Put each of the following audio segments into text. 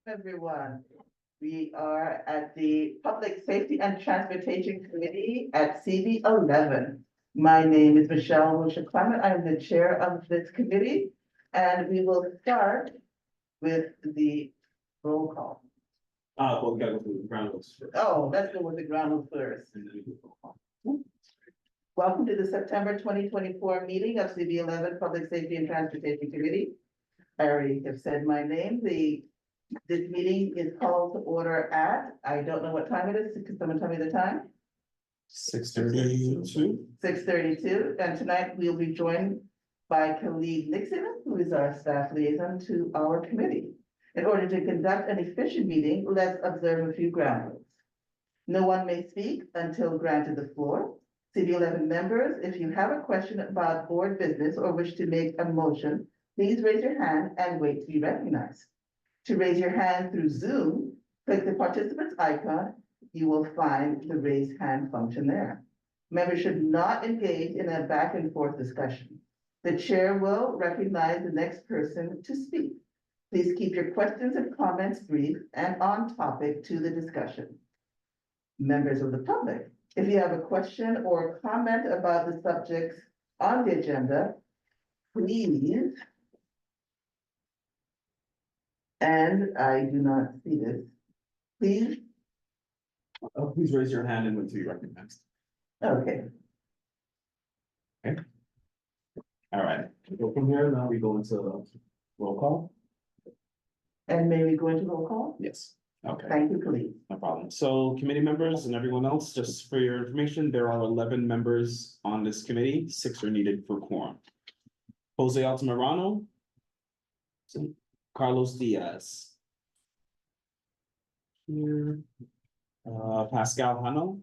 Everyone. We are at the Public Safety and Transportation Committee at CB11. My name is Michelle Wilshire-Clement. I'm the chair of this committee, and we will start with the roll call. Well, we gotta go through the ground rules first. Oh, let's go with the ground rules first. And then we do roll call. Welcome to the September 2024 meeting of CB11 Public Safety and Transportation Committee. I already have said my name. This meeting is called to order at, I don't know what time it is. Can someone tell me the time? 6:32. 6:32, and tonight we'll be joined by Khalid Nixon, who is our staff liaison to our committee. In order to conduct an efficient meeting, let's observe a few ground rules. No one may speak until granted the floor. CB11 members, if you have a question about board business or wish to make a motion, please raise your hand and wait to be recognized. To raise your hand through Zoom, click the participants icon. You will find the raise hand function there. Members should not engage in a back and forth discussion. The chair will recognize the next person to speak. Please keep your questions and comments brief and on topic to the discussion. Members of the public, if you have a question or comment about the subjects on the agenda, please. And I do not see this. Please, Please raise your hand and wait to be recognized. okay, All right, go from here, now we go into roll call. and may we go into roll call? Yes. Okay, Thank you, Khalid. no problem. So committee members and everyone else, just for your information, there are 11 members on this committee, 6 are needed for quorum. Jose Altamirano. Carlos Diaz. Here. Pascal Hano,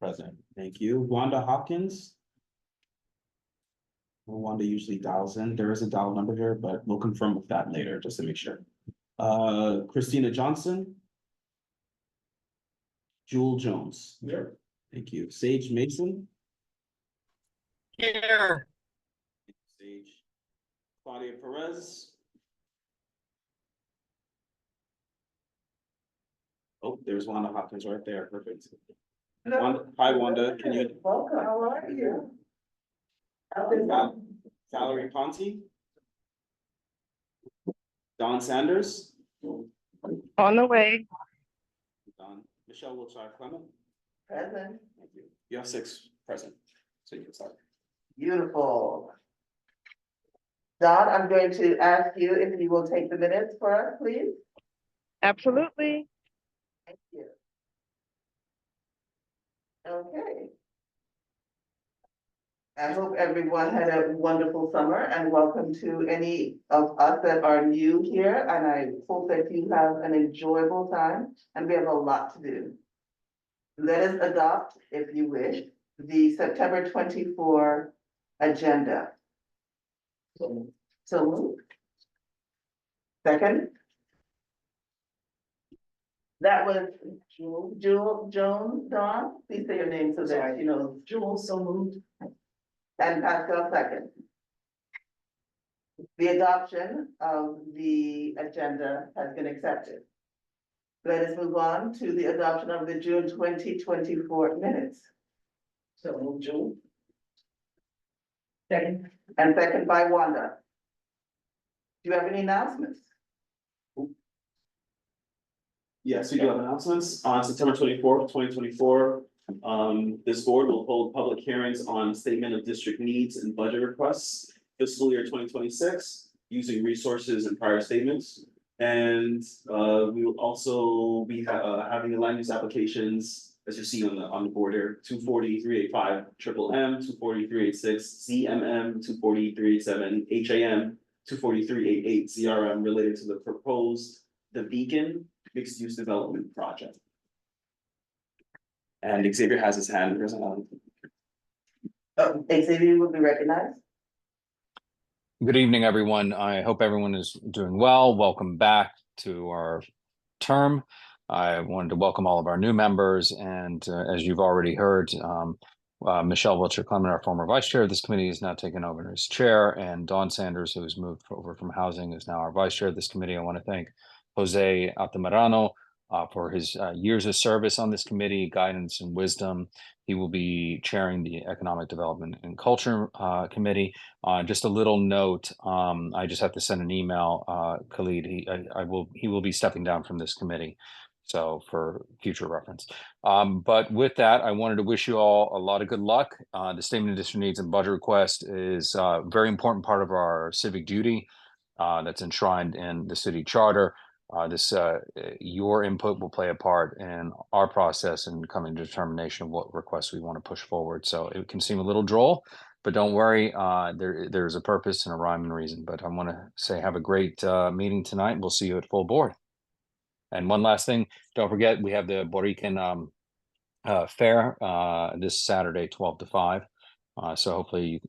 present. Thank you. Wanda Hopkins. Well, Wanda usually dials in. There is a dial number here, but we'll confirm with that later, just to make sure. Christina Johnson. Jewel Jones. Here. Thank you. Sage Mason. Here. Sage. Claudia Perez. Oh, there's Wanda Hopkins right there. Perfect. Wanda, hi, Wanda. Can you? Welcome, how are you? Valerie Ponte. Don Sanders. On the way. Don. Michelle Wilshire-Clement. Present. Thank you. You have 6 present, so you can start. Beautiful. Don, I'm going to ask you if you will take the minutes for us, please. Absolutely. Thank you. Okay. I hope everyone had a wonderful summer and welcome to any of us that are new here. And I hope that you have an enjoyable time and we have a lot to do. Let us adopt, if you wish, the September 24 agenda. So moved. Second. That was Jewel Jones, Dawn, please say your name so that you know. Jewel, so moved. And Pascal second. The adoption of the agenda has been accepted. Let us move on to the adoption of the June 2024 minutes. So moved, Jewel. Second. And second by Wanda. Do you have any announcements? Yes, we do have announcements. On September 24th, 2024, this board will hold public hearings on statement of district needs and budget requests fiscal year 2026, using resources and prior statements. And we will also be having the land use applications, as you see on the board here, 240-385 triple M, 240-386 ZMM, 240-387 HAM, 240-388 CRM related to the proposed The Beacon mixed-use development project. And Xavier has his hand risen on. Xavier will be recognized. Good evening, everyone. I hope everyone is doing well. Welcome back to our term. I wanted to welcome all of our new members, and as you've already heard, Michelle Wilshire-Clement, our former vice chair of this committee, is now taken over as chair, and Dawn Sanders, who has moved over from housing, is now our vice chair of this committee. I want to thank Jose Altamirano for his years of service on this committee, guidance and wisdom. He will be chairing the Economic Development and Culture Committee. Just a little note, I just have to send an email, Khalid, he will be stepping down from this committee. So for future reference. But with that, I wanted to wish you all a lot of good luck. The Statement of District Needs and Budget Request is a very important part of our civic duty that's enshrined in the city charter. Your input will play a part in our process and coming to determination of what requests we want to push forward. So it can seem a little droll, but don't worry, there's a purpose and a rhyme and reason. But I want to say have a great meeting tonight. We'll see you at full board. And one last thing, don't forget, we have the Borican Fair this Saturday, 12 to 5. So hopefully,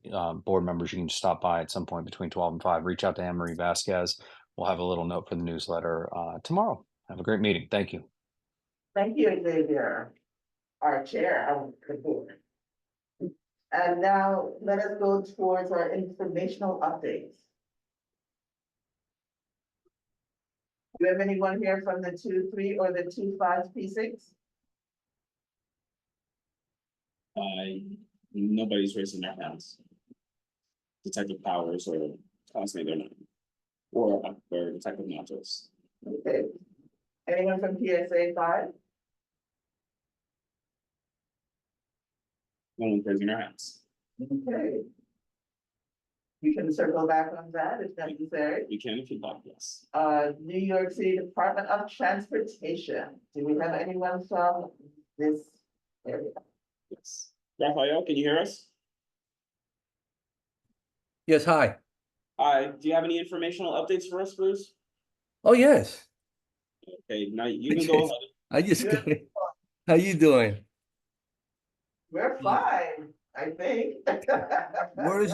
board members, you can stop by at some point between 12 and 5. Reach out to Anne-Marie Vasquez. We'll have a little note for the newsletter tomorrow. Have a great meeting. Thank you. Thank you, Xavier, our chair of the board. And now let us go towards our informational updates. Do you have anyone here from the 2-3 or the 2-5 precincts? Nobody's raising their hands. Detective Powers or honestly they're not. Or Detective Matos. Okay. Anyone from PSA 5? No one's raising their hands. Okay. We can circle back on that if necessary. You can if you'd like, yes. New York City Department of Transportation. Do we have anyone from this area? Yes. Raphael, can you hear us? Yes, hi. Hi, do you have any informational updates for us, Bruce? Oh, yes. Okay, now you can go ahead. I just Good. got it. How you doing? We're fine, I think. Where's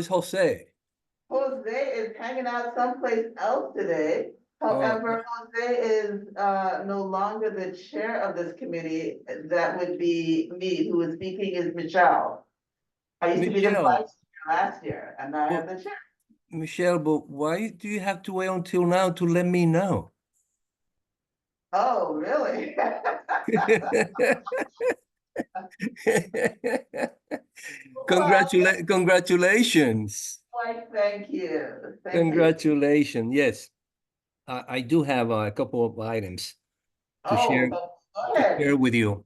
Jose? Jose is hanging out someplace else today. However, Jose is no longer the chair of this committee. That would be me. Who is speaking is Michelle. I used to be the Michelle. vice chair last year, and now I am Well- the chair. Michelle, but why do you have to wait until now to let me know? Oh, really? Congratulations. Why, thank you. Thank you. Congratulations. Yes. I do have a couple of items to share. Go to ahead. share with you.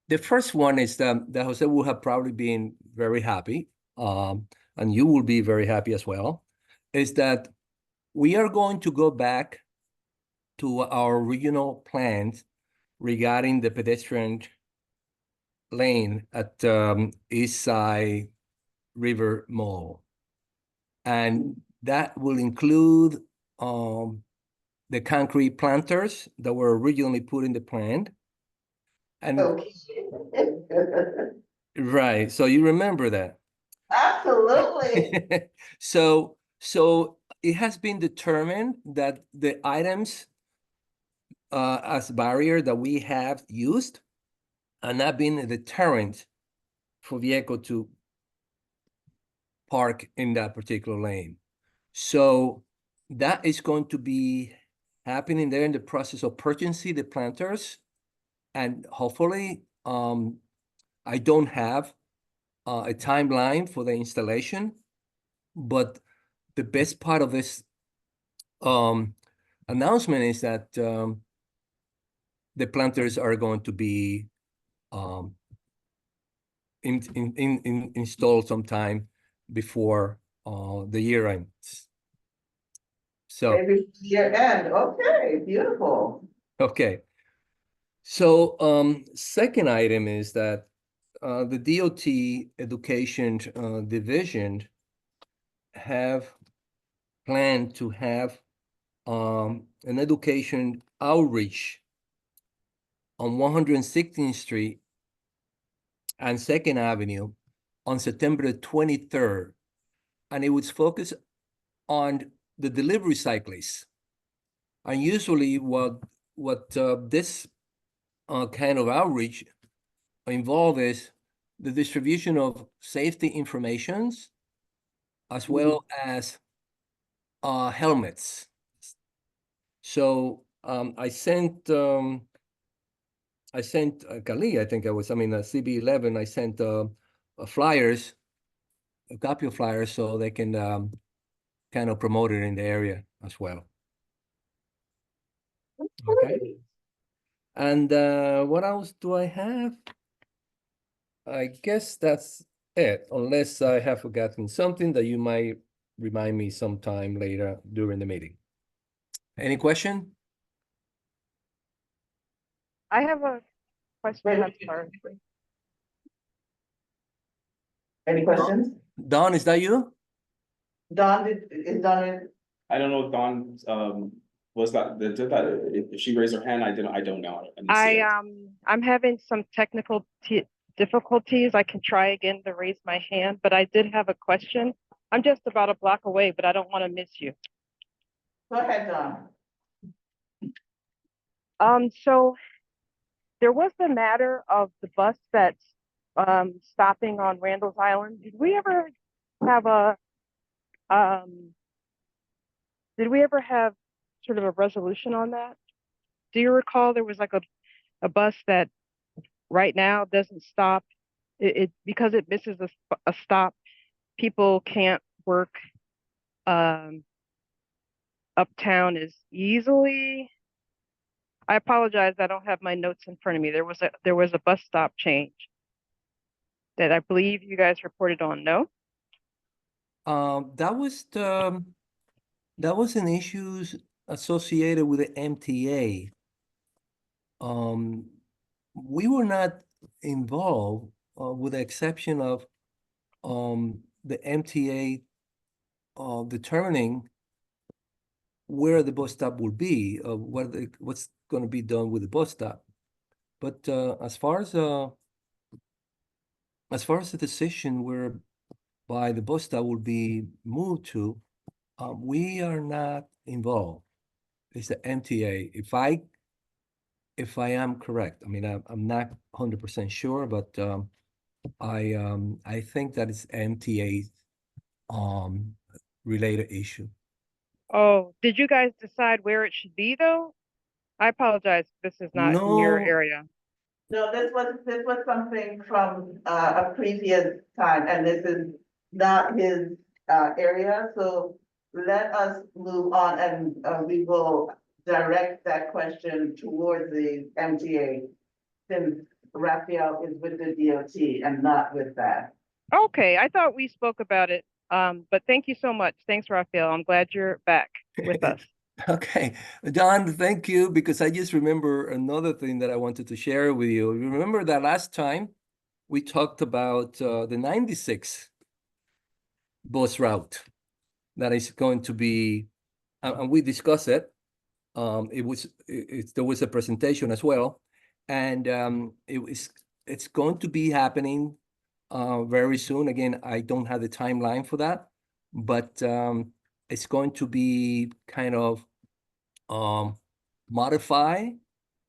The first one is that Jose will have probably been very happy, and you will be very happy as well, is that we are going to go back to our original plans regarding the pedestrian lane at East Side River Mall. And that will include the concrete planters that were originally put in the plan. And Okay. right, so you remember that. Absolutely. So it has been determined that the items as barrier that we have used are not being a deterrent for vehicle to park in that particular lane. So that is going to be happening there in the process of purchasing the planters. And hopefully, I don't have a timeline for the installation, but the best part of this announcement is that the planters are going to be installed sometime before the year ends. So Maybe year end. Okay, beautiful. okay. So second item is that the DOT Education Division have planned to have an education outreach on 116th Street and 2nd Avenue on September 23rd. And it was focused on the delivery cyclists. And usually what this kind of outreach involve is the distribution of safety informations as well as helmets. So I sent Kali, I think I was, I mean, CB11, I sent flyers, a copy of flyers so they can kind of promote it in the area as well. Okay. And what else do I have? I guess that's it, unless I have forgotten something that you might remind me sometime later during the meeting. Any question? I have a question. I'm sorry. Any questions? Don, is that you? Don, is Don in? I don't know if Dawn, was that, if she raised her hand, I don't know. I didn't see it. I'm having some technical difficulties. I can try again to raise my hand, but I did have a question. I'm just about a block away, but I don't want to miss you. Go ahead, Don. So there was the matter of the bus that's stopping on Randall's Island. Did we ever have sort of a resolution on that? Do you recall there was like a bus that right now doesn't stop? It because it misses a stop, people can't work uptown as easily. I apologize, I don't have my notes in front of me. There was a bus stop change that I believe you guys reported on, no? That was an issues associated with the MTA. We were not involved, with the exception of the MTA determining where the bus stop will be, what's going to be done with the bus stop. But as far as the decision whereby the bus stop will be moved to, we are not involved. It's the MTA. If I am correct, I mean, I'm not 100% sure, but I think that it's MTA related issue. Oh, did you guys decide where it should be though? I apologize, this is not in your No, area. No, this was something from a previous time, and this is not his area, so let us move on, and we will direct that question towards the MTA, since Raphael is with the DOT and not with that. Okay, I thought we spoke about it. But thank you so much. Thanks, Raphael. I'm glad you're back with us. okay, Don, thank you, because I just remember another thing that I wanted to share with you. Remember that last time we talked about the 96 bus route that is going to be, and we discussed it. There was a presentation as well, and it's going to be happening very soon. Again, I don't have the timeline for that, but it's going to be kind of modified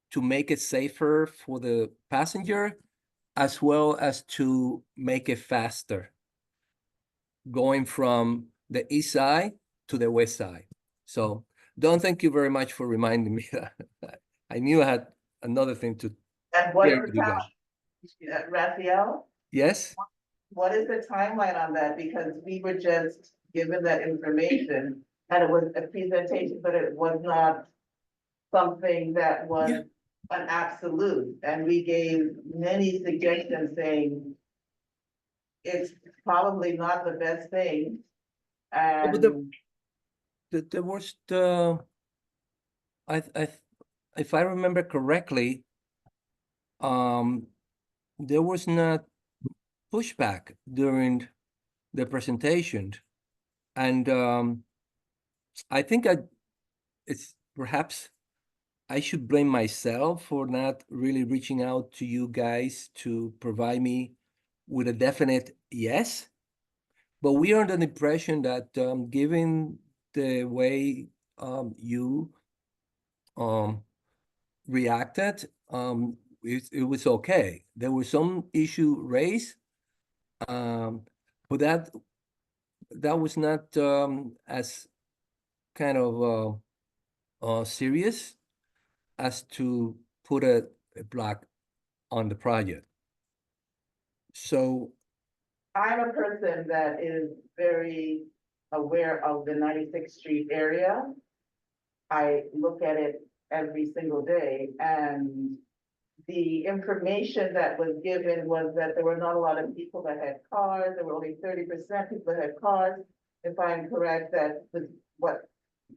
to make it safer for the passenger, as well as to make it faster, going from the east side to the west side. So Don, thank you very much for reminding me that. I knew I had another thing to And what share is with the you guys. Raphael, Yes? what is the timeline on that? Because we were just given that information, and it was a presentation, but it was not something that was Yeah. an absolute, and we gave many suggestions saying it's probably not the best thing. But And there was if I remember correctly, there was not pushback during the presentation, and I think it's perhaps I should blame myself for not really reaching out to you guys to provide me with a definite yes. But we are under the impression that given the way you reacted, it was okay. There was some issue raised, but that was not as kind of serious as to put a block on the project. So I'm a person that is very aware of the 96th Street area. I look at it every single day, and the information that was given was that there were not a lot of people that had cars. There were only 30% people that had cars. If I'm correct, that was what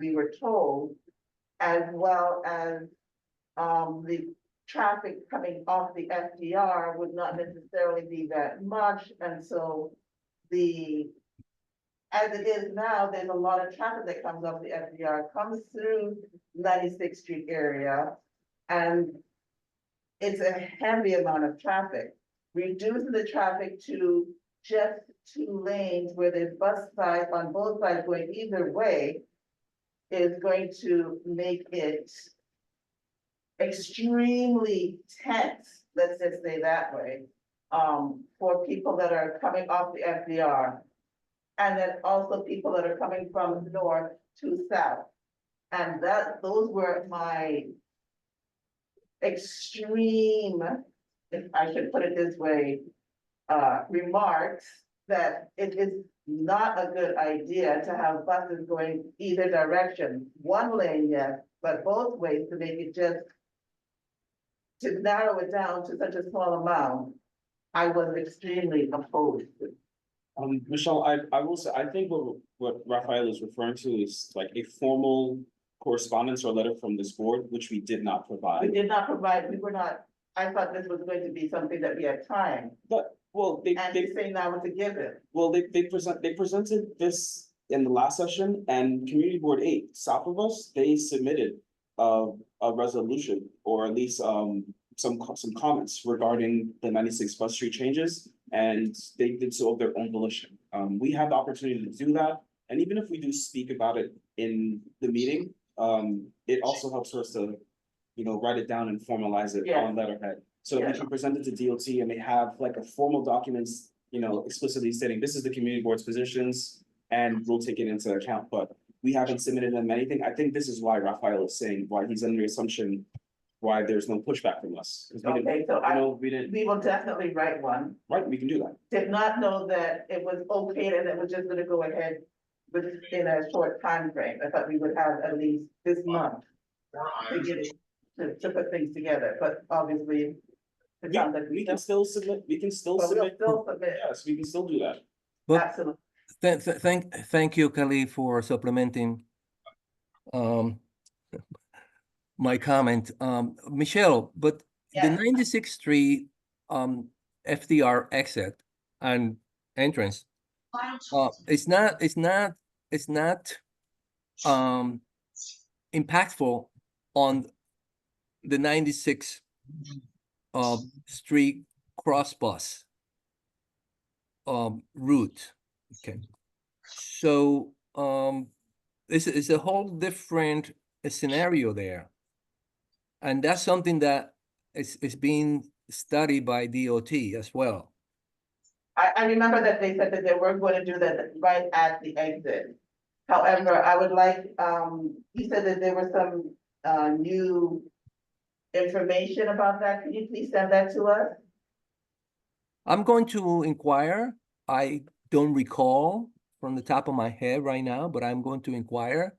we were told, as well as the traffic coming off the FDR would not necessarily be that much. And so as it is now, there's a lot of traffic that comes off the FDR, comes through 96th Street area. And it's a heavy amount of traffic. Reducing the traffic to just 2 lanes where there's bus sides on both sides going either way is going to make it extremely tense, let's just say that way, for people that are coming off the FDR. And then also people that are coming from north to south. And those were my extreme, if I should put it this way, remarks that it is not a good idea to have buses going either direction. 1 lane, yes, but both ways to make it just, to narrow it down to such a small amount, I was extremely opposed to. Michelle, I will say, I think what Raphael is referring to is like a formal correspondence or letter from this board, which we did not We provide. did not provide, we were not, I thought this was going to be something that we had time, But, well, and they say now it's a given. well, they presented this in the last session, and Community Board 8, south of us, they submitted a resolution, or at least some comments regarding the 96 bus street changes, and they did so of their own volition. We have the opportunity to do that, and even if we do speak about it in the meeting, it also helps for us to, write it down and formalize it Yeah. on letterhead. So that we Yeah. can present it to DOT and they have like a formal documents, explicitly stating this is the community board's positions, and we'll take it into account, but we haven't submitted them anything. I think this is why Raphael is saying, why he's under the assumption why there's no pushback from us. 'Cause we didn't- Okay, so we didn't, we will definitely write one. right, we can do that. Did not know that it was okay and it was just gonna go ahead within a short time frame. I thought we would have at least this month to get it, to put things together, but obviously it sounds like We can still submit, But we'll still submit, yes, we can still do that. but absolutely. thank you, Kelly, for supplementing my comment. Michelle, but the Yes. 96th Street FDR exit and entrance, it's not impactful on the 96th Street cross bus route. Okay, so this is a whole different scenario there, and that's something that is being studied by DOT as well. I remember that they said that they were going to do that right at the exit. However, I would like, you said that there was some new information about that. Can you please send that to us? I'm going to inquire. I don't recall from the top of my head right now, but I'm going to inquire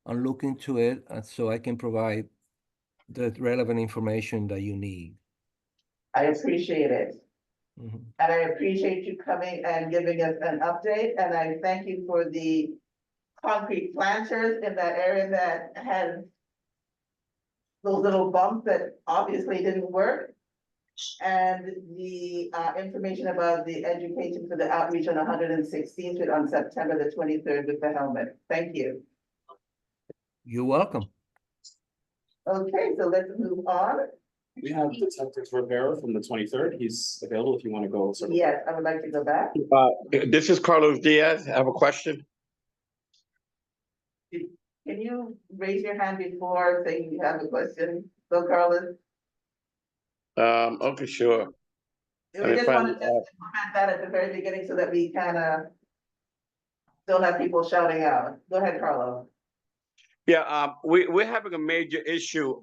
and look into it, so I can provide the relevant information that you need. I appreciate it. Mhm. And I appreciate you coming and giving us an update, and I thank you for the concrete planters in that area that had those little bumps that obviously didn't work. And the information about the education for the outreach on 116th Street on September the 23rd with the helmet. Thank you. You're welcome. Okay, so let's move on. We have Detective Rivera from the 23rd. He's available if you want to go. Yes, I would like to go back. This is Carlos Diaz. I have a question. Can you raise your hand before saying you have a question? So Carlos, Okay, sure. we Let me just find want to it just implement that at the very beginning so that we kind of don't have people shouting out. Go ahead, Carlos. Yeah, we're having a major issue.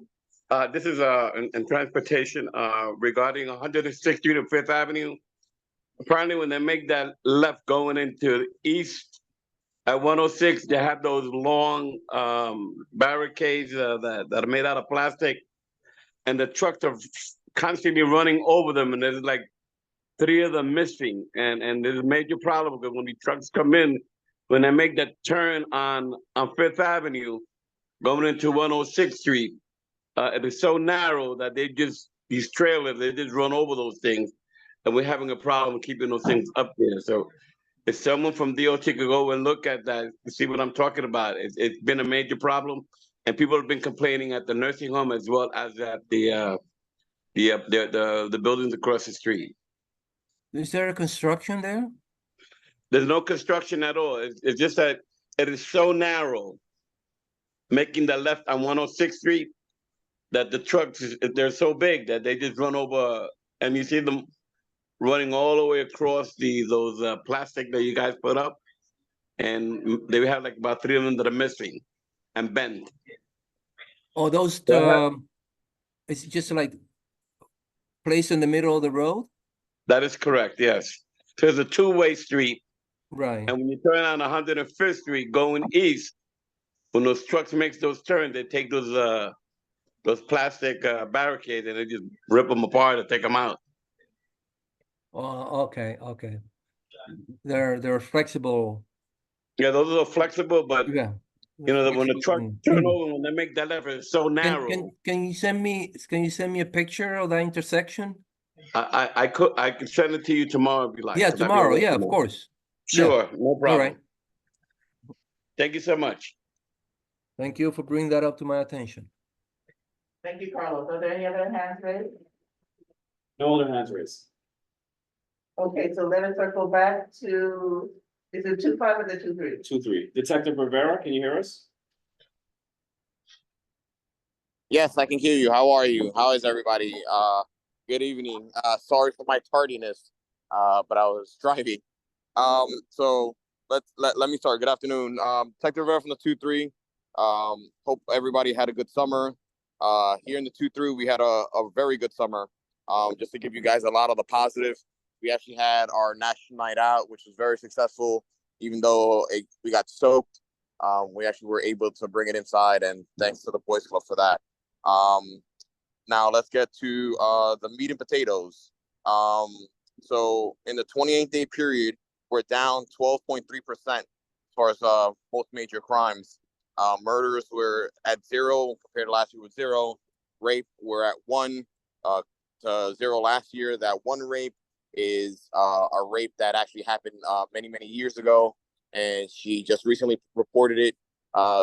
This is in transportation regarding 106th Street and Fifth Avenue. Apparently, when they make that left going into east at 106, they have those long barricades that are made out of plastic, and the trucks are constantly running over them, and there's like 3 of them missing, and there's a major problem because when the trucks come in, when they make that turn on Fifth Avenue, going into 106th Street, it is so narrow that these trailers, they just run over those things. And we're having a problem keeping those things up there. So if someone from DOT could go and look at that, to see what I'm talking about, it's been a major problem. And people have been complaining at the nursing home as well as at the buildings across the street. Is there a construction there? There's no construction at all. It's just that it is so narrow, making the left on 106th Street, that the trucks, they're so big that they just run over, and you see them running all the way across those plastic that you guys put up, and they have like about 3 of them that are missing and bent. Oh, those, it's just like placed in the middle of the road? That is correct, yes. There's a 2-way street, Right. and when you turn on 105th Street going east, when those trucks makes those turns, they take those plastic barricades and they just rip them apart and take them out. Oh, okay, okay. They're flexible. Yeah, those are flexible, but Yeah. you know that when the truck turn over, when they make that left, it's so narrow. Can you send me a picture of that intersection? I could send it to you tomorrow if you like. Yeah, 'cause I'll be tomorrow. away Yeah, of tomorrow. course. Sure, no All problem. right. Thank you so much. Thank you for bringing that up to my attention. Thank you, Carlos. Are there any other hands raised? No other hands raised. Okay, so let us circle back to, is it 2-5 or the 2-3? 2-3. Detective Rivera, can you hear us? Yes, I can hear you. How are you? How is everybody? Good evening. Sorry for my tardiness, but I was driving. So let me start. Good afternoon. Detective Rivera from the 2-3. Hope everybody had a good summer. Here in the 2-3, we had a very good summer. Just to give you guys a lot of the positive, we actually had our national night out, which was very successful. Even though we got soaked, we actually were able to bring it inside, and thanks to the Boys Club for that. Now let's get to the meat and potatoes. So in the 28-day period, we're down 12.3% as far as most major crimes. Murders were at 0 compared to last year with 0. Rape, we're at 1 to 0 last year. That 1 rape is a rape that actually happened many years ago, and she just recently reported it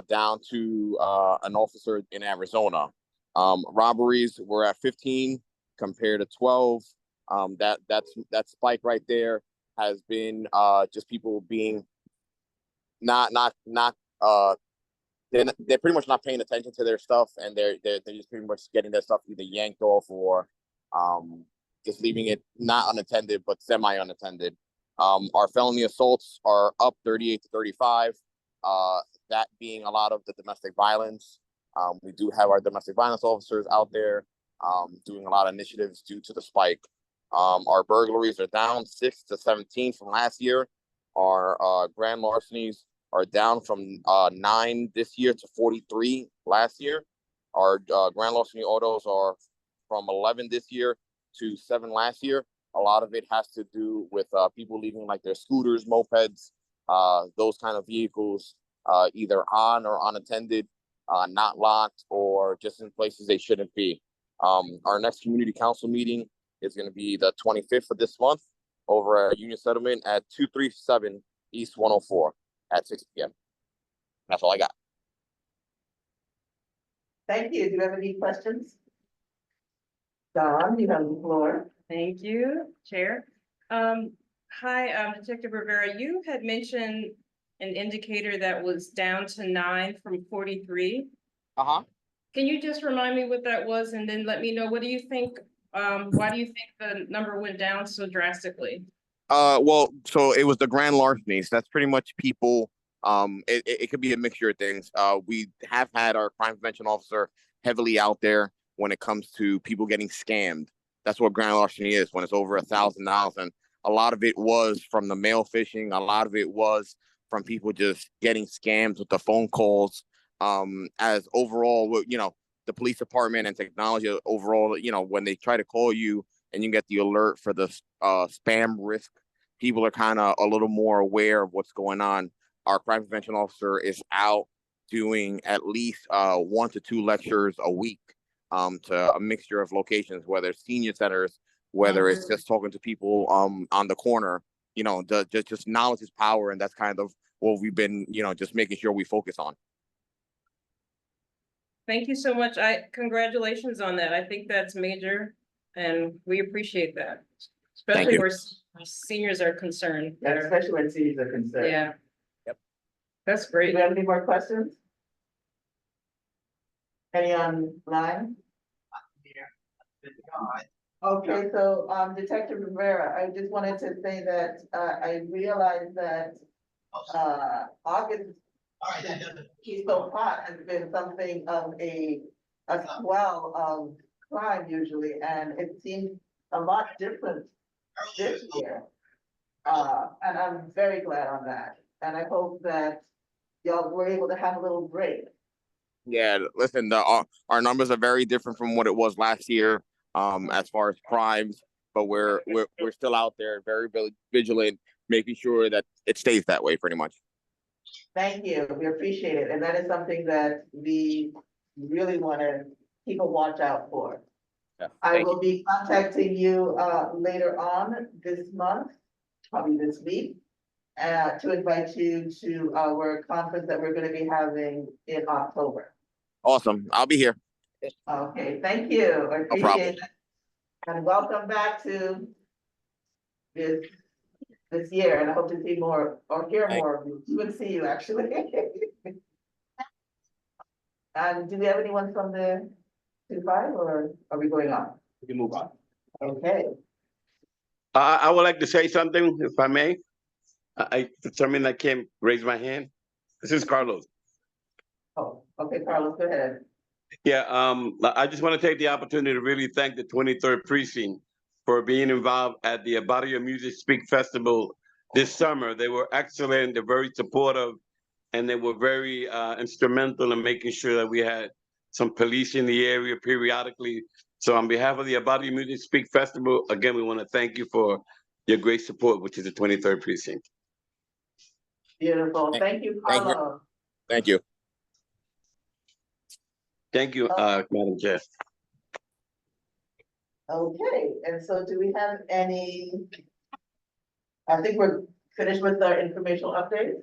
down to an officer in Arizona. Robberies were at 15 compared to 12. That spike right there has been just people being they're pretty much not paying attention to their stuff, and they're just pretty much getting their stuff either yanked off or just leaving it not unattended but semi unattended. Our felony assaults are up 38 to 35. That being a lot of the domestic violence. We do have our domestic violence officers out there doing a lot of initiatives due to the spike. Our burglaries are down 6 to 17 from last year. Our grand larcenies are down from 9 this year to 43 last year. Our grand larceny autos are from 11 this year to 7 last year. A lot of it has to do with people leaving like their scooters, mopeds, those kind of vehicles, either on or unattended, not locked, or just in places they shouldn't be. Our next community council meeting is going to be the 25th of this month over at Union Settlement at 237 East 104 at 6 p.m. That's all I got. Thank you. Do you have any questions? Don, you have the floor. Thank you, Chair. Hi, Detective Rivera. You had mentioned an indicator that was down to 9 from 43. Can you just remind me what that was, and then let me know, what do you think, why do you think the number went down so drastically? Well, so it was the grand larcenies. That's pretty much people It could be a mixture of things. We have had our crime prevention officer heavily out there when it comes to people getting scammed. That's what grand larceny is, when it's over $1,000. And a lot of it was from the mail phishing. A lot of it was from people just getting scammed with the phone calls. As overall, the police department and technology overall, when they try to call you and you get the alert for the spam risk, people are kind of a little more aware of what's going on. Our crime prevention officer is out doing at least 1 to 2 lectures a week to a mixture of locations, whether it's senior centers, whether it's just talking to people on the corner. Just knowledge is power, and that's kind of what we've been, just making sure we focus on. Thank you so much. Congratulations on that. I think that's major, and we appreciate that. Especially where seniors are concerned. Yeah, especially when seniors are concerned. Yeah. Yep. That's Do great. we have any more questions? Any online? Okay, so Detective Rivera, I just wanted to say that I realized that August Keystone Pot has been something of a swell of crime usually, and it seems a lot different this year. And I'm very glad on that. And I hope that y'all were able to have a little break. Yeah, listen, our numbers are very different from what it was last year, as far as crimes, but we're still out there, very vigilant, making sure that it stays that way, pretty much. Thank you. We appreciate it. And that is something that we really want to keep a watch out for. Yeah, I will be contacting you later on this month, probably this week, to invite you to our conference that we're going to be having in October. Awesome. I'll be here. Okay, thank you. I appreciate it. And welcome back to this year, and I hope to see more or hear more of you. Good to see you, actually. And do we have anyone from the 2-5, or are we going on? We can move on. Okay. I would like to say something, if I may. For some reason I can't raise my hand. This is Carlos. Oh, okay, Carlos, go ahead. Yeah, I just want to take the opportunity to really thank the 23rd Precinct for being involved at the Barrio Music Speak Festival this summer. They were excellent, they're very supportive, and they were very instrumental in making sure that we had some police in the area periodically. So on behalf of the Barrio Music Speak Festival, again, we want to thank you for your great support, which is the 23rd Precinct. Beautiful. Thank you, Carlos. Thank you. Thank you, Madam Chair. Okay, and so do we have any? I think we're finished with our informational updates.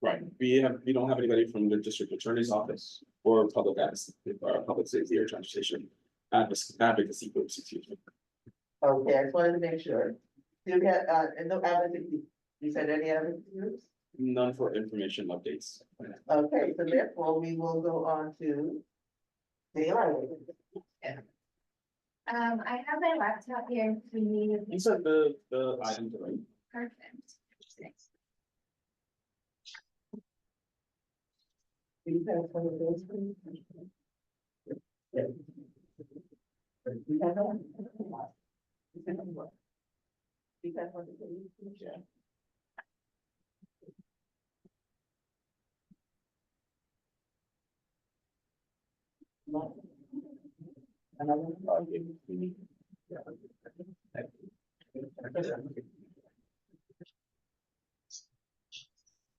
Right, we don't have anybody from the district attorney's office or public advocacy, or public safety or transportation advocacy groups, excuse me. Okay, I just wanted to make sure. Do we have, no advocacy, you said any advocacy groups? None for information updates. Okay, so therefore we will go on to daylight. I have my laptop here if you need. You said the items, right? Perfect. Do you have one of those, please? Yeah. You have one? You have one? You have one, please? Yeah.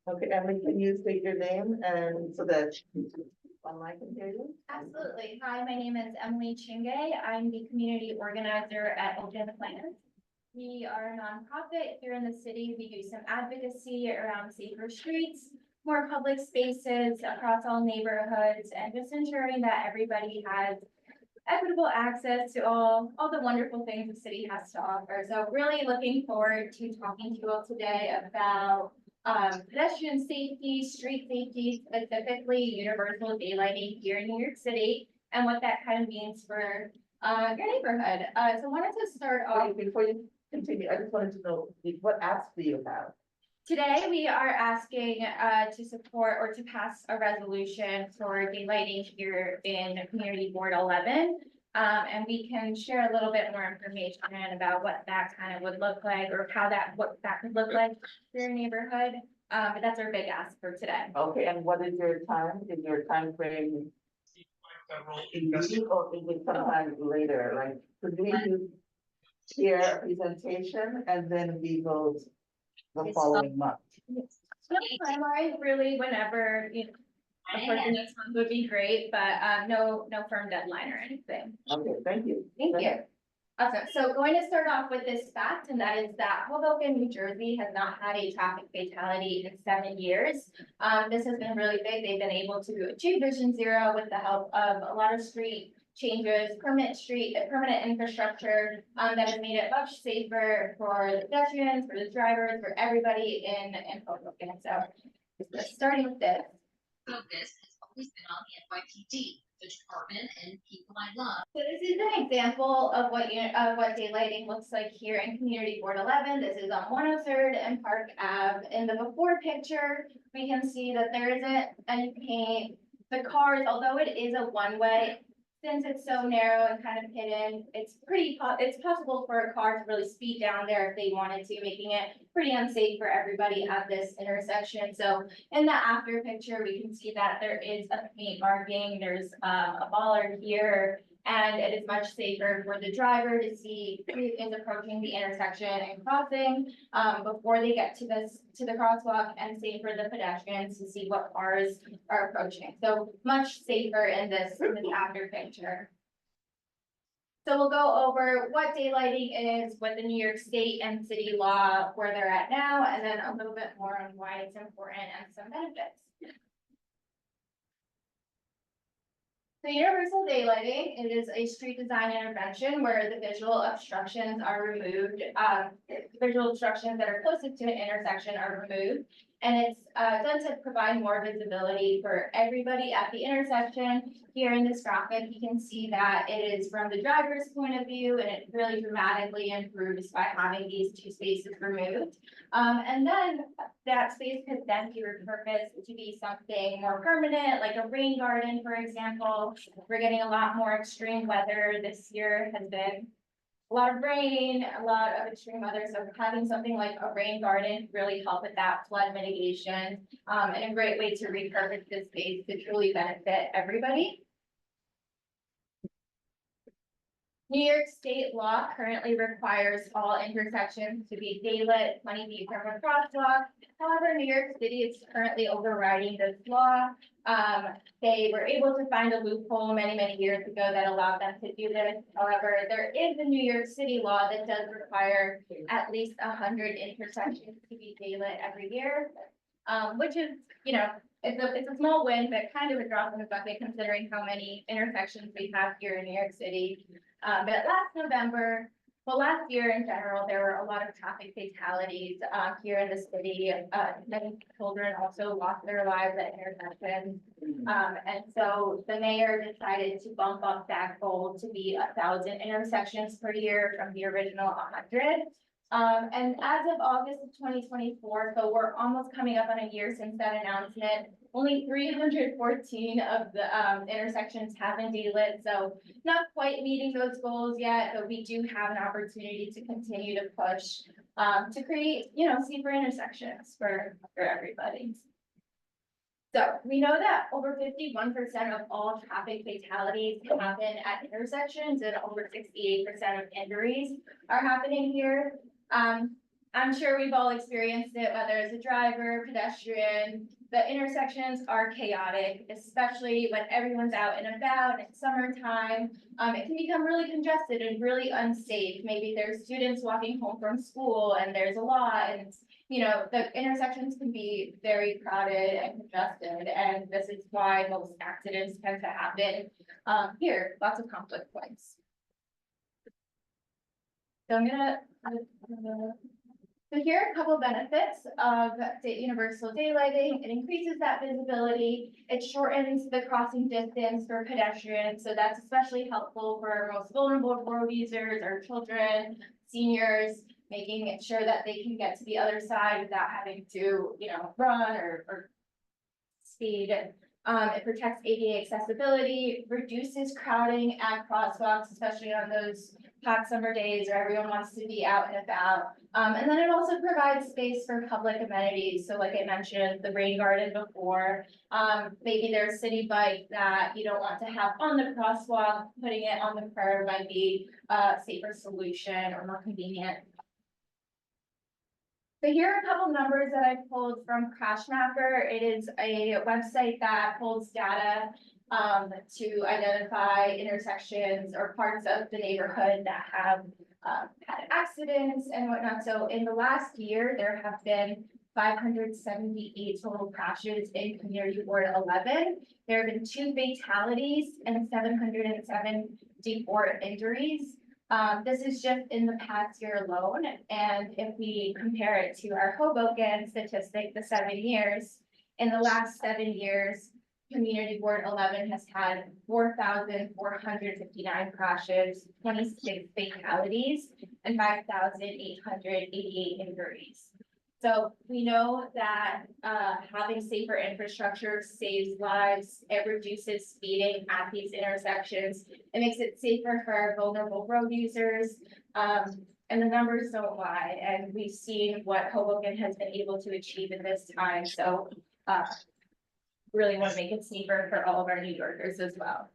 Okay, Emily, can you state your name and so that online can hear you? Absolutely. Hi, my name is Emily Chingay. I'm the community organizer at Open Plans. We are a nonprofit here in the city. We do some advocacy around safer streets, more public spaces across all neighborhoods, and just ensuring that everybody has equitable access to all the wonderful things the city has to offer. So really looking forward to talking to you all today about pedestrian safety, street safety, specifically universal daylighting here in New York City, and what that kind of means for your neighborhood. So I wanted to start off. Before you continue, I just wanted to know what apps do you have? Today, we are asking to support or to pass a resolution for daylighting here in Community Board 11. And we can share a little bit more information about what that kind of would look like or what that could look like for your neighborhood. But that's our big ask for today. Okay, and what is your time? Is your time frame immediate or is it sometime later? Like, could we hear a presentation and then we vote the following month? No timeline, really, whenever, you know, a person needs one would be great, but no firm deadline or anything. Okay, thank you. Thank you. Awesome. So going to start off with this fact, and that is that Hoboken, New Jersey has not had a traffic fatality in 7 years. This has been really big. They've been able to achieve Vision Zero with the help of a lot of street changes, permanent infrastructure that has made it much safer for the pedestrians, for the drivers, for everybody in Hoboken. So starting with this. Focus has always been on the NYPD, the department, and people I love. So this is an example of what daylighting looks like here in Community Board 11. This is on 103rd and Park Ave. In the before picture, we can see that there isn't any paint. The cars, although it is a one-way, since it's so narrow and kind of hidden, it's possible for a car to really speed down there if they wanted to, making it pretty unsafe for everybody at this intersection. So in the after picture, we can see that there is a paint marking, there's a bollard here, and it is much safer for the driver to see who is approaching the intersection and crossing before they get to the crosswalk, and safe for the pedestrians to see what cars are approaching. So much safer in this after picture. So we'll go over what daylighting is, what the New York State and city law, where they're at now, and then a little bit more on why it's important and some benefits. So universal daylighting, it is a street design intervention where the visual obstructions are removed. Visual obstructions that are closest to an intersection are removed. And it's done to provide more visibility for everybody at the intersection. Here in this graphic, you can see that it is from the driver's point of view, and it really dramatically improves by having these two spaces removed. And then that space could then be repurposed to be something more permanent, like a rain garden, for example. We're getting a lot more extreme weather. This year has been a lot of rain, a lot of extreme weather. So having something like a rain garden really help with that flood mitigation, and a great way to repurpose this space to truly benefit everybody. New York State law currently requires all intersections to be daylit 20 feet from a crosswalk. However, New York City is currently overriding this law. They were able to find a loophole many years ago that allowed them to do this. However, there is a New York City law that does require at least 100 intersections to be daylit every year, which is, you know, it's a small win, but kind of a drop in the bucket considering how many intersections we have here in New York City. But last year in general, there were a lot of traffic fatalities here in the city. Many children also lost their lives at intersections. And so the mayor decided to bump up that goal to be 1,000 intersections per year from the original 100. And as of August of 2024, so we're almost coming up on a year since that announcement, only 314 of the intersections have been daylit, so not quite meeting those goals yet, but we do have an opportunity to continue to push to create, you know, safer intersections for everybody. So we know that over 51% of all traffic fatalities happen at intersections, and over 68% of injuries are happening here. I'm sure we've all experienced it, whether as a driver, pedestrian. The intersections are chaotic, especially when everyone's out and about and it's summertime. It can become really congested and really unsafe. Maybe there's students walking home from school and there's a lot, and you know, the intersections can be very crowded and congested, and this is why most accidents tend to happen here. Lots of conflict points. So so here are a couple of benefits of universal daylighting. It increases that visibility. It shortens the crossing distance for pedestrians. So that's especially helpful for our most vulnerable road users, our children, seniors. making sure that they can get to the other side without having to, run or speed. It protects ADA accessibility, reduces crowding at crosswalks, especially on those hot summer days where everyone wants to be out and about. And then it also provides space for public amenities. So like I mentioned, the rain garden before, maybe there's a city bike that you don't want to have on the crosswalk, putting it on the curb might be a safer solution or more convenient. So here are a couple numbers that I pulled from CrashMapper. It is a website that pulls data to identify intersections or parts of the neighborhood that have had accidents and whatnot. So in the last year, there have been 578 total crashes in Community Ward 11. There have been 2 fatalities and 774 injuries. This is just in the past year alone, and if we compare it to our Hoboken statistic, the 7 years, in the last 7 years, Community Ward 11 has had 4,459 crashes, 26 fatalities, and 5,888 injuries. So we know that having safer infrastructure saves lives, it reduces speeding at these intersections, it makes it safer for our vulnerable road users, and the numbers don't lie, and we've seen what Hoboken has been able to achieve in this time, so really want to make it safer for all of our New Yorkers as well.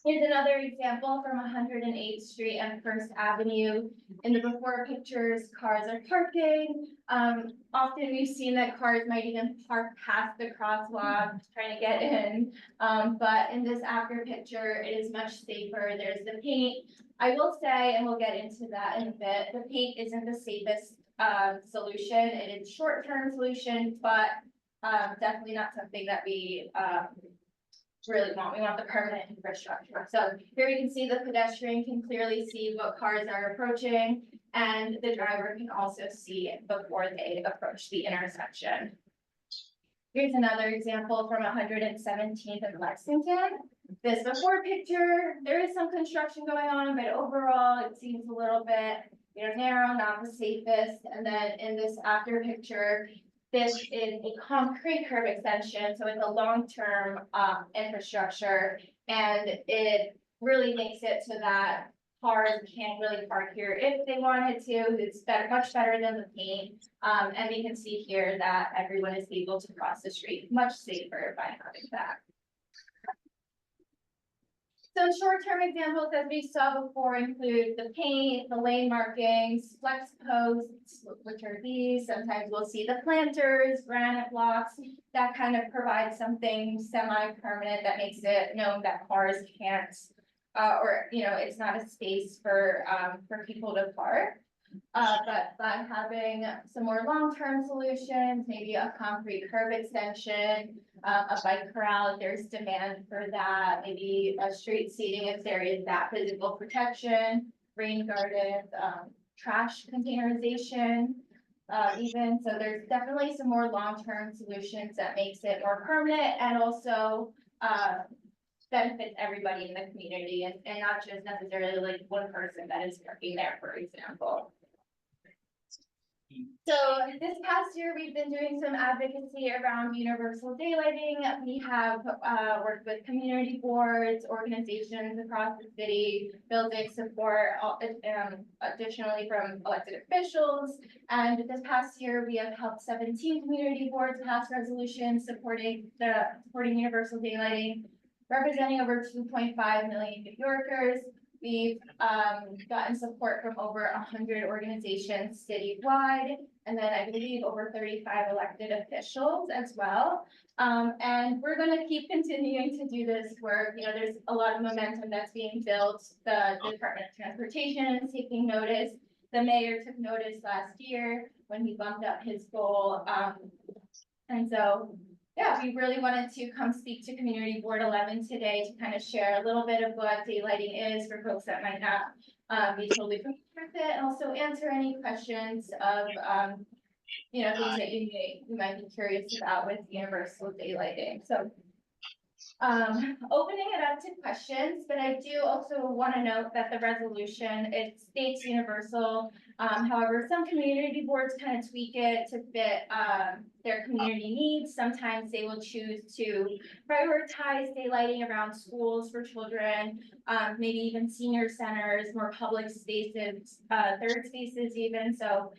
Here's another example from 108th Street and First Avenue. In the before pictures, cars are parking. Often we've seen that cars might even park past the crosswalk trying to get in. But in this after picture, it is much safer. There's the paint. I will say, and we'll get into that in a bit, the paint isn't the safest solution. It is a short-term solution, but definitely not something that we really want. We want the permanent infrastructure. So here you can see the pedestrian can clearly see what cars are approaching, and the driver can also see it before they approach the intersection. Here's another example from 117th and Lexington. This before picture, there is some construction going on, but overall it seems a little bit, narrow, not the safest. And then in this after picture, this is a concrete curb extension, so it's a long-term infrastructure, and it really makes it so that cars can't really park here if they wanted to. It's better, much better than the paint, and we can see here that everyone is able to cross the street much safer by having that. Some short-term examples, as we saw before, include the paint, the lane markings, flex posts, which are these. Sometimes we'll see the planters, granite blocks, that kind of provides something semi-permanent that makes it known that cars can't, or, it's not a space for people to park. But by having some more long-term solutions, maybe a concrete curb extension, a bike corral, if there's demand for that, maybe a street seating if there is that physical protection, rain gardens, trash containerization, even. So there's definitely some more long-term solutions that makes it more permanent and also benefits everybody in the community and not just necessarily like one person that is working there, for example. So this past year, we've been doing some advocacy around universal daylighting. We have worked with community boards, organizations across the city, building support additionally from elected officials. And this past year, we have helped 17 community boards pass resolutions supporting universal daylighting, representing over 2.5 million New Yorkers. We've gotten support from over 100 organizations citywide, and then I believe over 35 elected officials as well. And we're going to keep continuing to do this work. There's a lot of momentum that's being built. The Department of Transportation is taking notice. The mayor took notice last year when he bumped up his goal. And so, yeah, we really wanted to come speak to Community Board 11 today to kind of share a little bit of what daylighting is for folks that might not be totally familiar with it, and also answer any questions of things that you might be curious about with universal daylighting. So opening it up to questions, but I do also want to note that the resolution, it states universal However, some community boards kind of tweak it to fit their community needs. Sometimes they will choose to prioritize daylighting around schools for children, maybe even senior centers, more public spaces, third spaces even. So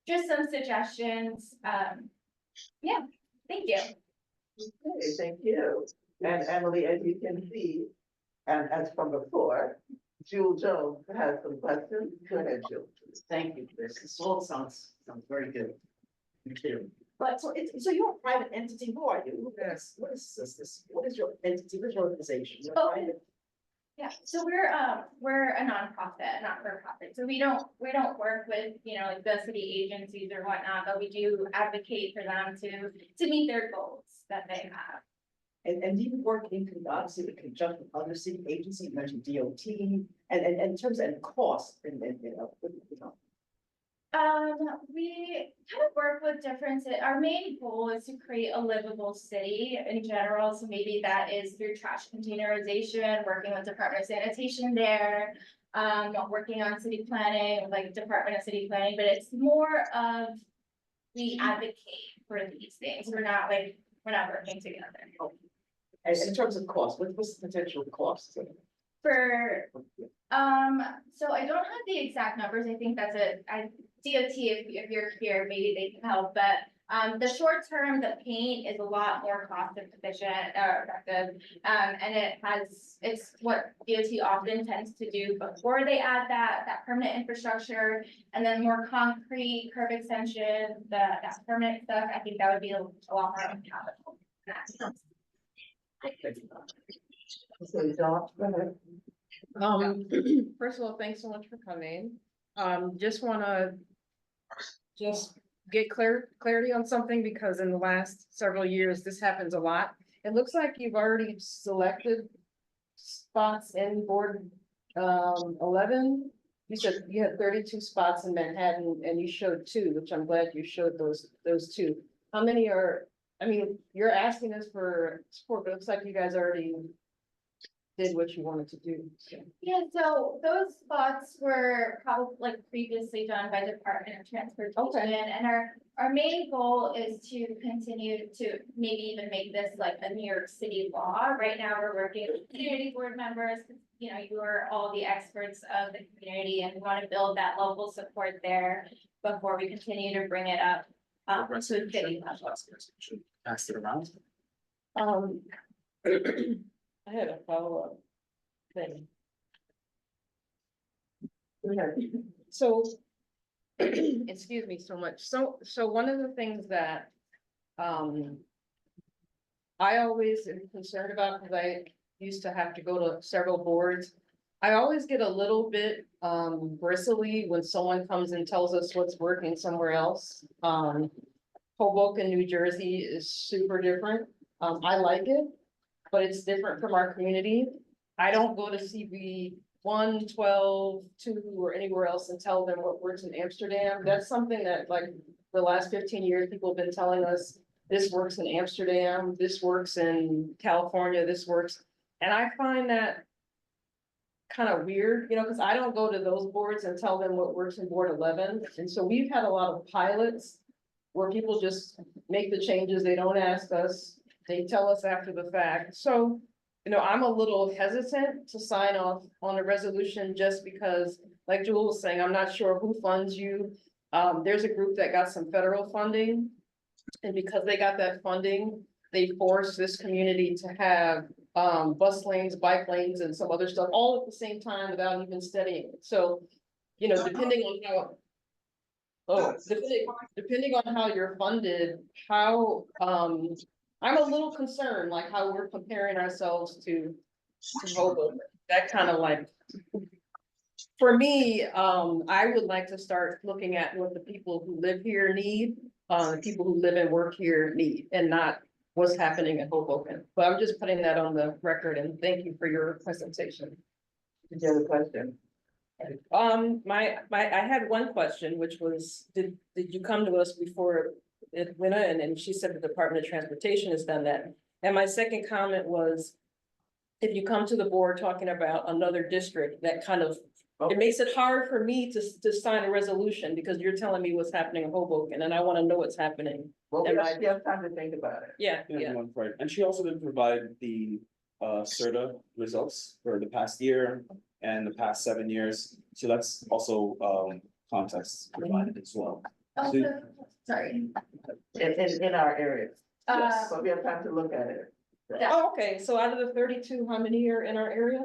just some suggestions. Yeah, thank you. Okay, thank you. And Emily, as you can see, and as from before, Jewel Jones has some questions. Go ahead, Jewel. Thank you, Chris. This all sounds very good. Thank you. But so you're a private entity, who are you? What is this? What is your entity? What is your organization? You're a private- Yeah, so we're a nonprofit, not for profit. So we don't work with, like the city agencies or whatnot, but we do advocate for them to meet their goals that they have. And do you work in obviously in conjunction with other city agencies, you mentioned DOT, and in terms of cost and We kind of work with different, our main goal is to create a livable city in general. So maybe that is through trash containerization, working with Department of Sanitation there, working on city planning, like Department of City Planning, but it's more of we advocate for these things. We're not working together. and in terms of cost, what's the potential cost? For, so I don't have the exact numbers. I think that's DOT, if you're here, maybe they can help, but the short term, the paint is a lot more cost efficient, effective. And it's what DOT often tends to do before they add that permanent infrastructure, and then more concrete curb extension, that permanent stuff. I think that would be a lot more capital. So, John, go ahead. First of all, thanks so much for coming. Just wanna get clarity on something, because in the last several years, this happens a lot. It looks like you've already selected spots in board 11. You said you had 32 spots in Manhattan and you showed 2, which I'm glad you showed those 2. How many are, I mean, you're asking us for support, but it looks like you guys already did what you wanted to do. Yeah, so those spots were probably previously done by Department of Transportation. And our main goal is to continue to maybe even make this like a New York City law. Right now, we're working with community board members. You are all the experts of the community, and we want to build that local support there before we continue to bring it up. To city level. Pass it around. I had a follow-up thing. So, excuse me so much. So one of the things that I always am concerned about, because I used to have to go to several boards, I always get a little bit bristly when someone comes and tells us what's working somewhere else. Hoboken, New Jersey is super different. I like it, but it's different from our community. I don't go to CB1, 12, 2, or anywhere else and tell them what works in Amsterdam. That's something that like the last 15 years, people have been telling us, this works in Amsterdam, this works in California, this works. And I find that kind of weird, because I don't go to those boards and tell them what works in Board 11. And so we've had a lot of pilots where people just make the changes, they don't ask us, they tell us after the fact. So, I'm a little hesitant to sign off on a resolution just because, like Jewel was saying, I'm not sure who funds you. There's a group that got some federal funding, and because they got that funding, they forced this community to have bus lanes, bike lanes, and some other stuff all at the same time without even studying it. So, depending on how you're funded, I'm a little concerned, like how we're comparing ourselves to Hoboken. That kind of like, for me, I would like to start looking at what the people who live here need, the people who live and work here need, and not what's happening in Hoboken. But I'm just putting that on the record, and thank you for your presentation. Did you have a question? I had one question, which was, did you come to us before it went in? And she said the Department of Transportation has done that. And my second comment was, if you come to the board talking about another district that kind of It makes it hard for me to sign a resolution because you're telling me what's happening in Hoboken and I want to know what's happening. Well, we Am I- actually have time to think about it. Yeah, Yeah, yeah. one part. And she also did provide the CERTA results for the past year and the past 7 years. So that's also context provided as well. Also, sorry. In our areas. Uh, So we have time to look at it. Yeah. Oh, okay, so out of the 32, how many are in our area?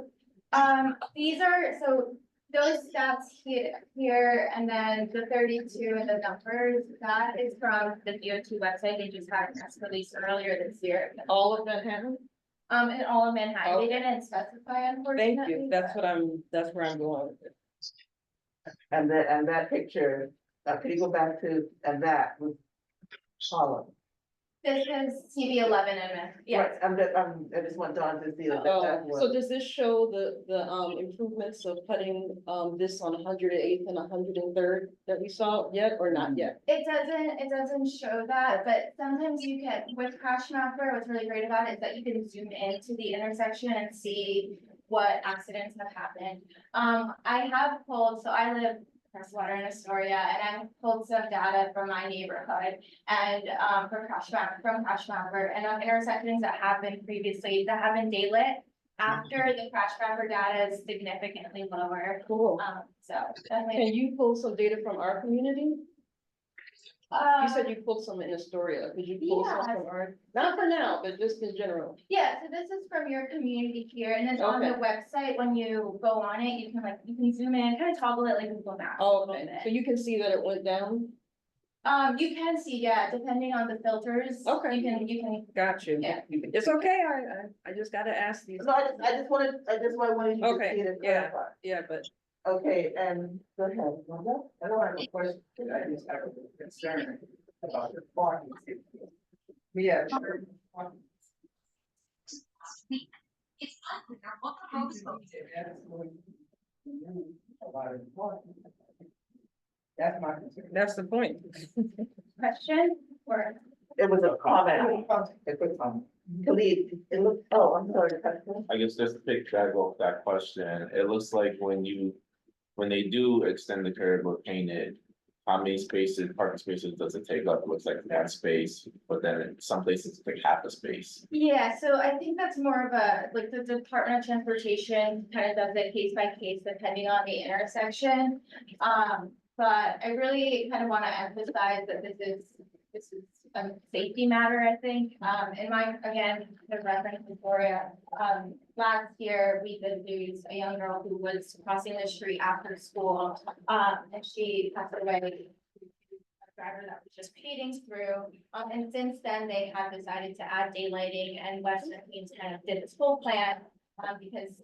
These are, so those stats here, and then the 32 and the numbers, that is from the DOT website. They just had a press release earlier this year. All of Manhattan? In all of Manhattan, they Okay. didn't specify unfortunately. Thank you, that's where I'm going with it. And that picture, can you go back to, and that was column. This is CB11M, yes. Right, I just want Dawn to see that. that So was- does this show the improvements of putting this on 108th and 103rd that we saw yet or not yet? It doesn't show that, but sometimes you can, with Crash Mapper, what's really great about it is that you can zoom into the intersection and see what accidents have happened. I have pulled, so I live Crestwater in Astoria, and I've pulled some data from my neighborhood and, from Crash Mapper, and on intersections that have been previously, that have been daylit, after the Crash Mapper data is significantly lower. Cool. So definitely. Can you pull some data from our community? You said you pulled some in Astoria. Could you pull some Yeah. from our, not for now, but just in general? Yeah, so this is from your community here, and then on the Okay. website, when you go on it, you can zoom in, kind of toggle it like Google Maps. a Oh, little okay, bit. so you can see that it went down? You can see, yeah, depending on the filters. Okay. You can, Got you. yeah. It's okay, I just gotta ask these. No, I just wanted you to Okay, see it and yeah. clarify. Yeah, but Okay, and go ahead, Wanda. I don't have a question, I just have a concern about the parking. Yeah, sure. It's unclear what the road is going to. That's my concern. that's the point. Question or? It was a comment. A quick comment. Khalid, it looks, oh, I'm sorry. Pastor. I guess just to piggyback off that question, it looks like when they do extend the curb or paint it. How many spaces, parking spaces does it take up? It looks like that space, but then in some places it's like half a space. Yeah, so I think that's more of a, like, the Department of Transportation kind of does it case by case depending on the intersection. But I really kind of want to emphasize that this is a safety matter, I think. In my, again, the reference Victoria, last year, we did lose a young girl who was crossing the street after school, and she passed away. A driver that was just speeding through, and since then, they have decided to add daylighting, and Western Queens kind of did this whole plan, because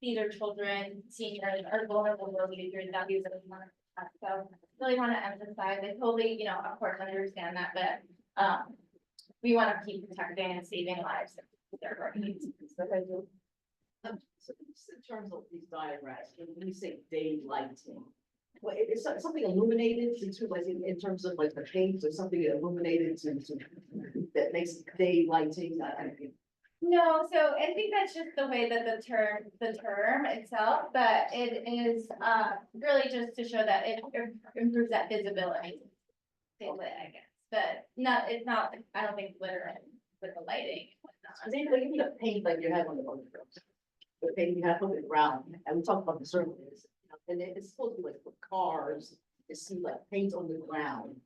these are children, seniors, are vulnerable world users, that use it. So really want to emphasize, I totally, of course, understand that, but we want to keep protecting and saving lives. So just in terms of these diagrams, when you say daylighting, well, is something illuminated into like in terms of like the paint or something illuminated to that makes daylighting? No, so I think that's just the way that the term itself, but it is really just to show that it improves that visibility. Basically, I guess, but it's not, I don't think literally with the lighting. Is it like the paint like you have on the road? The paint you have on the ground, and we talked about the surface, and it's supposed to be like for cars, to see like paint on the ground.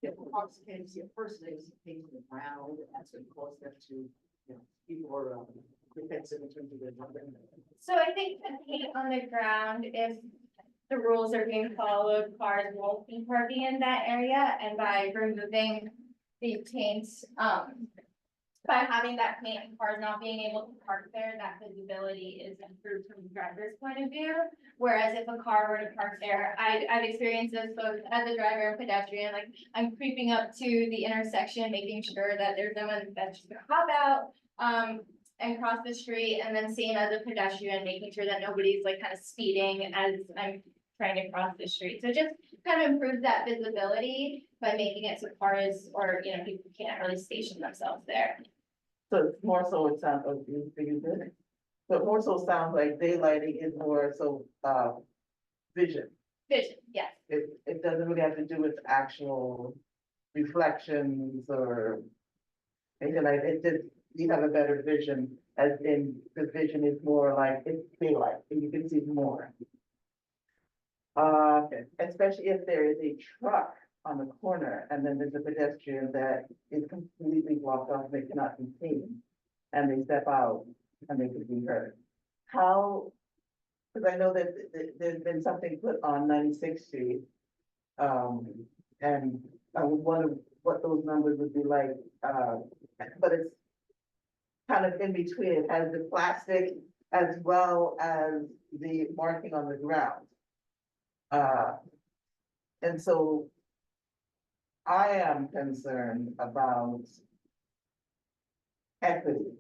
If cars can't see a person, they see paint on the ground, and that's what causes them to, people are defensive in terms of their. So I think the paint on the ground, if the rules are being followed, cars won't be parking in that area, and by removing the paints, by having that paint and cars not being able to park there, that visibility is improved from the driver's point of view. Whereas if a car were to park there, I've experienced this both as a driver and pedestrian, like I'm creeping up to the intersection, making sure that there's no one that's just gonna hop out, and cross the street, and then same as a pedestrian, making sure that nobody's like kind of speeding as I'm trying to cross the street. So just kind of improves that visibility by making it so cars or, people can't really station themselves there. So it's more so it sounds like you good. but more so sounds like daylighting is more so, vision. Vision, yes. It doesn't really have to do with actual reflections or anything like, it just, you have a better vision, as in, the vision is more like, it's daylight, and you can see more. Especially if there is a truck on the corner, and then there's a pedestrian that is completely blocked off, they cannot be seen, and they step out, and they could be hurt. How, because I know that there's been something put on 96th Street, and I was wondering what those numbers would be like, but it's kind of in between, it has the plastic as well as the marking on the ground. And so I am concerned about equity.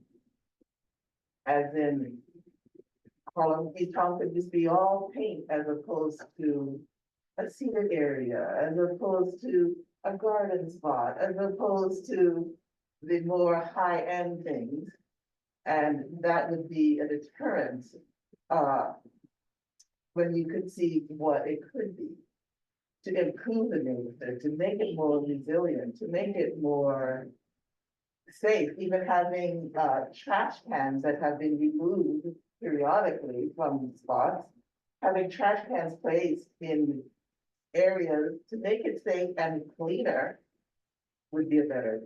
As in, these towns could just be all paint as opposed to a seated area, as opposed to a garden spot, as opposed to the more high-end things. And that would be a deterrent, when you could see what it could be. To improve the neighborhood, to make it more resilient, to make it more safe, even having, trash cans that have been removed periodically from spots. Having trash cans placed in areas to make it safe and cleaner would be a better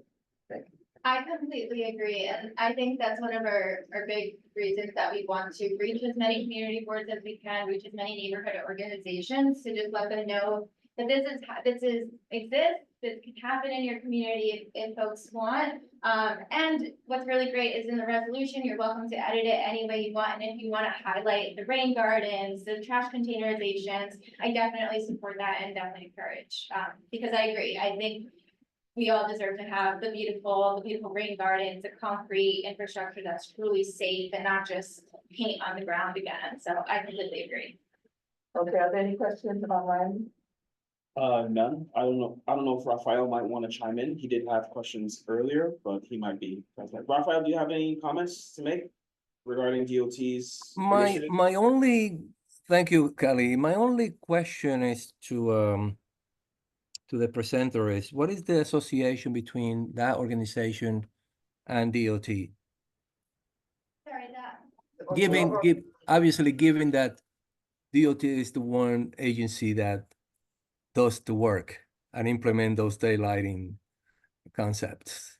thing. I completely agree, and I think that's one of our big reasons that we want to reach as many community boards as we can, reach as many neighborhood organizations, to just let them know that this exists, this can happen in your community if folks want. And what's really great is in the resolution, you're welcome to edit it any way you want, and if you want to highlight the rain gardens, the trash containerizations, I definitely support that and definitely encourage, because I agree, I think we all deserve to have the beautiful rain gardens, the concrete infrastructure that's truly safe and not just paint on the ground again. So I completely agree. Okay, are there any questions online? None. I don't know if Raphael might want to chime in. He did have questions earlier, but he might be present. Raphael, do you have any comments to make regarding DOT's initiative? My only, thank you, Kelly. My only question is to the presenter is, what is the association between that organization and DOT? Sorry, that. Obviously, given that DOT is the one agency that does the work and implement those daylighting concepts.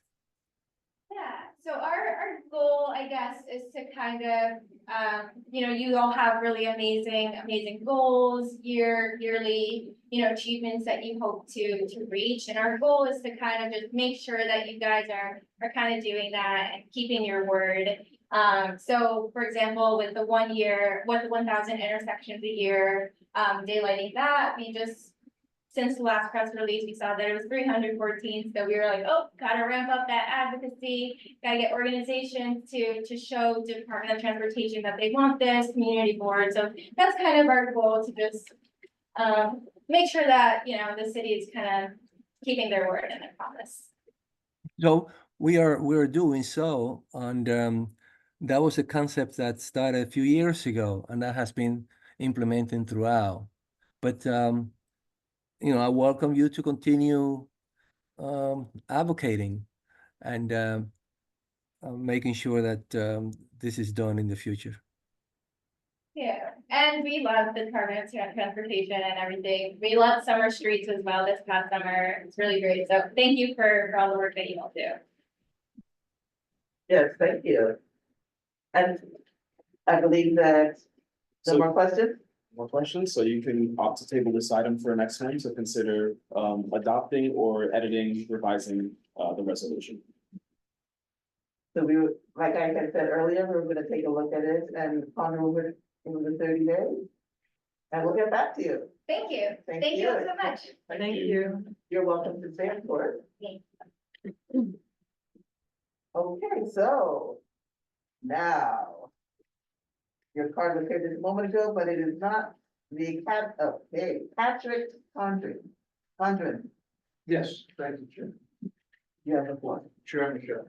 Yeah, so our goal, I guess, is to kind of, you all have really amazing goals, yearly, achievements that you hope to reach. And our goal is to kind of just make sure that you guys are kind of doing that and keeping your word. So for example, with the 1,000 intersections a year, daylighting that, we just, since the last press release, we saw that it was 314. So we were like, oh, gotta ramp up that advocacy, gotta get organizations to show Department of Transportation that they want this, community board. So that's kind of our goal, to just make sure that, the city is kind of keeping their word and their promise. So we're doing so, and that was a concept that started a few years ago, and that has been implemented throughout. But I welcome you to continue advocating and making sure that this is done in the future. Yeah, and we love the Department of Transportation and everything. We love summer streets as well this past summer. It's really great. So thank you for all the work that you all do. Yes, thank you. And I believe that, no more questions? More questions, so you can opt to table this item for next time to consider adopting or editing, revising the resolution. So like I had said earlier, we're gonna take a look at it and ponder over it in the 30 days. And we'll get back to you. Thank you. Thank you so much. Thank you. You're welcome to stand for it. Okay, so now your card was here just a moment ago, but it is not Patrick Condren. Yes, thank you, Chair. You have the floor. Chair Michelle.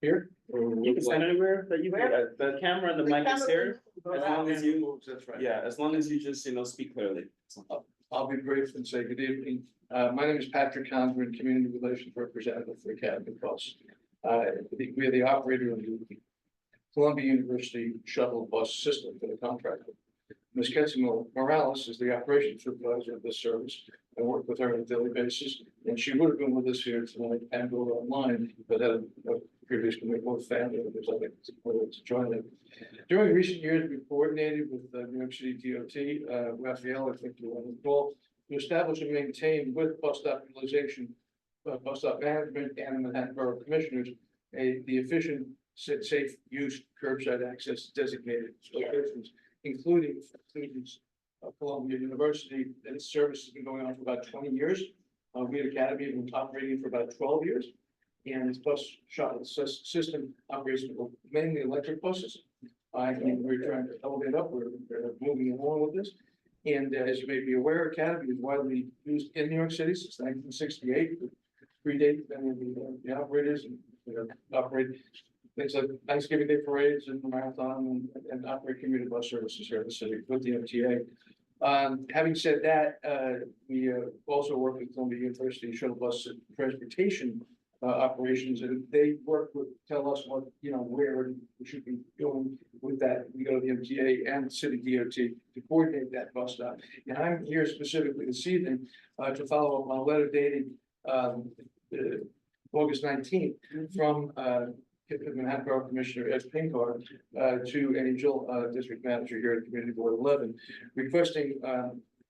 Here? You can stand anywhere that you, the camera and the mic is here, as long as you, That's right. yeah, as long as you just, speak clearly. I'll be brief and say good evening. My name is Patrick Condren, Community Relations Representative for Academy Bus. We're the operator of the Columbia University shuttle bus system for the contractor. Ms. Ketsimil Morales is the operations supervisor of this service. I work with her on a daily basis, and she would have been with us here tonight and go online, but had a previous committee with family, and there's other to join them. During recent years, we've coordinated with New York City DOT, Raphael, I think you want to call, to establish and maintain with bus stop utilization, bus stop management and the Manhattan Borough Commissioners, the efficient, safe use curbside access designated locations, including students of Columbia University, and its service has been going on for about 20 years. We at Academy have been operating for about 12 years. And this bus shuttle system operates mainly electric buses. And we're trying to elevate up, we're moving along with this. And as you may be aware, Academy is widely used in New York City since 1968. Predate many of the operators and operate things like Thanksgiving Day parades and the marathon and operate commuter bus services here in the city with the MTA. Having said that, we also work with Columbia University shuttle bus transportation operations, and they tell us what, where we should be doing with that. We go to the MTA and city DOT to coordinate that bus stop. And I'm here specifically this evening to follow up on a letter dated August 19th from Manhattan Borough Commissioner Ed Pinkard to Angel, District Manager here at Community Board 11, requesting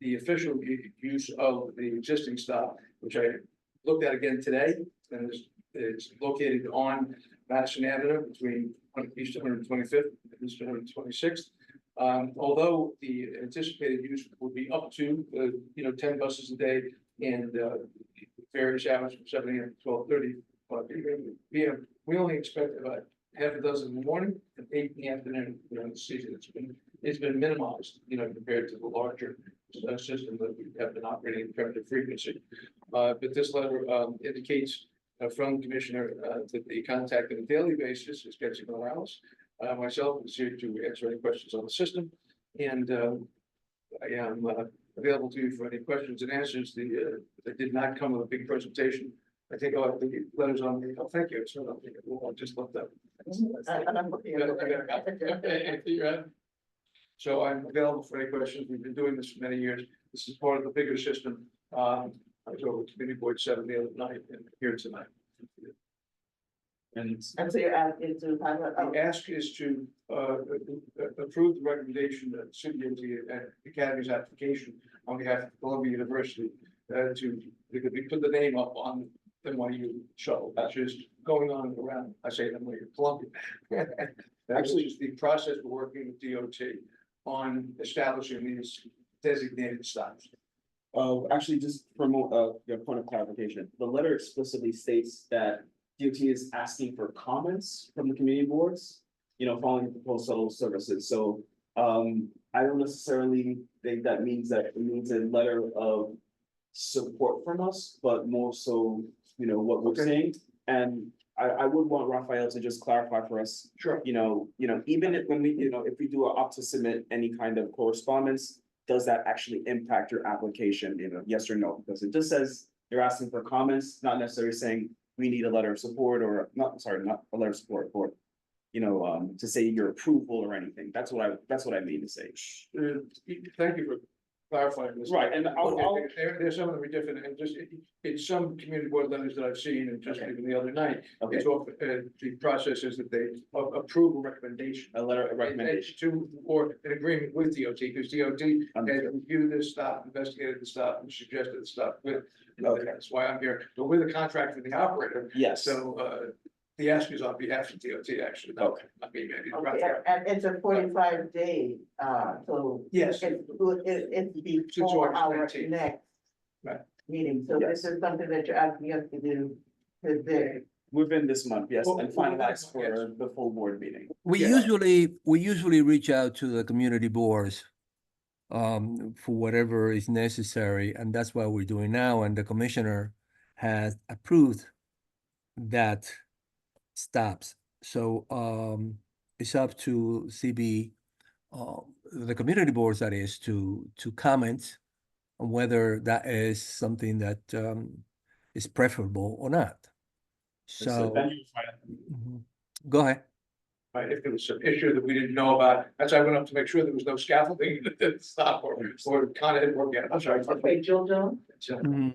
the official use of the existing stop, which I looked at again today, and it's located on Madison Avenue between East 125th and East 126th. Although the anticipated use would be up to 10 buses a day and various hours from 7 a.m. to 12:30. But we only expect about half a dozen in the morning and 8 in the afternoon during the season. It's been minimized, compared to the larger system that we have been operating in terms of frequency. But this letter indicates from the Commissioner that the contact on a daily basis is Ketsimil Morales. Myself is here to answer any questions on the system, and I am available to you for any questions and answers. That did not come with a big presentation. I think I'll have the letters on me. Oh, thank you. So I'll just look that. So I'm available for any questions. We've been doing this for many years. This is part of the bigger system. I was over at Committee Board 7 the other night and here tonight. And so you're asking to have The ask is to approve the recommendation that City of the Academy's application on behalf of Columbia University to put the name up on NYU shuttle, which is going on around, I say NYU, Columbia. Actually, it's the process we're working with DOT on establishing these designated stops. Actually, just for your point of clarification, the letter explicitly states that DOT is asking for comments from the community boards, following the proposed shuttle services. So, I don't necessarily think that means that it means a letter of support from us, but more so, what we're saying. And I would want Raphael to just clarify for us. Sure. Even if when we, if we do opt to submit any kind of correspondence, does that actually impact your application? Yes or no? Because it just says you're asking for comments, not necessarily saying we need a letter of support or not a letter of support for, to say your approval or anything. That's what I mean to say. Thank you for clarifying this. Right, and there's some of them are different, and just it's some community board letters that I've seen, and just even the other night. Okay. It's often the process is that they approve a recommendation. A letter of recommendation. Or an agreement with DOT, because DOT has reviewed this stop, investigated the stop, and suggested the stop with. Okay. That's why I'm here, but with a contract with the operator. Yes. So the ask is on behalf of DOT, actually. Okay. Not me, maybe. Okay, and it's a 45-day, so. Yes. It's before our August 19th. next. Right. Meeting, so this is something that you're asking us to do today. Within this month, yes, Well, and finalize yes. for the full board meeting. We Yeah. usually reach out to the community boards for whatever is necessary, and that's what we're doing now. And the commissioner has approved that stops. So it's up to CB, the community boards, that is, to comment on whether that is something that is preferable or not. So, Mhm. Go ahead. Right, if there was some issue that we didn't know about, that's why I went up to make sure there was no scaffolding that didn't stop or kind of didn't work out. I'm sorry. Okay, Jill Jones. Mhm.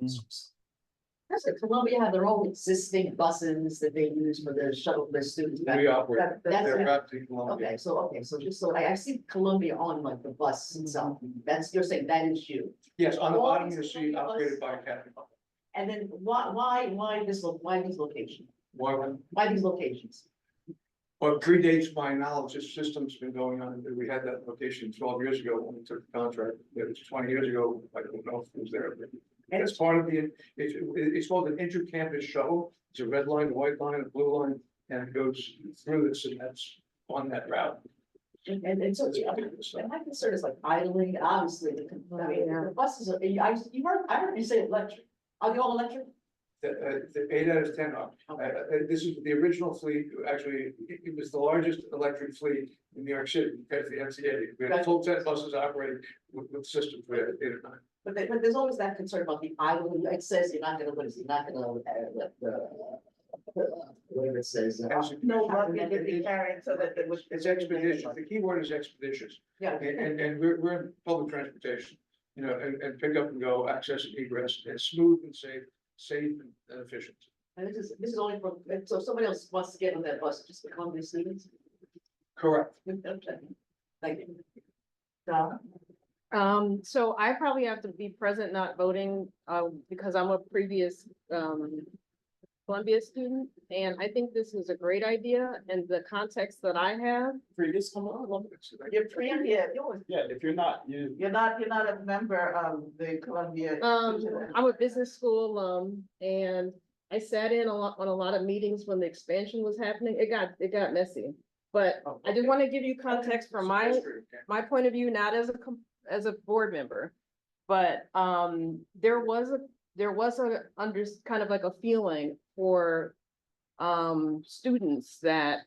That's it. Columbia have their own existing buses that they use for their shuttle, their students. back. We operate. That's They're it. about to Columbia. Okay, so just so I see Columbia on like the bus itself. That's, you're saying that is you. Yes, on the All bottom these you see Columbia operated buses- by Academy. And then why these locations? Well, Why these locations? predates my knowledge, this system's been going on, we had that location 12 years ago when we took the contract, it was 20 years ago, I don't know if it was there. And it's part of it's called an inter-campus shuttle, it's a red line, a white line, a blue line, and it goes through this, and that's on that route. And so, and my concern is like idling, obviously, I mean, the buses are, I heard you say electric, are they all electric? The 8 out of 10 are. This is the original fleet, actually, it was the largest electric fleet in New York City, compared to the MTA. We had full 10 buses operating with systems for 8 or 9. But there's always that concern about the idling, it says you're not gonna, what is it, you're not gonna, whatever it says. No, but they could be carried so that they would. It's expeditious, the key word is expeditious. Yeah. And we're in public transportation, you know, and pick up and go, access and egress, and smooth and safe and efficient. And this is only for, so if somebody else wants to get on that bus, just become the students? Correct. Okay. Thank you. So I probably have to be present, not voting, because I'm a previous, Columbia student, and I think this is a great idea, and the context that I have. Previous, come on. You're previous, Yeah, if you're not, you're not a member of the Columbia. I'm a business school alum, and I sat in on a lot of meetings when the expansion was happening. It got messy. But I just want to give you context from my point of view, not as a board member. But there was kind of like a feeling for students that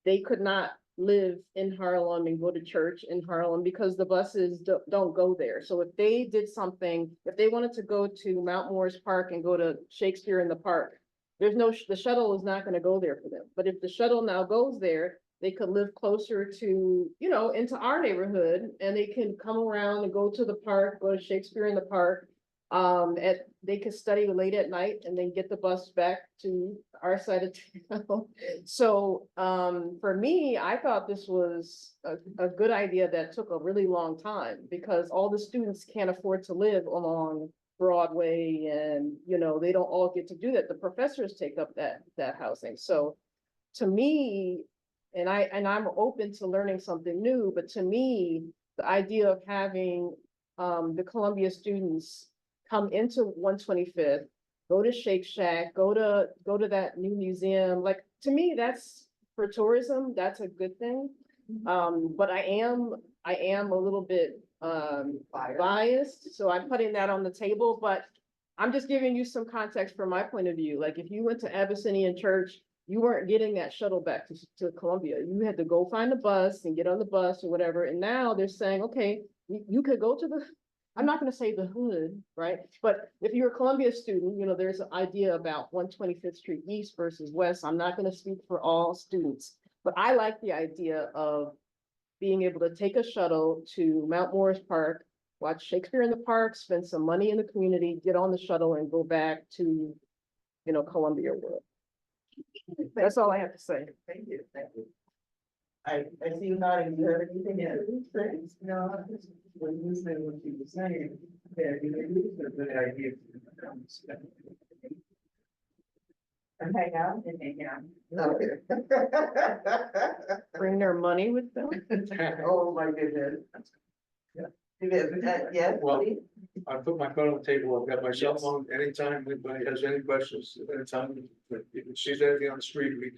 they could not live in Harlem and go to church in Harlem because the buses don't go there. So if they did something, if they wanted to go to Mount Morris Park and go to Shakespeare in the Park, the shuttle is not going to go there for them. But if the shuttle now goes there, they could live closer to, into our neighborhood, and they can come around and go to the park, go to Shakespeare in the Park. They could study late at night and then get the bus back to our side of town. So for me, I thought this was a good idea that took a really long time, because all the students can't afford to live along Broadway, and they don't all get to do that. The professors take up that housing. So to me, and I'm open to learning something new, but to me, the idea of having the Columbia students come into 125th, go to Shake Shack, go to that new museum. Like, to me, that's for tourism, that's a good thing. But I am a little bit biased, so I'm putting that on the table, but I'm just giving you some context from my point of view. Like, if you went to Abyssinian Church, you weren't getting that shuttle back to Columbia. You had to go find a bus and get on the bus or whatever. And now they're saying, okay, you could go to I'm not going to say the hood, right? But if you're a Columbia student, there's an idea about 125th Street East versus West. I'm not going to speak for all students, but I like the idea of being able to take a shuttle to Mount Morris Park, watch Shakespeare in the Park, spend some money in the community, get on the shuttle and go back to, Columbia World. That's all I have to say. Thank you. I see you nodding, you heard anything? No, when you said what you were saying, it's a good idea. And hang out. Okay. Bring their money with them. Oh, my goodness. Yeah. Well, I put my phone on the table, I've got my cell phone, anytime anybody has any questions, anytime, if it sees anything on the street, we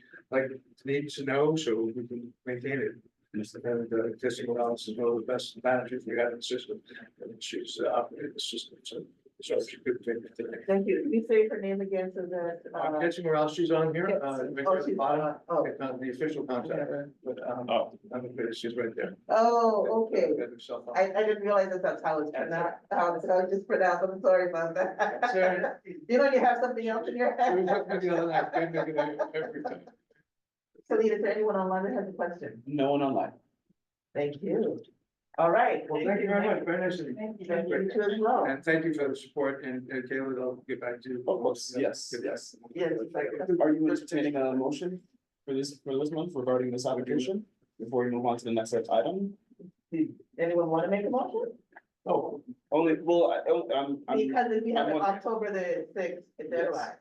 need to know so we can maintain it. And existing analysis is one of the best managers we have in the system, and she's operated the system, so So if you could take it today. Thank you. Can you say her name again so that, Catching her else, she's on here, yes. right Oh, there at the she's bottom, oh. it's not the official contact, but, she's right there. Oh, okay. Got herself on. I didn't realize that that's how it's pronounced, how it's just pronounced. I'm sorry about that. Sorry. You know, you have something else in your head. We look at the other night, they make it every time. Khalid, is there anyone online that has a question? No one online. Thank you. All right. Well, thank you very much, very nice of you. Thank you. You too as well. And thank you for the support, and Caleb, I'll get back to you. Of course, yes, yes. Yes. Are you entertaining a motion for this month regarding this application? Before we move on to the next item? Anyone want to make a motion? Oh, only, well, I'm, Because if we have I'm it wondering- October the sixth, it's deadline.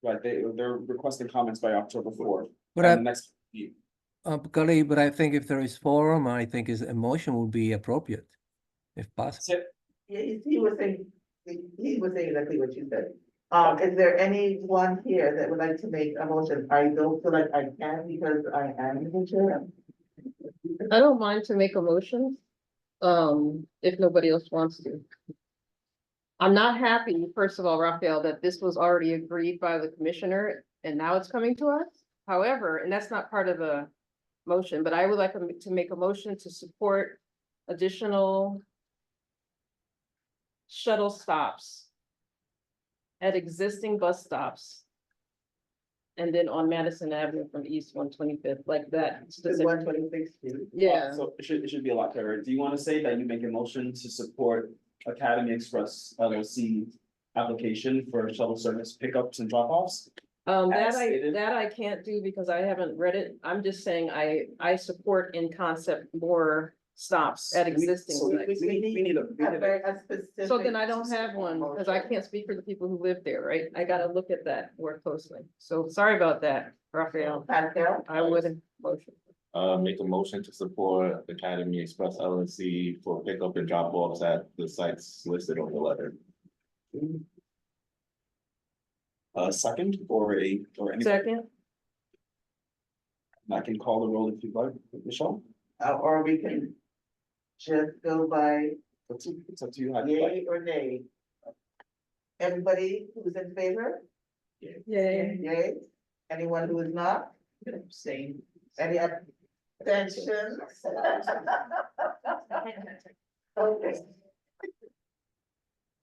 right, they're requesting comments by October 4th. But on I- the next meeting. Khalid, but I think if there is forum, I think a motion would be appropriate, if possible. So, Yeah, he was saying, he was saying exactly what you said. Is there anyone here that would like to make a motion? I don't feel like I can because I am the chair. I don't mind to make a motion, if nobody else wants to. I'm not happy, first of all, Raphael, that this was already agreed by the commissioner and now it's coming to us. However, and that's not part of the motion, but I would like to make a motion to support additional shuttle stops at existing bus stops. And then on Madison Avenue from East 125th, like that. specific- 126th Street. Yeah, So it should be a lot clearer. Do you want to say that you make a motion to support Academy Express LLC application for shuttle service pickups and drop offs? as stated. that I can't do because I haven't read it. I'm just saying I support in concept more stops at existing So sites. we need a. A specific. So then I don't have one, because I can't speak for the people who live there, right? I gotta look at that more closely. So sorry about that, Raphael. Pascal? I wouldn't motion. Make a motion to support Academy Express LLC for pickup and drop offs at the sites listed on the letter. Second or any? Second, I can call the roll if you'd like, Michelle. Or we can just go by It's up to you. How do you like. yay or nay. Everybody who's in favor? yeah, Yay. Anyone who is not? Abstain. Any abstentions? Okay.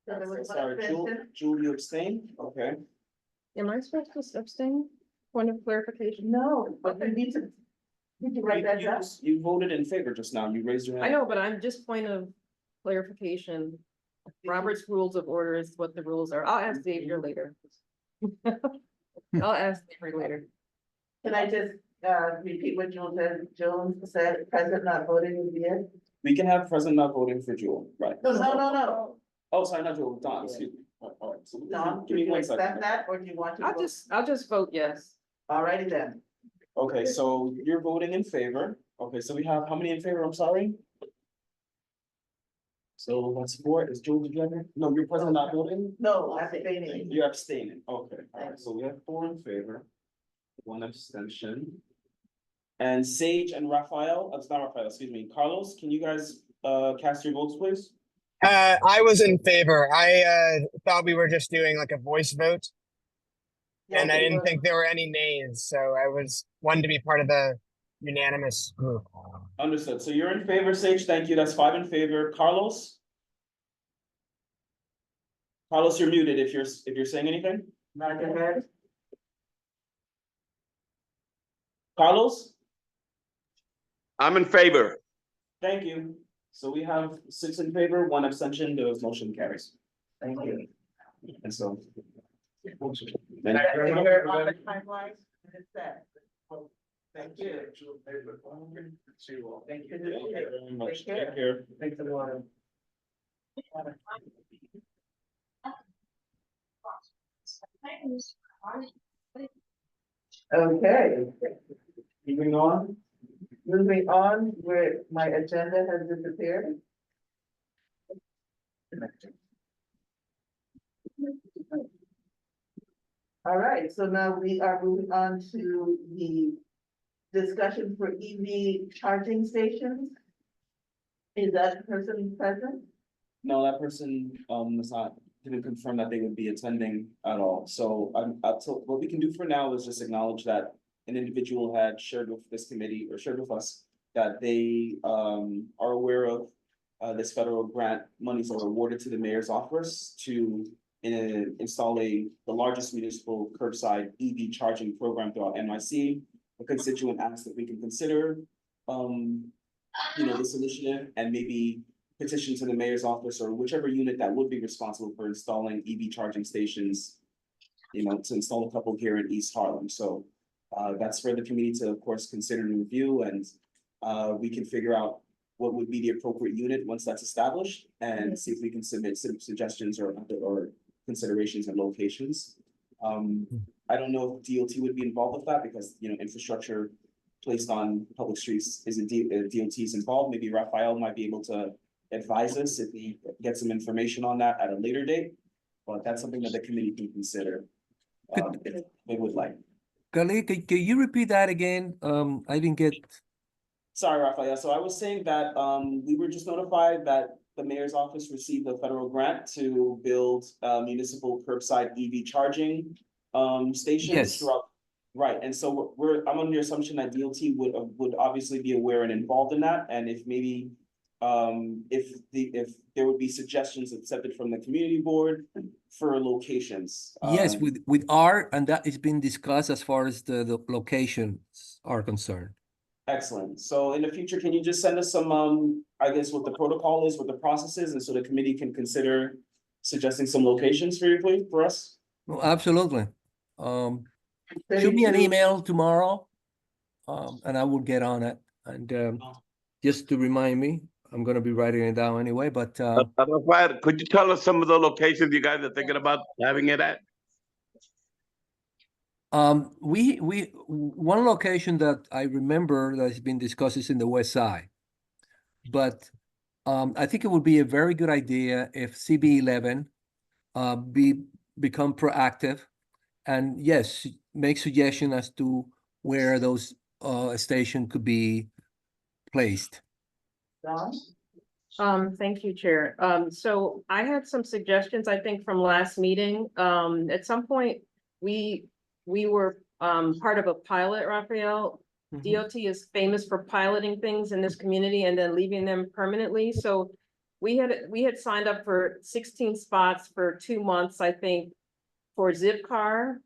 So there was one Sorry, abstention. Julie abstain, okay. am I supposed to abstain? Point of clarification? No, but you need to. Did you write that down? You voted in favor just now, you raised your hand. I know, but I'm just point of clarification. Robert's Rules of Order is what the rules are. I'll ask Xavier later. I'll ask Xavier later. Can I just repeat what Jones said, present not voting is yes? We can have president not voting for Jewel, right? No. Oh, sorry, not Jewel, Don, excuse me. All right, so Don, do give me you one accept second. that or do you want to? I'll just vote yes. Alrighty then. Okay, so you're voting in favor. Okay, so we have how many in favor? I'm sorry. So that's 4. Is Jewel together? No, you're president not voting? No, abstaining. You're abstaining. Okay, all right, so we have 4 in favor. 1 abstention. And Sage and Raphael, it's not Raphael, excuse me, Carlos, can you guys cast your votes, please? I was in favor. I thought we were just doing like a voice vote, and I didn't think there were any nays, so I wanted to be part of the unanimous group. Understood. So you're in favor, Sage. Thank you. That's 5 in favor. Carlos? Carlos, you're muted if you're saying anything. Not your head. Carlos? I'm in favor. Thank you. So we have 6 in favor, 1 abstention. The motion carries. Thank you. And so. And you're on the timeline, and it's set. Thank you. See you all. Thank you. Thank you very much. Take care. Take care. Thanks a lot. Okay, moving on, where my agenda has disappeared. All right, so now we are moving on to the discussion for EV charging stations. Is that person present? No, that person is not didn't confirm that they would be attending at all. So so what we can do for now is just acknowledge that an individual had shared with this committee or shared with us that they are aware of this federal grant monies that were awarded to the mayor's office to install the largest municipal curbside EV charging program throughout NYC. A constituent asked if we can consider this initiative and maybe petition to the mayor's office or whichever unit that would be responsible for installing EV charging stations, to install a couple here in East Harlem. So that's for the committee to, of course, consider and review, and we can figure out what would be the appropriate unit once that's established and see if we can submit some suggestions or considerations and locations. I don't know if DOT would be involved with that because, infrastructure placed on public streets is DOT's involved. Maybe Raphael might be able to advise us if we get some information on that at a later date. But that's something that the committee can consider if they would like. Khalid, can you repeat that again? I didn't get. Sorry, Raphael. So I was saying that we were just notified that the mayor's office received a federal grant to build municipal curbside EV charging stations throughout. Right, and so I'm under the assumption that DOT would obviously be aware and involved in that, and if maybe if there would be suggestions accepted from the community board for locations. Yes, with Art, and that is being discussed as far as the locations are concerned. Excellent. So in the future, can you just send us some, I guess, what the protocol is, what the process is, and so the committee can consider suggesting some locations for us? Well, absolutely. Shoot me an email tomorrow, and I will get on it. And just to remind me, I'm going to be writing it down anyway. But Rafael, could you tell us some of the locations you guys are thinking about having it at? One location that I remember that has been discussed is in the West Side, but I think it would be a very good idea if CB11 become proactive, and yes, make suggestion as to where those station could be placed. Thank you, Chair. So I had some suggestions, I think, from last meeting. At some point, we were part of a pilot, Raphael. DOT is famous for piloting things in this community and then leaving them permanently. So we had signed up for 16 spots for 2 months, I think, for Zipcar.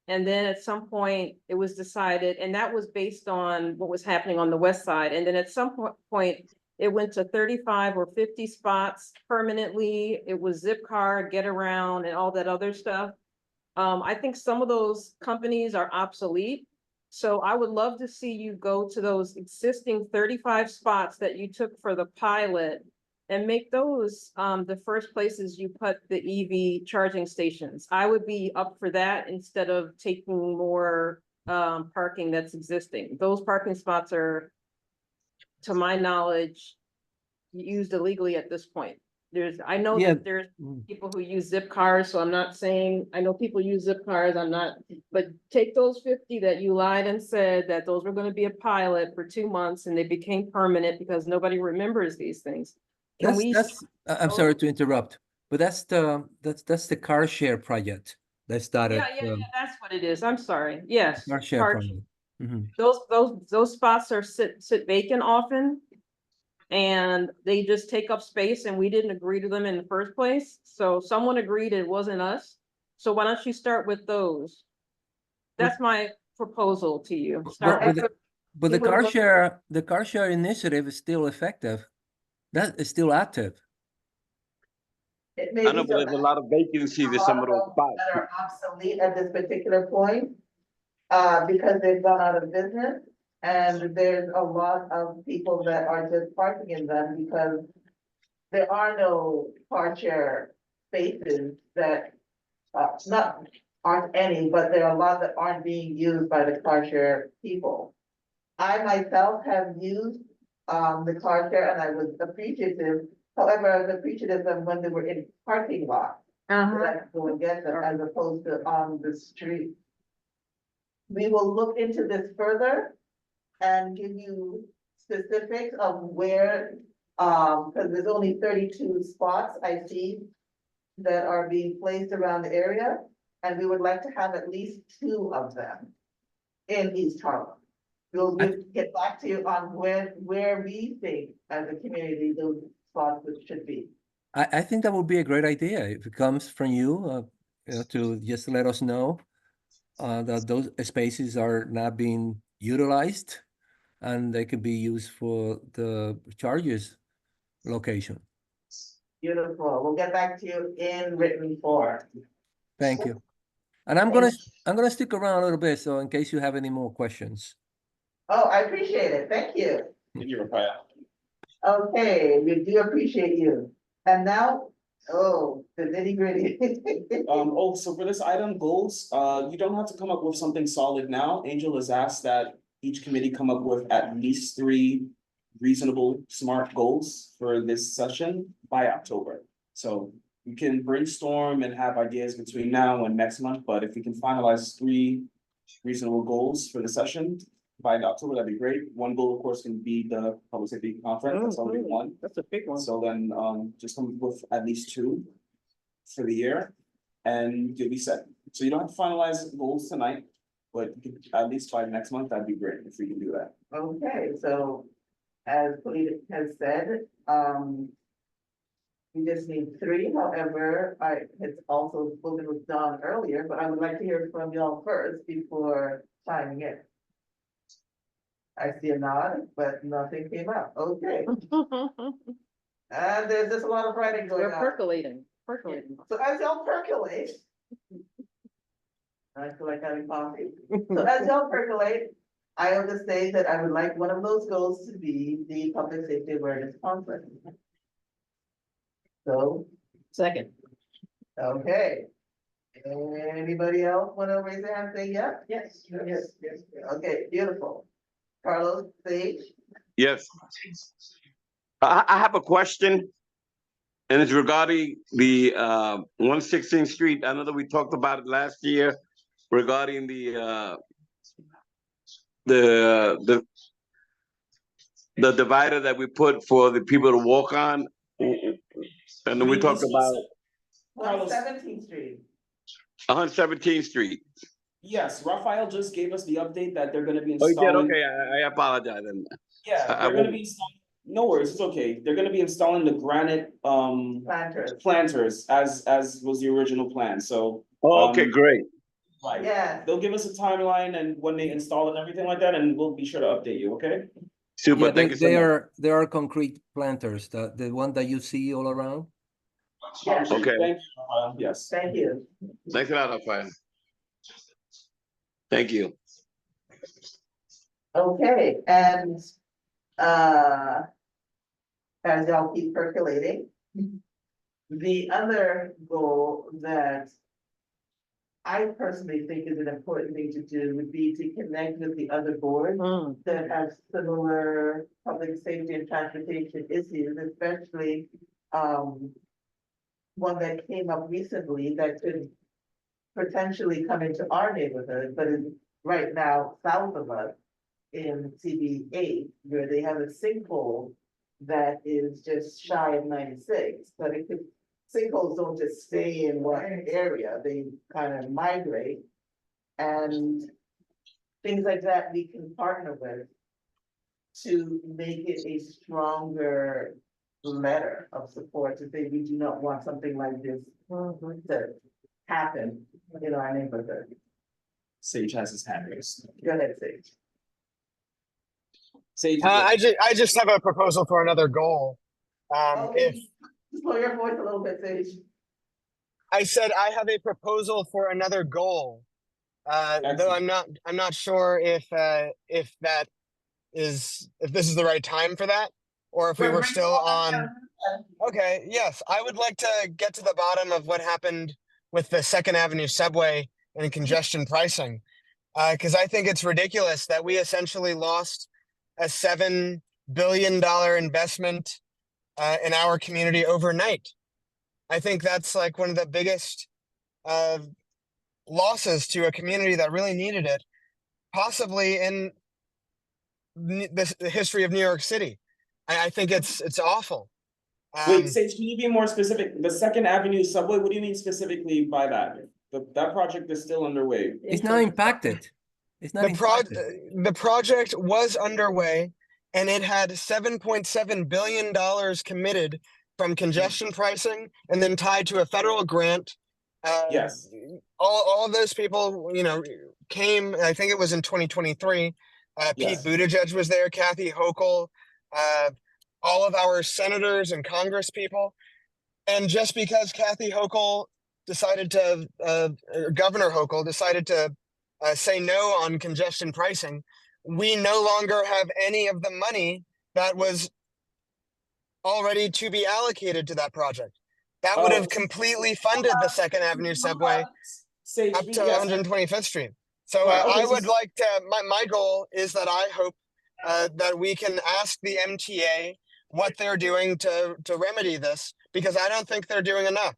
And then at some point it was decided, and that was based on what was happening on the West Side. And then at some point it went to 35 or 50 spots permanently. It was Zipcar, Get Around, and all that other stuff. I think some of those companies are obsolete. So I would love to see you go to those existing 35 spots that you took for the pilot and make those the first places you put the EV charging stations. I would be up for that instead of taking more parking that's existing. Those parking spots are, to my knowledge, used illegally at this point. I know that there's people who use Zipcars, so I'm not saying, I know people use Zipcars, but take those 50 that you lied and said that those were going to be a pilot for 2 months and they became permanent because nobody remembers these things. I'm sorry to interrupt, but that's the car share project that started. Yeah, that's what it is. I'm sorry. Yes. Car share project. Those spots are sit vacant often. And they just take up space and we didn't agree to them in the first place. So someone agreed, it wasn't us. So why don't you start with those? That's my proposal to you. But the car share initiative is still effective. That is still active. I know, but there's a lot of vacancies in some of those spots that are obsolete at this particular point, because they've gone out of business. And there's a lot of people that are just parking in them because there are no car share spaces that aren't any, but there are a lot that aren't being used by the car share people. I myself have used the car share and I was appreciative. However, I was appreciative of them when they were in parking lots. So I could go and get them as opposed to on the street. We will look into this further and give you specifics of where, because there's only 32 spots I see that are being placed around the area. And we would like to have at least 2 of them in East Harlem. We'll get back to you on where we think as a community those spots should be. I think that would be a great idea if it comes from you, to just let us know that those spaces are not being utilized and they could be used for the charges location. Beautiful. We'll get back to you in written form. Thank you. And I'm gonna stick around a little bit, so in case you have any more questions. Oh, I appreciate it. Thank you. Thank you, Rafael. Okay, we do appreciate you. And now, the nitty gritty. So for this item, goals, you don't have to come up with something solid now. Angel has asked that each committee come up with at least 3 reasonable, smart goals for this session by October. So you can brainstorm and have ideas between now and next month, but if we can finalize 3 reasonable goals for the session by October, that'd be great. One goal, of course, can be the public safety conference. That's already one. That's a big one. So then, just come with at least 2 for the year, and you'll be set. So you don't have to finalize goals tonight, but you could, at least by next month, that'd be great if we can do that. Okay, so as Polita has said, we just need 3. However, I had also spoken with Don earlier, but I would like to hear from y'all first before signing in. I see a nod, but nothing came up. Okay. And there's just a lot of writing going on. We're percolating. So as y'all percolate. I feel like having coffee. So as y'all percolate, I will just say that I would like one of those goals to be the public safety awareness conference. So. Second. Okay. Anybody else want to raise their hand and say yes? Yes. Okay, beautiful. Carlos, Sage? Yes. I have a question. And it's regarding the 116th Street. I know that we talked about it last year regarding the divider that we put for the people to walk on. And then we talked about 117th Street. 117th Street. Yes, Rafael just gave us the update that they're gonna be Oh, you did? installing. Okay, I apologize. Then. Yeah, I they're gonna won't. be installing, no worries, it's okay. They're gonna be installing the granite planters as was the original plan, so. Oh, okay, great. Right. Yeah. They'll give us a timeline and when they install and everything like that, and we'll be sure to update you, okay? Super, Yeah, thank you so much. there are concrete planters, the one that you see all around. Yes. Okay. Thank you, Rafael. Yes. Thank you. Thanks a lot, Rafael. Thank you. Okay, and as y'all keep percolating, the other goal that I personally think is an important thing to do would be to connect with the other boards that have similar public safety and transportation issues, especially one that came up recently that could potentially come into our neighborhood, but is right now south of us in CB8, where they have a sinkhole that is just shy of 96, but it could, sinkholes don't just stay in one area, they kind of migrate. And things like that we can partner with to make it a stronger letter of support to say we do not want something like this to happen in our neighborhood. Sage has his hand raised. Go ahead, Sage. Sage. I just have a proposal for another goal. If Just lower your voice a little bit, Sage. I said I have a proposal for another goal, though I'm not sure if this is the right time for that, or if we were still on. Okay, yes, I would like to get to the bottom of what happened with the Second Avenue subway and congestion pricing, because I think it's ridiculous that we essentially lost a $7 billion investment in our community overnight. I think that's like one of the biggest losses to a community that really needed it, possibly in the history of New York City. I think it's awful. Wait, Sage, can you be more specific? The Second Avenue subway, what do you mean specifically by that? That project is still underway. It's not impacted. It's not The project was underway and it had $7.7 billion committed from congestion pricing and then tied to a federal grant. Yes. All of those people, came, I think it was in 2023. Pete Yes. Buttigieg was there, Kathy Hochul, all of our senators and Congress people. And just because Kathy Hochul decided to, Governor Hochul decided to say no on congestion pricing, we no longer have any of the money that was already to be allocated to that project. That would have completely funded the Second Avenue subway Sage, up to yes. 125th Street. So Right, okay, I would so- like to, my goal is that I hope that we can ask the MTA what they're doing to remedy this, because I don't think they're doing enough.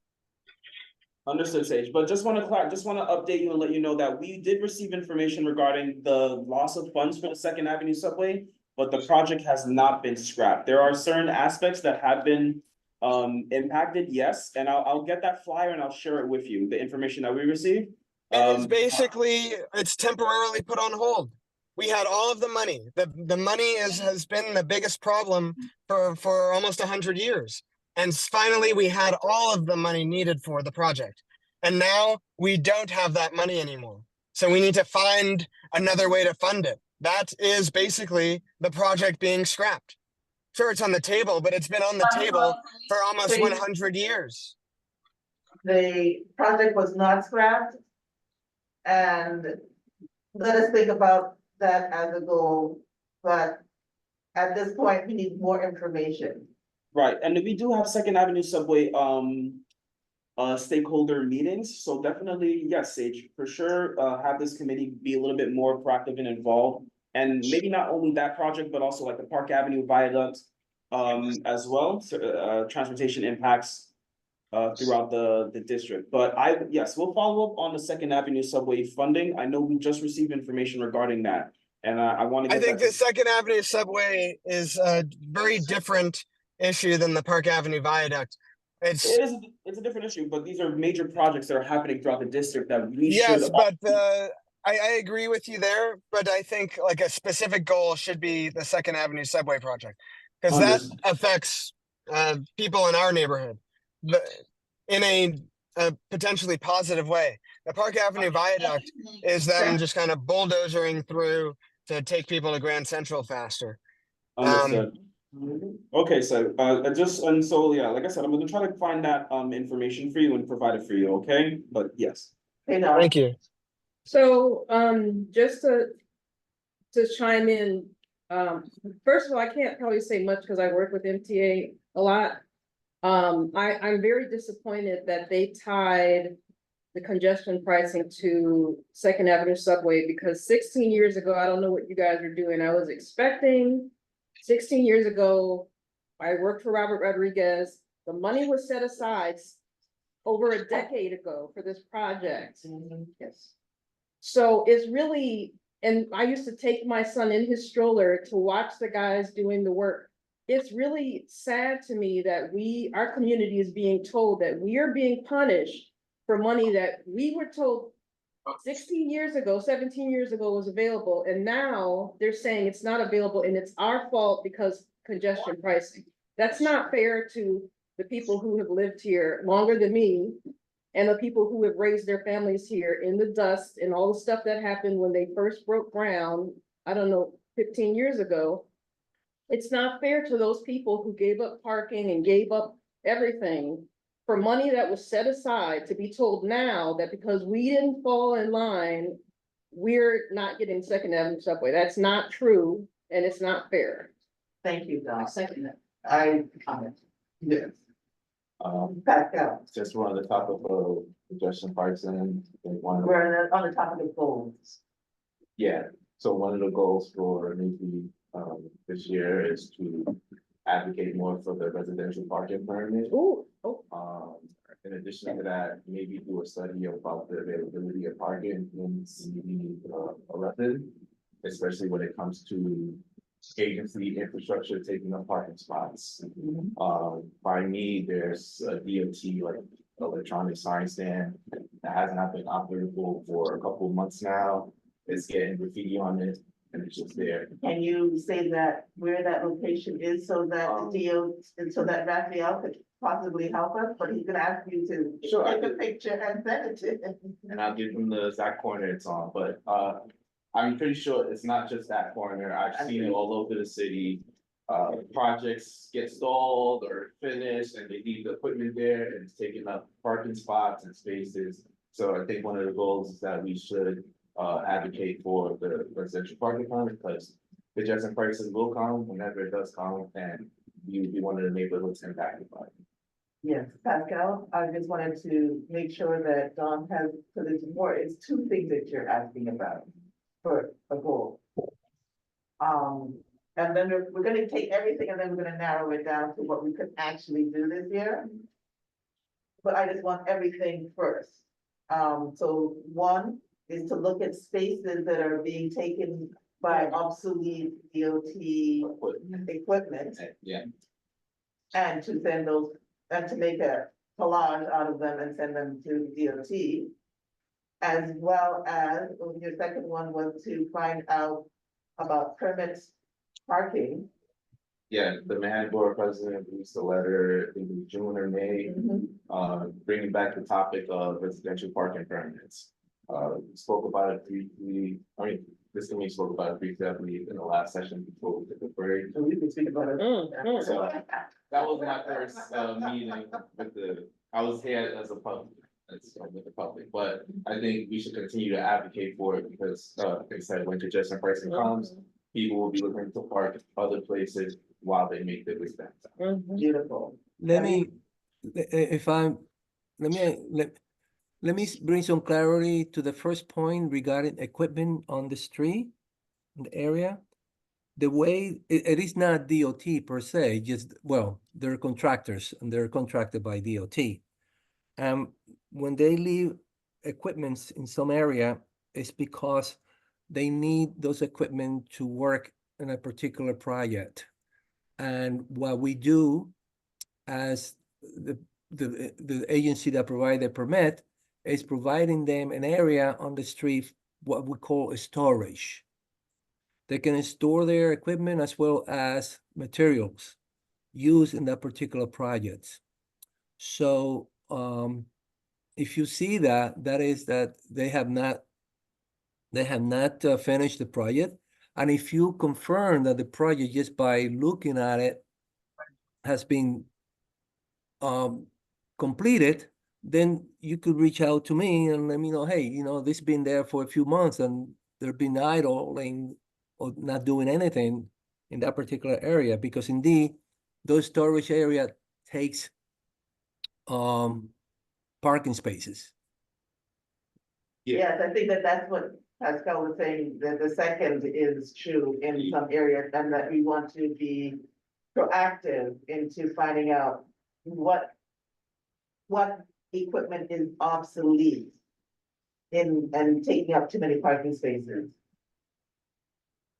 Understood, Sage, but just want to update you and let you know that we did receive information regarding the loss of funds for the Second Avenue subway, but the project has not been scrapped. There are certain aspects that have been impacted, yes, and I'll get that flyer and I'll share it with you, the information that we received. It's basically, it's temporarily put on hold. We had all of the money. The money has been the biggest problem for almost 100 years. And finally, we had all of the money needed for the project. And now we don't have that money anymore. So we need to find another way to fund it. That is basically the project being scrapped. Sure, it's on the table, but it's been on the table for almost 100 years. The project was not scrapped. And let us think about that as a goal, but at this point, we need more information. Right, and we do have Second Avenue subway stakeholder meetings, so definitely, yes, Sage, for sure, have this committee be a little bit more proactive and involved. And maybe not only that project, but also like the Park Avenue viaduct as well, so, transportation impacts throughout the district. But yes, we'll follow up on the Second Avenue subway funding. I know we just received information regarding that. And I want to I think the Second Avenue subway is a very different issue than the Park Avenue viaduct. It's yes, but I agree with you there, but I think like a specific goal should be the Second Avenue subway project, because that affects people in our neighborhood in a potentially positive way. The Park Avenue viaduct is them just kind of bulldozering through to take people to Grand Central faster. Understood. Okay, so yeah, like I said, I'm gonna try to find that information for you and provide it for you, okay? But yes. Thank you. So, just to chime in, first of all, I can't probably say much because I work with MTA a lot. I'm very disappointed that they tied the congestion pricing to Second Avenue subway, because 16 years ago, I don't know what you guys are doing. I was expecting 16 years ago, I worked for Robert Rodriguez. The money was set aside over a decade ago for this project. Yes. So it's really, and I used to take my son in his stroller to watch the guys doing the work. It's really sad to me that our community is being told that we are being punished for money that we were told 16 years ago, 17 years ago was available. And now they're saying it's not available and it's our fault because congestion pricing. That's not fair to the people who have lived here longer than me and the people who have raised their families here in the dust and all the stuff that happened when they first broke ground, I don't know, 15 years ago. It's not fair to those people who gave up parking and gave up everything for money that was set aside to be told now that because we didn't fall in line, we're not getting Second Avenue subway. That's not true and it's not fair. Thank you, Don. I comment. Yes. Just one of the topic of congestion pricing. We're on the topic of goals. Yeah, so one of the goals for maybe this year is to advocate more for the residential parking permit. In addition to that, maybe do a study about the availability of parking in CB11, especially when it comes to agency infrastructure taking up parking spots. By me, there's a DOT like electronic sign stand that has not been operable for a couple of months now. It's getting graffiti on it and it's just there. Can you say that where that location is so that the DOT, so that Raphael could possibly help us, but he's gonna ask you to take a picture and send it to him. And I'll give them the exact corner it's on, but I'm pretty sure it's not just that corner. I've seen it all over the city. Projects get stalled or finished and they leave the equipment there and it's taking up parking spots and spaces. So I think one of the goals is that we should advocate for the residential parking fund because congestion prices will come whenever it does come and you would be one of the neighborhoods impacted by it. Yes, Pascal, I just wanted to make sure that Don has, because it's two things that you're asking about for a goal. And then we're gonna take everything and then we're gonna narrow it down to what we could actually do this year. But I just want everything first. So one is to look at spaces that are being taken by obsolete DOT equipment. Yeah. And to send those, and to make a collage out of them and send them to DOT. As well as, your second one was to find out about permits parking. Yeah, the Manhattan Board President released a letter in June or May, bringing back the topic of residential parking permits. We spoke about it briefly, this committee spoke about it briefly, I believe, in the last session before we took a break. So we can speak about it. So that was my first meeting with I was here as a public, with the public, but I think we should continue to advocate for it because, like I said, when congestion pricing comes, people will be looking to park other places while they make their way downtown. Beautiful. Let me, if I'm, let me bring some clarity to the first point regarding equipment on the street, in the area. The way, it is not DOT per se, just, well, they're contractors and they're contracted by DOT. When they leave equipments in some area, it's because they need those equipment to work in a particular project. And what we do as the agency that provide the permit is providing them an area on the street, what we call a storage. They can store their equipment as well as materials used in that particular project. So if you see that, that is that they have not finished the project. And if you confirm that the project just by looking at it has been completed, then you could reach out to me and let me know, hey, this has been there for a few months and they've been idling or not doing anything in that particular area, because indeed those storage area takes parking spaces. Yes, I think that's what Pascal was saying, that the second is true in some areas, and that we want to be proactive into finding out what equipment is obsolete and taking up too many parking spaces.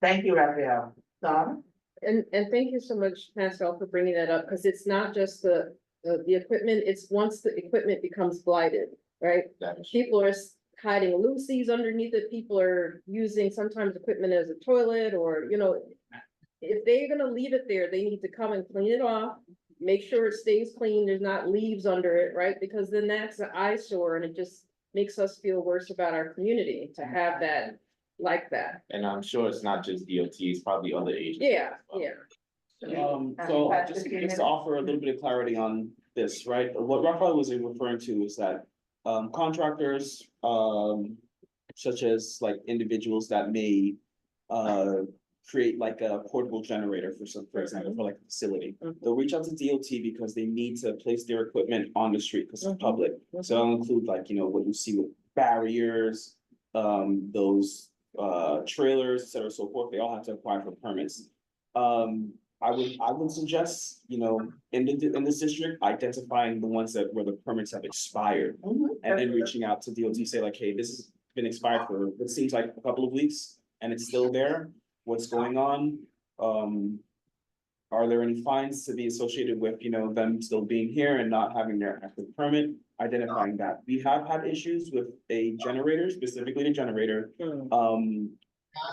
Thank you, Raphael. Don? And thank you so much, Pascal, for bringing that up, because it's not just the equipment, it's once the equipment becomes blighted, right? People are hiding loosies underneath it, people are using sometimes equipment as a toilet, or, if they're gonna leave it there, they need to come and clean it off, make sure it stays clean, there's not leaves under it, right? Because then that's an eyesore and it just makes us feel worse about our community to have that like that. And I'm sure it's not just DOT, it's probably other agencies. Yeah. So just to offer a little bit of clarity on this, right? What Raphael was referring to is that contractors, such as like individuals that may create like a portable generator for example, for like a facility. They'll reach out to DOT because they need to place their equipment on the street because it's public. So it'll include like, what you see with barriers, those trailers, et cetera, so forth. They all have to apply for permits. I would suggest, in this district, identifying the ones where the permits have expired. And then reaching out to DOT, say like, hey, this has been expired for what seems like a couple of weeks and it's still there. What's going on? are there any fines to be associated with, you know, them still being here and not having their active permit? Identifying that. We have had issues with a generator, specifically the generator,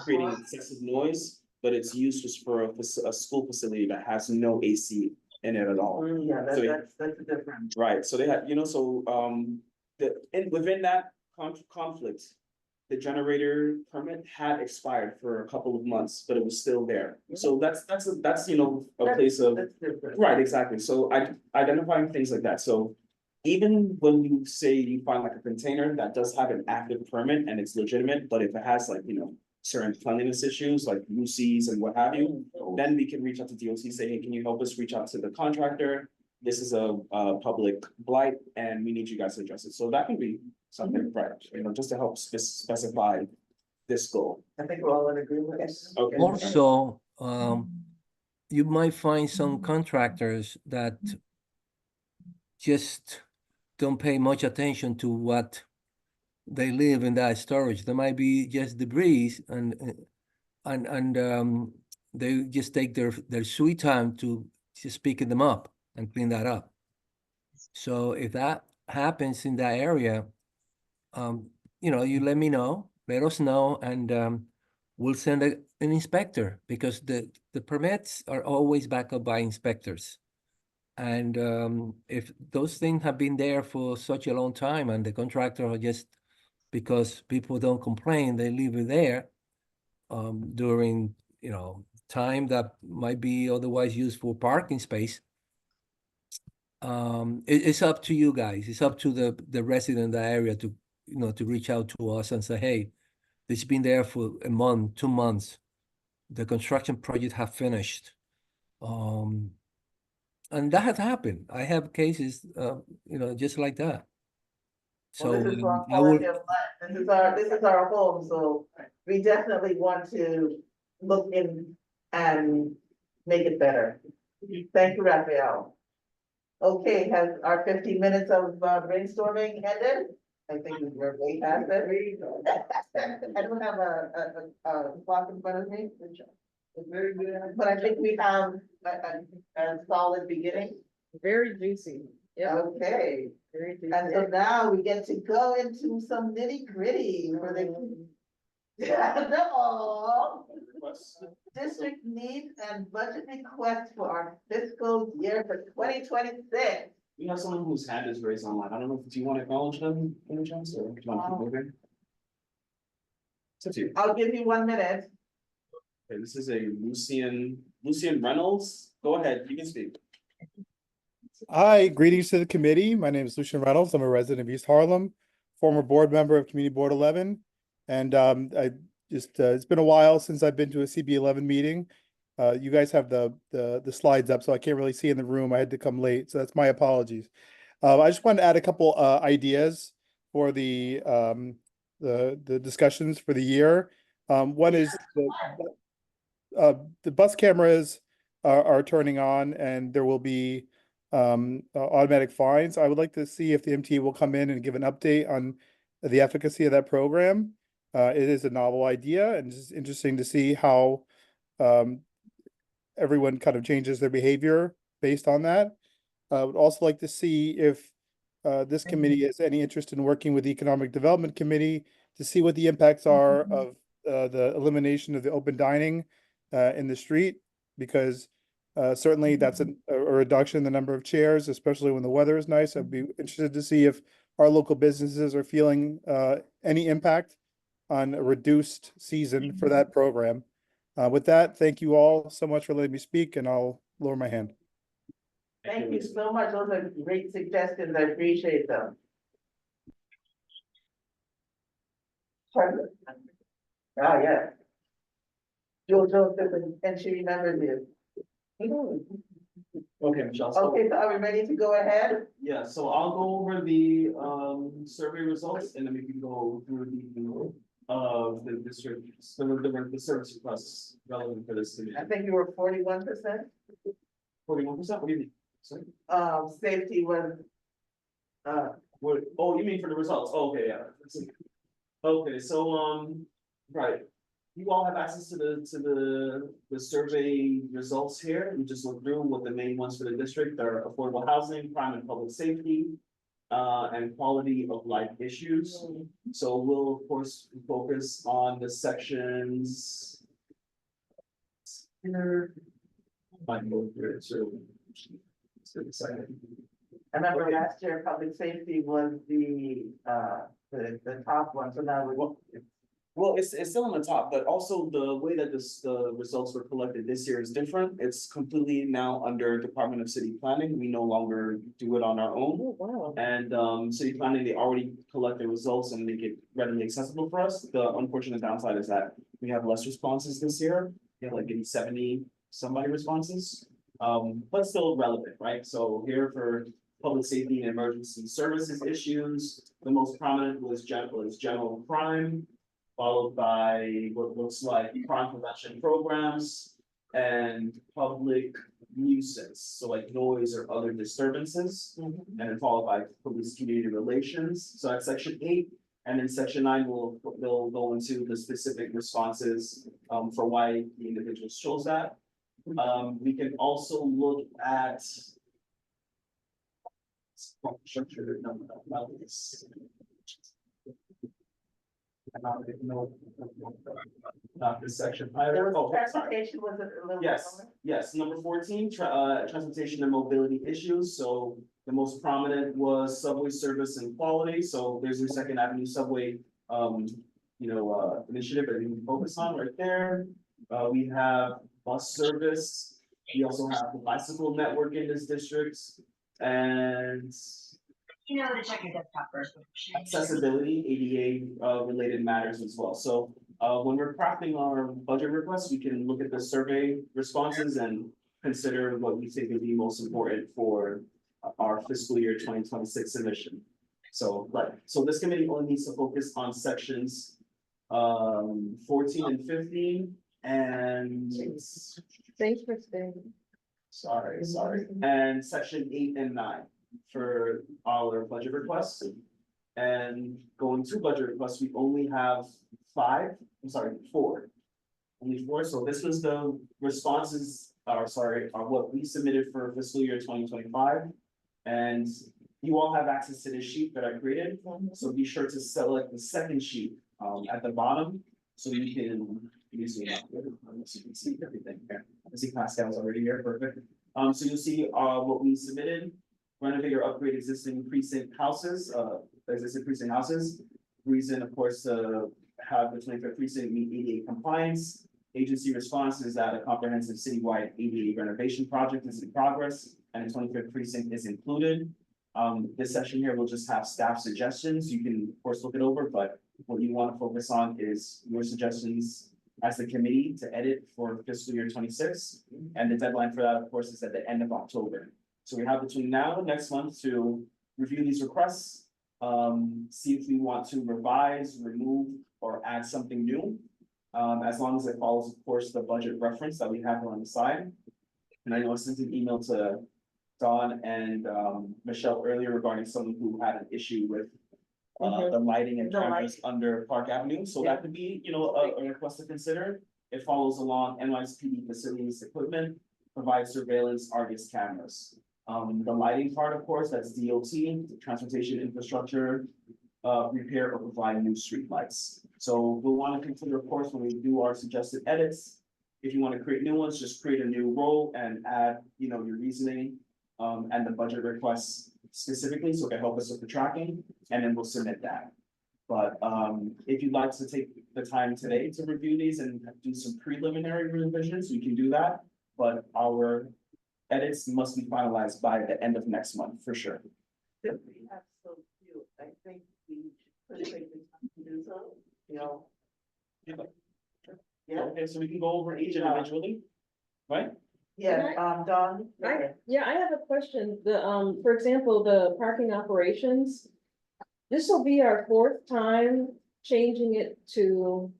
creating excessive noise, but it's used just for a school facility that has no AC in it at all. Yeah, So that's a different. right, so they had, you know, so, within that conflict, the generator permit had expired for a couple of months, but it was still there. So that's, you know, a place of, That's different. right, exactly. So identifying things like that. So even when you say you find like a container that does have an active permit and it's legitimate, but if it has like, you know, certain cleanliness issues like UCs and what have you, then we can reach out to DOT, say, hey, can you help us reach out to the contractor? This is a public blight and we need you guys to address it. So that can be something, right, you know, just to help specify this goal. I think we're all in agreement. Okay. Also, you might find some contractors that just don't pay much attention to what they leave in that storage. There might be just debris and they just take their sweet time to just picking them up and clean that up. So if that happens in that area, you know, you let me know, let us know, and we'll send an inspector because the permits are always backed up by inspectors. And if those things have been there for such a long time and the contractor are just because people don't complain, they leave it there during, you know, time that might be otherwise used for parking space. It's up to you guys. It's up to the resident in the area to, you know, to reach out to us and say, hey, this has been there for a month, 2 months. The construction project have finished. And that has happened. I have cases, you know, just like that. So Well, this is our I will, quality of life. This is our home, so we definitely want to look in and make it better. Thank you, Raphael. Okay, has our 15 minutes of brainstorming ended? I think we're way past it. I don't have a clock in front of me. It's very good, but I think we have a solid beginning. Very juicy. Yeah. Okay. Very juicy. And so now we get to go into some nitty gritty for the. No. District needs and budget requests for our fiscal year for 2026. We have someone whose hand is raised online. I don't know, do you want to acknowledge them, any chance, or do you want to keep moving? It's up to you. I'll give you 1 minute. Okay, this is a Lucian Reynolds. Go ahead, you can speak. Hi, greetings to the committee. My name is Lucian Reynolds. I'm a resident of East Harlem, former board member of Community Board 11. And I just, it's been a while since I've been to a CB11 meeting. You guys have the slides up, so I can't really see in the room. I had to come late, so that's my apologies. I just wanted to add a couple ideas for the discussions for the year. One is the bus cameras are turning on, and there will be automatic fines. I would like to see if the MTA will come in and give an update on the efficacy of that program. It is a novel idea, and it's interesting to see how everyone kind of changes their behavior based on that. I would also like to see if this committee has any interest in working with the Economic Development Committee to see what the impacts are of the elimination of the open dining in the street, because certainly that's a reduction in the number of chairs, especially when the weather is nice. I'd be interested to see if our local businesses are feeling any impact on a reduced season for that program. With that, thank you all so much for letting me speak, and I'll lower my hand. Thank you so much. Those are great suggestions. I appreciate them. Pardon? Ah, yeah. Jojo, and she remembers you. Okay, Michelle. So, Okay, so are we ready to go ahead? yeah, so I'll go over the survey results and then we can go through the district, the service requests relevant for this. I think you were 41%. 41%? What do you mean? Sorry? Safety was, What, oh, you mean for the results? Oh, okay, yeah. Okay, so, right. You all have access to the survey results here. We just looked through what the main ones for the district are: affordable housing, crime and public safety, and quality of life issues. So we'll of course focus on the sections. Here. Might go through it, so. It's exciting. I remember last year, public safety was the top one, so now we. Well, it's still on the top, but also the way that the results were collected this year is different. It's completely now under Department of City Planning. We no longer do it on our own. Oh, wow. And city planning, they already collect the results and make it readily accessible for us. The unfortunate downside is that we have less responses this year. We have like maybe 70 somebody responses, but still relevant, right? So here for public safety and emergency services issues, the most prominent was general crime, followed by what looks like crime prevention programs and public nuisance, so like noise or other disturbances, and then followed by police community relations. So that's section 8, and then section 9 they'll go into the specific responses for why the individuals chose that. We can also look at structure not this section. Transportation was a little. Yes, number 14, transportation and mobility issues. So the most prominent was subway service and quality. So there's your Second Avenue subway, initiative that we can focus on right there. We have bus service. We also have the bicycle network in this district, and You know to check your desktop first. accessibility, ADA related matters as well. So when we're crafting our budget requests, we can look at the survey responses and consider what we think would be most important for our fiscal year 2026 submission. So this committee only needs to focus on sections 14 and 15 and Thanks for staying. sorry, and section 8 and 9 for our budget requests. And going to budget requests, we only have 4. Only 4. So this was the responses, are what we submitted for fiscal year 2025. And you all have access to this sheet that I created. So be sure to select the second sheet at the bottom. So you can see everything here. I see Pascal's already here, perfect. So you'll see what we submitted: renovate or upgrade existing precinct houses, Reason, of course, to have the 25th precinct meet ADA compliance. Agency response is that a comprehensive citywide ADA renovation project is in progress and the 25th precinct is included. This section here will just have staff suggestions. You can, of course, look it over, but what you want to focus on is your suggestions as the committee to edit for fiscal year 26. And the deadline for that, of course, is at the end of October. So we have between now and next month to review these requests, see if we want to revise, remove, or add something new. As long as it follows, of course, the budget reference that we have on the side. And I know I sent an email to Dawn and Michelle earlier regarding someone who had an issue with the lighting and cameras under Park Avenue. So that could be, a request to consider. It follows along NYPD facilities equipment, provide surveillance Argus cameras. The lighting part, of course, that's DOT, transportation infrastructure, repair or provide new street lights. So we'll want to consider, of course, when we do our suggested edits, if you want to create new ones, just create a new role and add, your reasoning and the budget requests specifically, so it can help us with the tracking, and then we'll submit that. But if you'd like to take the time today to review these and do some preliminary revisions, we can do that. But our edits must be finalized by the end of next month, for sure. If we have so few, I think we should take the time to do so, Yeah. Okay, so we can go over each individually, right? Yeah, Dawn. I have a question. For example, the parking operations. This will be our 4th time changing it to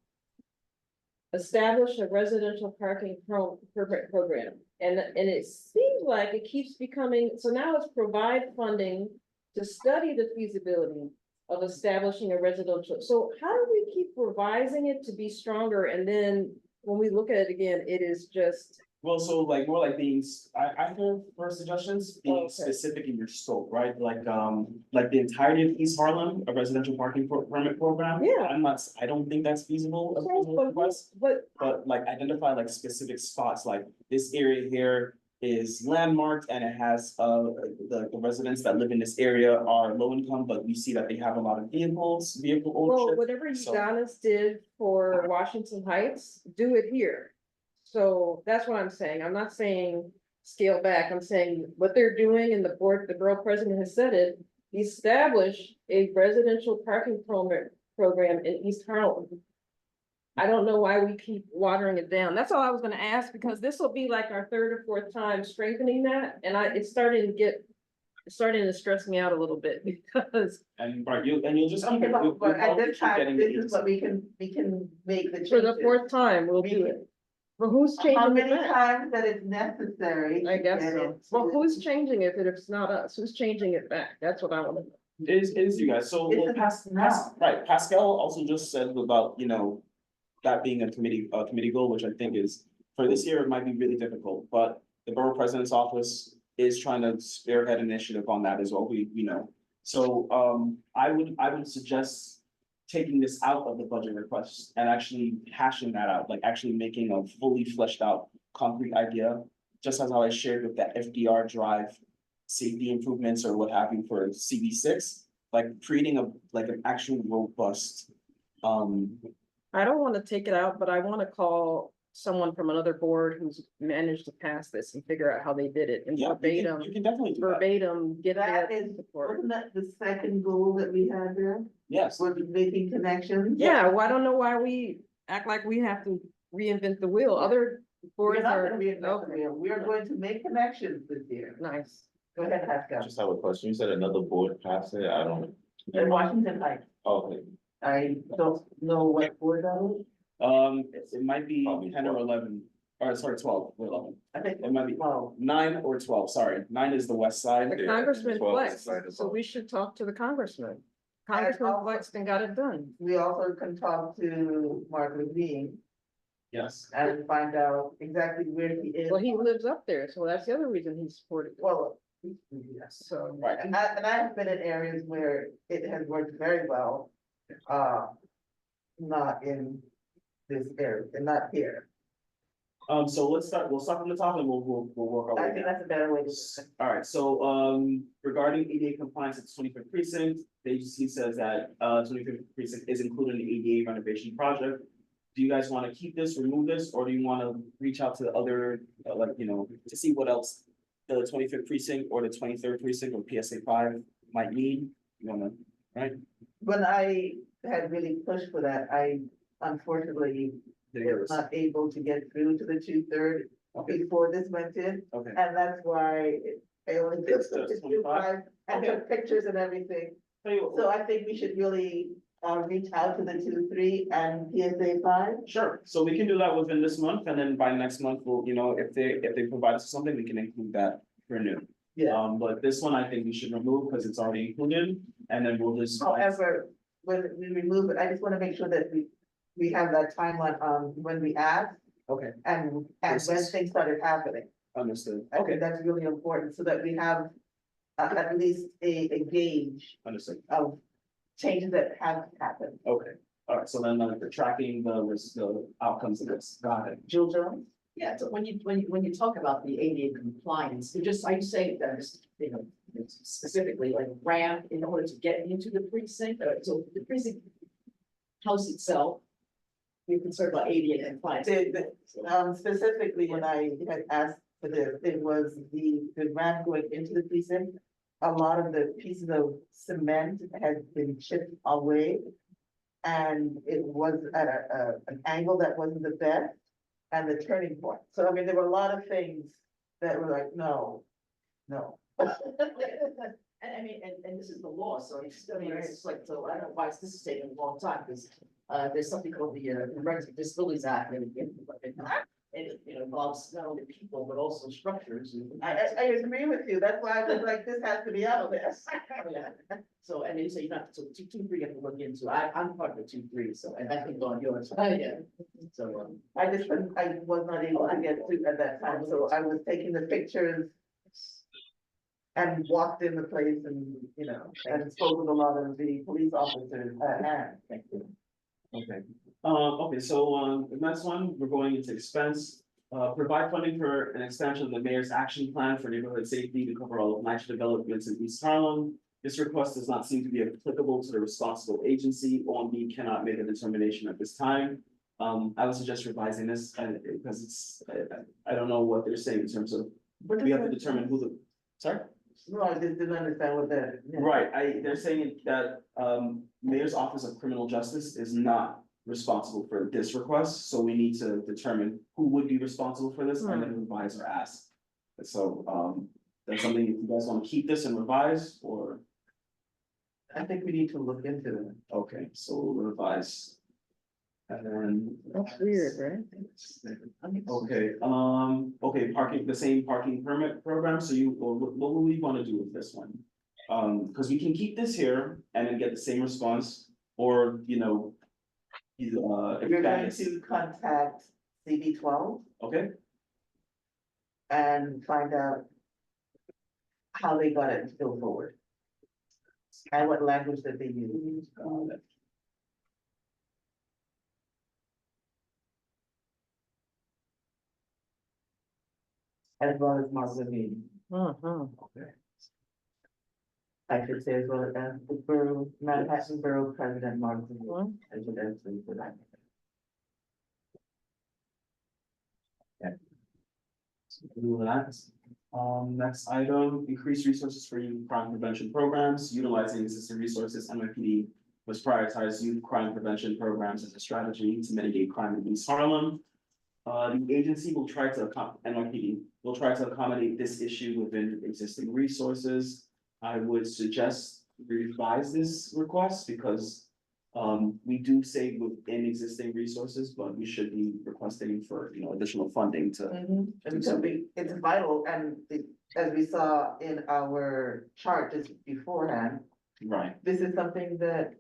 establish a residential parking permit program. And it seems like it keeps becoming, so now it's provide funding to study the feasibility of establishing a residential. So how do we keep revising it to be stronger? And then when we look at it again, it is just, Well, so like more like being, I heard for suggestions, being Okay. specific in your scope, right? Like the entirety of East Harlem, a residential parking permit program. Yeah. I don't think that's feasible, a Okay, feasible request, but but like identify like specific spots, like this area here is landmarked and it has, the residents that live in this area are low income, but we see that they have a lot of vehicle well, ownership. whatever so- Udonis did for Washington Heights, do it here. So that's what I'm saying. I'm not saying scale back. I'm saying what they're doing and the borough president has said it. Establish a residential parking program in East Harlem. I don't know why we keep watering it down. That's all I was gonna ask, because this will be like our third or fourth time strengthening that, and it's starting to stress me out a little bit because And right, you'll just. keep Okay, it- you'll but at probably this keep time, getting this the is what we can make the changes. for the fourth time, we'll do it. But who's changing How it many back? times that it's necessary. I to guess get so. it Well, to- who's changing it if it's not us? Who's changing it back? That's what I want to know. It is you guys, so It's well, a now. right, Pascal also just said about, that being a committee goal, which I think is, for this year, it might be really difficult, but the borough president's office is trying to spearhead initiative on that as well, we know. So, I would suggest taking this out of the budget request and actually hashing that out, like actually making a fully fleshed out concrete idea, just as how I shared with that FDR drive safety improvements or what have you for CB6, like creating an actual robust, I don't want to take it out, but I want to call someone from another board who's managed to pass this and figure out how they did it and yeah, verbatim, you can definitely do that. verbatim, get That that is, support. wasn't that the second goal that we had there? Yes, Was making connections? Yeah, well, I don't know why we act like we have to reinvent the wheel. Other We're boards not are, gonna be in that okay, area. We are going to make connections this year. nice. Go ahead, I Pascal. just have a question. You said another board passed it. I don't. In Washington Heights, Okay. I don't know what board that is. it might be Probably 10 or 11, or sorry, 12 or 11. I think It might be 12. 9 or 12, sorry, 9 is the west side. The Yeah, congressman 12 flexed, decided so about- we should talk to the congressman. Congressman also- flexed and got it done. We also can talk to Mark Levine Yes, and find out exactly where he is. Well, he lives up there, so that's the other reason he supported it. Well, yes. So, right, And I have been in areas where it has worked very well, not in this area, and not here. so we'll start from the top and we'll work our I way think down. that's a better way to do it. All right, so, regarding ADA compliance at 25th precinct, the agency says that, 25th precinct is included in the ADA renovation project. Do you guys want to keep this, remove this, or do you want to reach out to the other, to see what else the 25th precinct or the 23rd precinct or PSA 5 might need? You wanna, right? When I had really pushed for that, I unfortunately was not able to get through to the 2/3 before this went in. Okay, And that's why I only did It's the the 25? 2/5 and took pictures and everything. Tell you what, So I think we should really reach out to the 2/3 and PSA 5. sure, so we can do that within this month, and then by next month, we'll, if they provide us something, we can include that for new. Yeah. But this one, I think we should remove because it's already included, and then we'll just. However, when we remove it, I just want to make sure that we have that timeline on when we add Okay, and when Versus- things started happening. understood, I okay, think that's really important so that we have at least a gauge understood, of changes that have happened. okay. All right, so then the tracking, the outcomes of this, got it. Jill Jones? Yeah, so when you talk about the ADA compliance, are you saying that, specifically like ramp in order to get into the precinct, so the precinct house itself, you're concerned about ADA compliance? Specifically, when I had asked for this, it was the ramp going into the precinct. A lot of the pieces of cement had been chipped away. And it was at an angle that wasn't the best, and the turning point. So I mean, there were a lot of things that were like, no. And I mean, and this is the law, so it's just like, so I don't know why this is taking a long time, because there's something called the Americans with Disabilities Act, and and it, involves not only people, but also structures. I agree with you. That's why I was like, this has to be out of this. Yeah. So, and then so you're not, so 2, 3 you have to look into. I'm part of the 2, 3, so, and I can go on yours. Yeah. So, I was not able to get to at that time, so I was taking the pictures and walked in the place and, and spoke with a lot of the police officers at hand. Okay. Okay, so, the next one, we're going into expense. Provide funding for an expansion of the mayor's action plan for neighborhood safety to cover all of niche developments in East Harlem. This request does not seem to be applicable to the responsible agency. OMB cannot make a determination at this time. I would suggest revising this, because it's, I don't know what they're saying in terms of, we have to determine who the, sorry? No, I just didn't understand what that. Right, they're saying that, Mayor's Office of Criminal Justice is not responsible for this request, so we need to determine who would be responsible for this and then revise or ask. So, that's something, if you guys want to keep this and revise, or? I think we need to look into it. Okay, so we'll revise. And then. That's weird, right? Okay, okay, parking, the same parking permit program, so what will we wanna do with this one? Cause we can keep this here and then get the same response, or, You're going to contact CB12 Okay, and find out how they got it to go forward. And what language that they use. As well as Marguerite. okay. I should say as well as the borough, Manhattan Borough President Marguerite. I should actually put that. Okay. So do that. Next item, increase resources for youth crime prevention programs, utilizing existing resources. NYPD was prioritize youth crime prevention programs as a strategy to mitigate crime in East Harlem. The agency will try to, NYPD will try to accommodate this issue within existing resources. I would suggest revise this request because we do say within existing resources, but we should be requesting for, additional funding to. And so it's vital, and as we saw in our chart just beforehand, Right, this is something that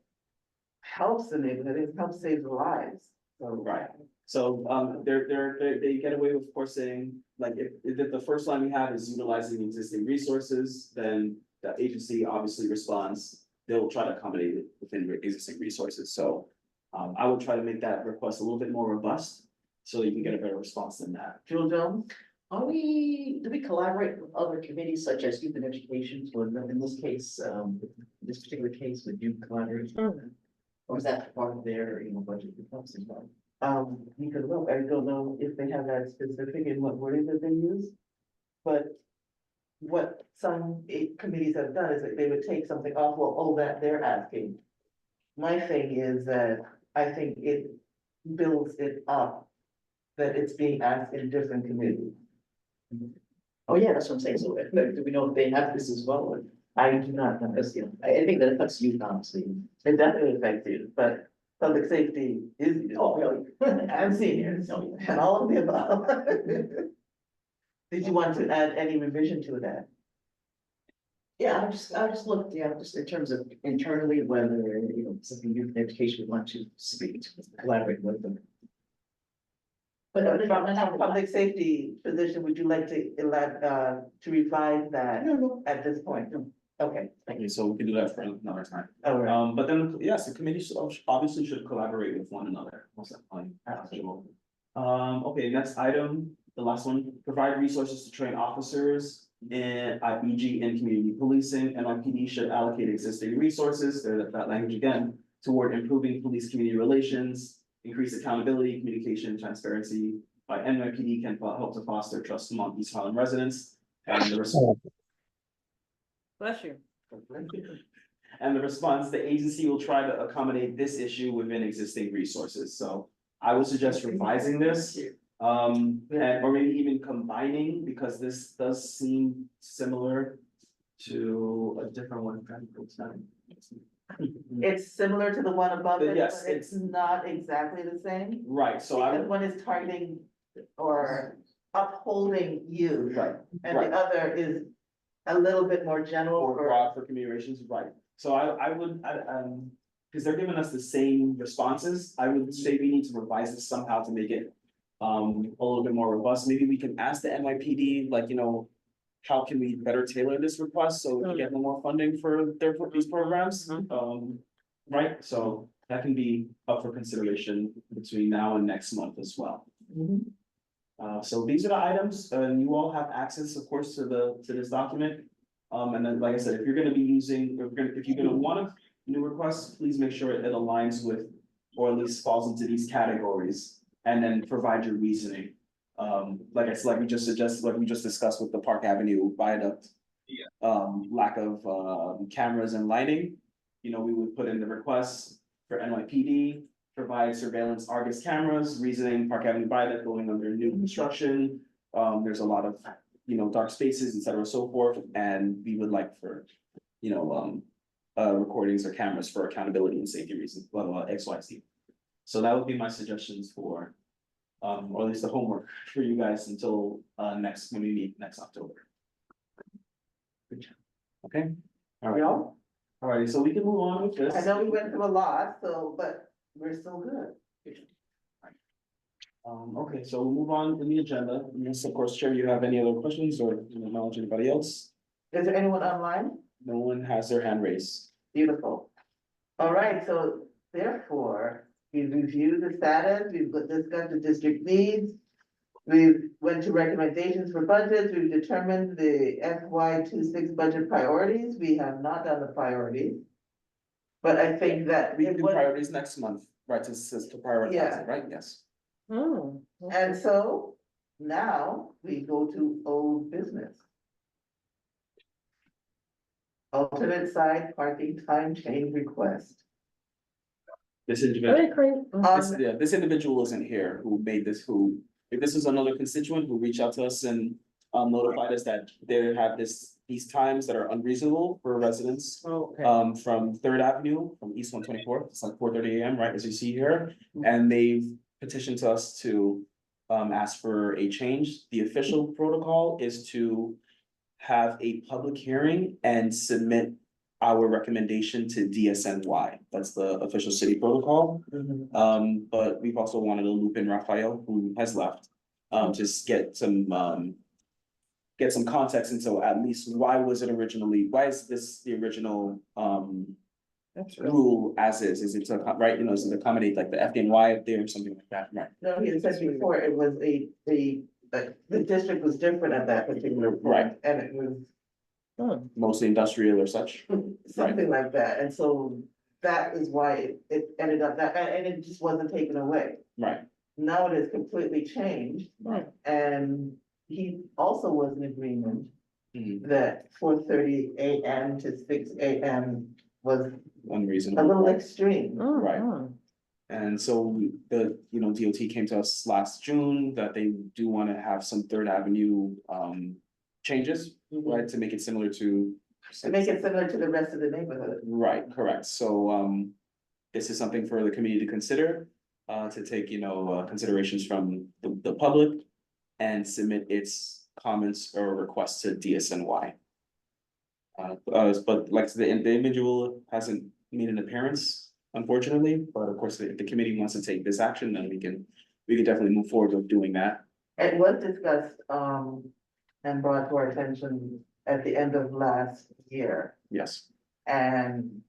helps the neighborhood, it helps save lives. So, right. So, they get away with, of course, saying, like, if the first line we have is utilizing existing resources, then the agency obviously responds, they'll try to accommodate it within existing resources. So, I would try to make that request a little bit more robust, so you can get a better response than that. Jill Jones? do we collaborate with other committees such as youth and education, or in this case, this particular case, would you collaborate? Or is that part of their, budget request as well? You could look, I don't know if they have that specific in what wording that they use. But what some committees have done is that they would take something off, that they're asking. My thing is that I think it builds it up, that it's being asked in different committees. Oh, yeah, that's what I'm saying. So do we know if they have this as well? Or- I do not know. Because, I think that affects youth, honestly. It definitely affects you, but public safety is. Oh, really? And seniors, Oh, yeah. and all of the above. Did you want to add any revision to that? Yeah, I just looked, just in terms of internally, whether, something youth and education would want to speak to, collaborate with them. But from a public safety position, would you like to revise that No. at this point? No. Okay, Okay, so we can do that for another time. all right. But then, yes, the committee obviously should collaborate with one another. Most definitely. Okay, next item, the last one, provide resources to train officers in IPG and community policing. NYPD should allocate existing resources, that language again, toward improving police community relations, increase accountability, communication, transparency. By NYPD can help to foster trust among East Harlem residents and the response. Bless you. And the response, the agency will try to accommodate this issue within existing resources. So I would suggest revising this. And or maybe even combining, because this does seem similar to a different one. It's similar to the one above it, Yes, but it's not exactly the same. Right, so I Because would, one is targeting or upholding youth. Right, And right. the other is a little bit more general Or for. broad for community relations, right? So I would, because they're giving us the same responses, I would say we need to revise this somehow to make it a little bit more robust. Maybe we can ask the NYPD, like, you know, how can we better tailor this request so we can get more funding for these programs? Right, so that can be up for consideration between now and next month as well. So these are the items, and you all have access, of course, to this document. And then, like I said, if you're gonna be using, if you're gonna want a new request, please make sure it aligns with, or at least falls into these categories, and then provide your reasoning. Like I said, like we just discussed with the Park Avenue viaduct. Lack of cameras and lighting, you know, we would put in the request for NYPD, provide surveillance Argus cameras, reasoning Park Avenue viaduct going under new construction. There's a lot of, you know, dark spaces, et cetera, so forth, and we would like for, you know, recordings or cameras for accountability and safety reasons, blah, blah, blah, XYZ. So that would be my suggestions for, or at least the homework for you guys until when we meet next October. Good job. Okay, all right. All right, so we can move on with this. I know we went through a lot, so, but we're still good. Okay, so we'll move on in the agenda. Yes, of course, Chair, you have any other questions or acknowledge anybody else? Is there anyone online? No one has their hand raised. Beautiful. All right, so therefore, we've reviewed the status, we've discussed the district needs. We went to recommendations for budgets, we've determined the FY 26 budget priorities, we have not done the priorities. But I think that. We can do priorities next month, right, to prioritize Yeah. it, right, yes. And so now we go to old business. Alternate side parking time change request. This individual, this individual isn't here who made this, if this is another constituent who reached out to us and notified us that they have these times that are unreasonable for residents. From Third Avenue, from East 124th, it's like 4:30 AM, right, as you see here, and they've petitioned to us to ask for a change. The official protocol is to have a public hearing and submit our recommendation to DSNY. That's the official city protocol. But we've also wanted to loop in Raphael, who has left, just get some context into at least why is this the original rule as is? Is it to, right, you know, is it to accommodate like the FDNY up there or something like that, right? No, he had said before, it was the district was different at that particular point. Right. And it was. Mostly industrial or such. Something like that, and so that is why it ended up that, and it just wasn't taken away. Right. Now it is completely changed. And he also was in agreement that 4:30 AM to 6 AM was unreasonable. a little extreme. Right. And so the, you know, DOT came to us last June that they do want to have some Third Avenue changes, right, to make it similar to. To make it similar to the rest of the neighborhood. Right, correct. So this is something for the committee to consider, to take, you know, considerations from the public and submit its comments or requests to DSNY. But like the individual hasn't made an appearance, unfortunately, but of course, if the committee wants to take this action, then we can definitely move forward with doing that. It was discussed, and brought to our attention at the end of last year. Yes. And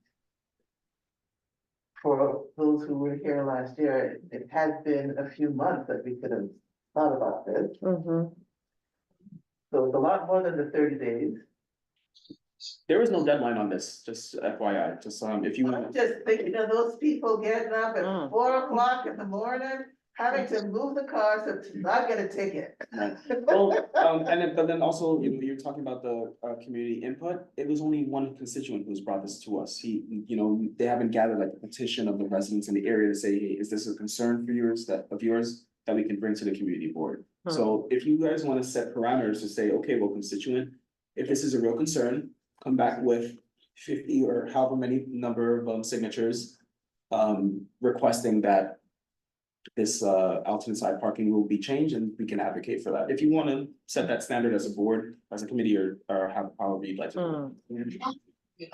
for those who were here last year, it has been a few months that we could have thought about this. So it's a lot more than the 30 days. There is no deadline on this, just FYI, just if you want. I'm just thinking of those people getting up at 4 o'clock in the morning, having to move the car so to not get a ticket. Right. Well, but then also, you know, you're talking about the community input. It was only one constituent who's brought this to us. You know, they haven't gathered like a petition of the residents in the area to say, hey, is this a concern for yours that we can bring to the community board? So if you guys want to set parameters to say, okay, well, constituent, if this is a real concern, come back with 50 or however many number of signatures requesting that this alternate side parking rule be changed, and we can advocate for that. If you want to set that standard as a board, as a committee, or however you'd like to. do it.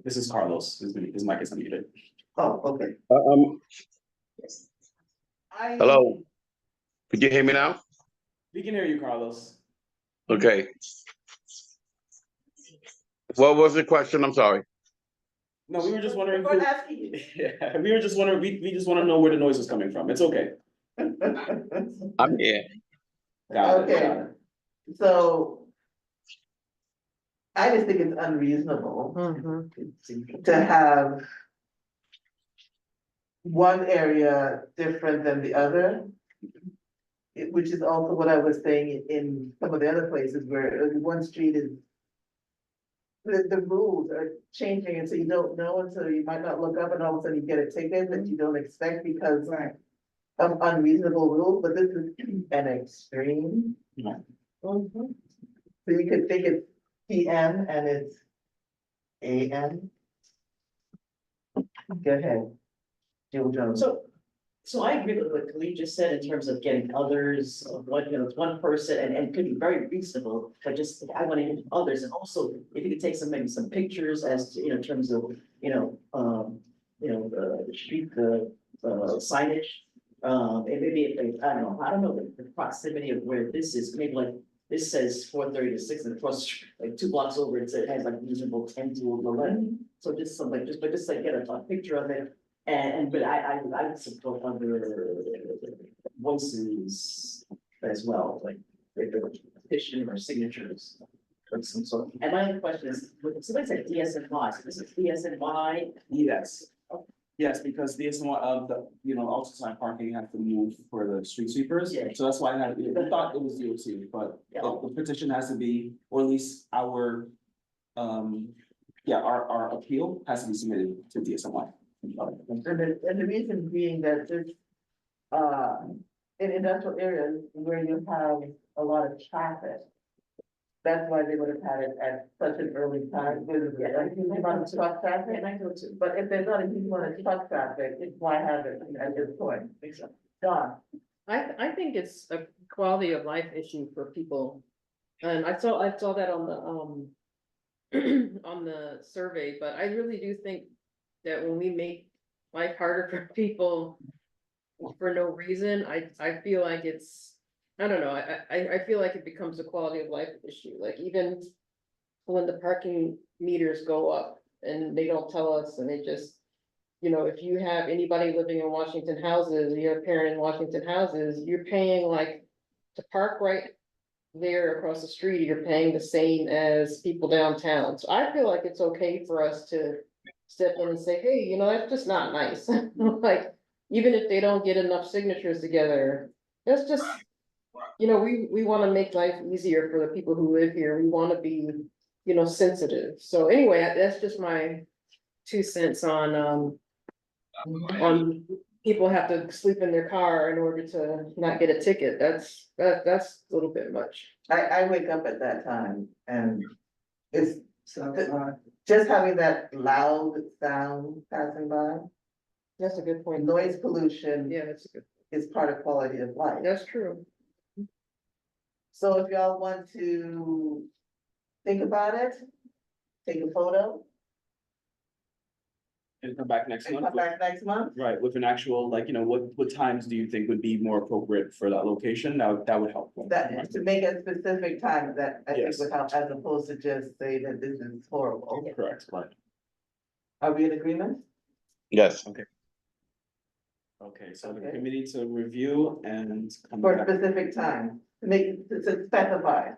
This is Carlos, his mic is unmuted. Oh, okay. Hello, could you hear me now? We can hear you, Carlos. Okay. What was the question? I'm sorry. No, we were just wondering. We're asking you. Yeah, we were just wondering, we just want to know where the noise is coming from. It's okay. I'm here. Got it, Okay. got it. So I just think it's unreasonable to have one area different than the other. Which is also what I was saying in some of the other places where one street is. The rules are changing, and so you don't know, and so you might not look up, and all of a sudden you get a ticket that you don't expect because of unreasonable rules, but this is an extreme. So you could think it's PM and it's AM. Go ahead. Jill Jones. So I agree with what Khalid just said in terms of getting others, of what, it's one person and could be very reasonable, but just, I want to get others. And also, if you could take maybe some pictures as to, in terms of, the street, the signage. And maybe if I don't know, the proximity of where this is, maybe like, this says 4:30 to 6 and across, like 2 blocks over, it has like reasonable 10 to 11. So just something, just like get a picture of it. But I would support other voices as well, like if there were petition or signatures of some sort. And my other question is, somebody said DSNY, so this is DSNY? Yes. Yes, because the one of the, outside parking have to move for the street sweepers. Yeah. So that's why I had, we thought it was DOT, but the petition has to be, or at least our appeal has to be submitted to DSNY. And the reason being that there's, in industrial areas where you have a lot of traffic. That's why they would have had it at such an early time, there's a huge amount of truck traffic. And I go to. But if there's not a huge amount of truck traffic, why have it at this point? Don. I think it's a quality of life issue for people. And I saw that on the on the survey, but I really do think that when we make life harder for people for no reason, I feel like it's, I don't know, I feel like it becomes a quality of life issue, like even when the parking meters go up and they don't tell us and they just, if you have anybody living in Washington houses, you have a parent in Washington houses, you're paying like to park right there across the street, you're paying the same as people downtown. So I feel like it's okay for us to step in and say, hey, that's just not nice. Like, even if they don't get enough signatures together, that's just, we want to make life easier for the people who live here. We want to be, sensitive. So anyway, that's just my 2 cents on people have to sleep in their car in order to not get a ticket. That's a little bit much. I wake up at that time and it's just having that loud sound passing by. That's a good point. Noise pollution. Yeah, that's a good. Is part of quality of life. That's true. So if y'all want to think about it, take a photo. And come back next month. Come back next month. Right, with an actual, what times do you think would be more appropriate for that location? That would help. That, to make a specific time that I think Yes. would help, as opposed to just say that this is horrible. Correct, right. Are we in agreement? Yes. Okay, so the Okay. committee to review and come For a back. specific time, to specify.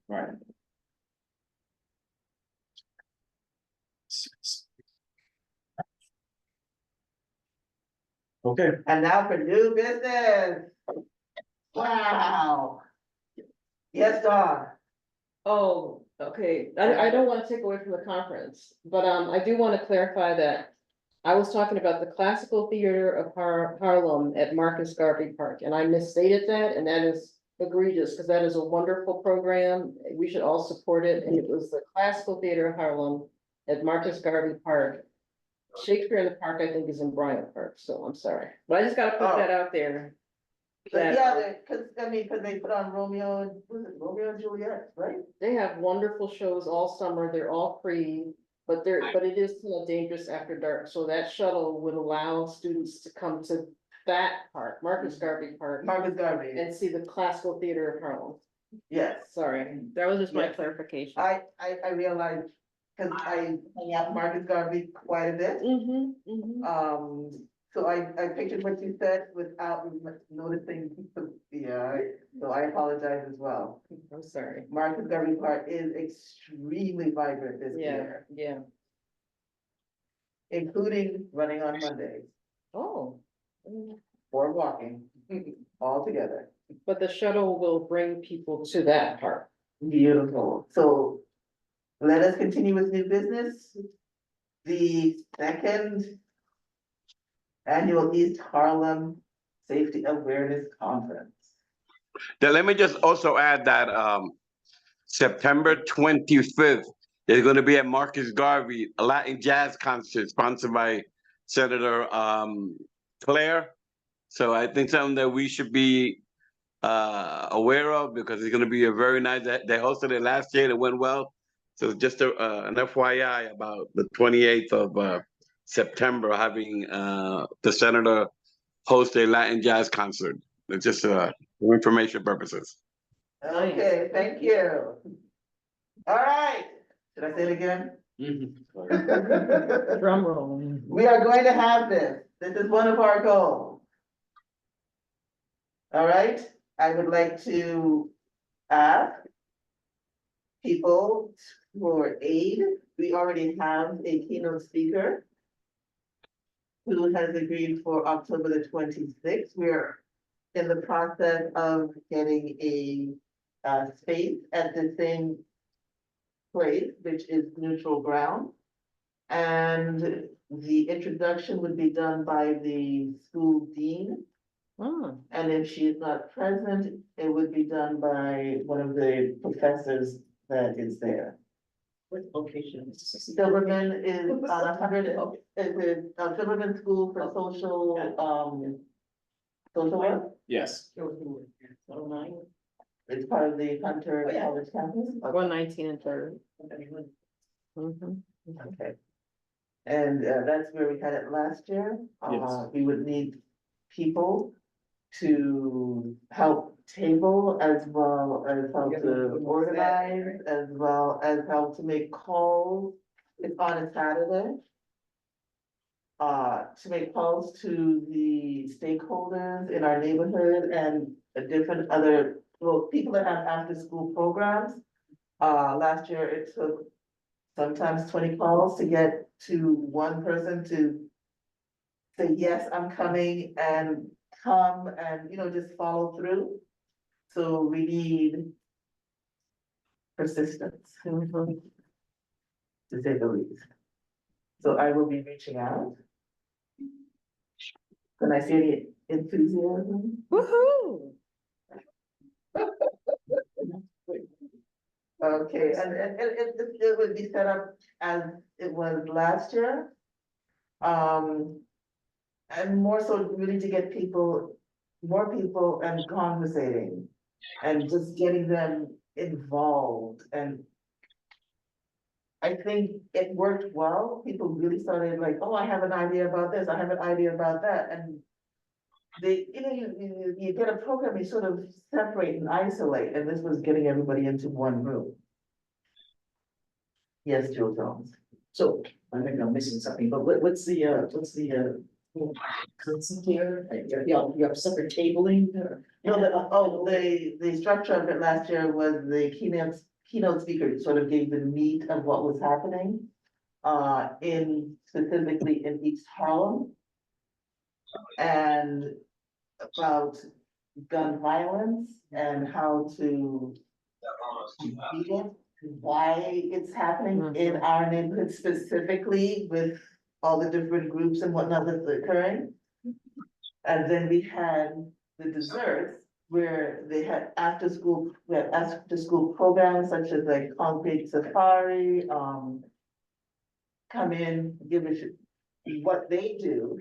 Right. Okay. And now for new business. Wow. Yes, Dawn. Oh, okay. I don't want to take away from the conference, but I do want to clarify that I was talking about the Classical Theater of Harlem at Marcus Garvey Park, and I misstated that, and that is egregious, because that is a wonderful program. We should all support it, and it was the Classical Theater of Harlem at Marcus Garvey Park. Shakespeare in the Park, I think, is in Bryant Park, so I'm sorry, but I just gotta put that out there. But that, yeah, cause they put on was it Romeo and Juliet, right? They have wonderful shows all summer, they're all free, but it is still dangerous after dark, so that shuttle would allow students to come to that park, Marcus Garvey Park. Marcus Garvey. And see the Classical Theater of Harlem. Yes. Sorry, that was just my Yes. clarification. I realized, cause I hang out Marcus Garvey quite a bit. So I pictured what you said without noticing, so I apologize as well. I'm sorry. Marcus Garvey Park is extremely vibrant this year, Yeah. including running on Mondays Oh. or walking, all together. But the shuttle will bring people to that park. Beautiful. So let us continue with new business. The second annual East Harlem Safety Awareness Conference. Then let me just also add that September 25th, there's gonna be at Marcus Garvey, a Latin jazz concert sponsored by Senator Claire. So I think something that we should be aware of, because it's gonna be a very nice, they hosted it last year and it went well. So just an FYI about the 28th of September, having the senator host a Latin jazz concert. It's just for information purposes. Okay, thank you. All right, should I say it again? Drum roll. We are going to have this. This is one of our goals. All right, I would like to ask people for aid. We already have a keynote speaker who has agreed for October the 26th. We're in the process of getting a space at the same place, which is neutral ground. And the introduction would be done by the school dean. And if she is not present, it would be done by one of the professors that is there. What location? Silverman is on 100, Silverman School for Social, social work. Yes. It's part of the Hunter Oh, yeah. College campus. 119 and 3rd. Okay. And that's where we had it last year. Yes. We would need people to help table as well as help to organize, as well as help to make calls. It's on a Saturday. To make calls to the stakeholders in our neighborhood and different other, well, people that have after-school programs. Last year it took sometimes 20 calls to get to one person to say, yes, I'm coming, and come and, just follow through. So we need persistence, to say the least. So I will be reaching out. Can I see any enthusiasm? Woohoo! Okay, and it would be set up as it was last year. And more so really to get more people and conversating and just getting them involved. And I think it worked well. People really started like, oh, I have an idea about this, I have an idea about that. And they, you get a program, you sort of separate and isolate, and this was getting everybody into one room. Yes, Jill Jones. So, I think I'm missing something, but what's the concept here? You have separate tabling or? No, the structure of it last year was the keynote speaker sort of gave the meat of what was happening. Specifically in East Harlem. And about gun violence and how to beat it, why it's happening in our neighborhood specifically with all the different groups and whatnot that's occurring. And then we had the desserts where they had after school programs such as like concrete safari, come in, give a what they do.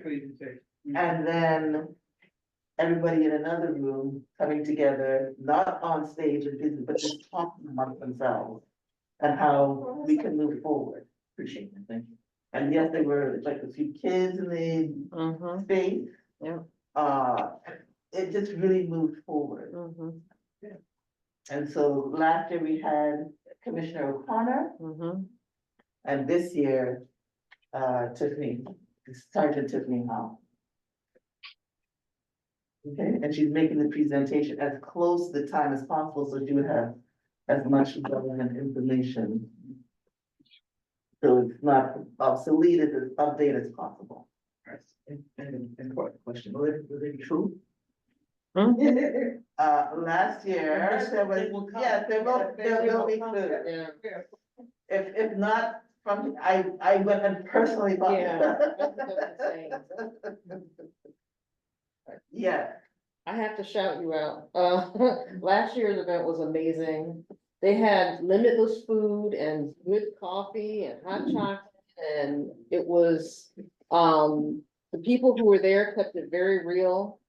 And then everybody in another room coming together, not on stage and busy, but just talking amongst themselves. And how we can move forward. Appreciate it, thank you. And yes, there were like a few kids in the space. Yeah. It just really moved forward. Yeah. And so last year we had Commissioner O'Connor. And this year, Tiffany, Sergeant Tiffany Howe. Okay, and she's making the presentation as close to the time as possible, so she would have as much relevant information. So it's not obsolete, it's as updated as possible. And important question, will it be true? Last year, there was, yes, there will be food. If not, from, I went and personally bought it. Yeah. I have to shout you out. Last year's event was amazing. They had limitless food and good coffee and hot chocolate, and it was, the people who were there kept it very real.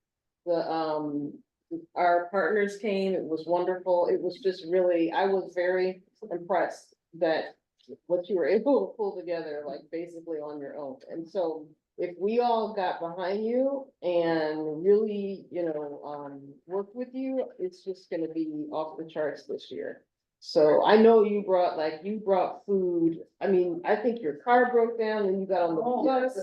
Our partners came, it was wonderful. It was just really, I was very impressed that what you were able to pull together, like basically on your own. And so if we all got behind you and really, worked with you, it's just gonna be off the charts this year. So I know you brought food. I mean, I think your car broke down and you got on the bus.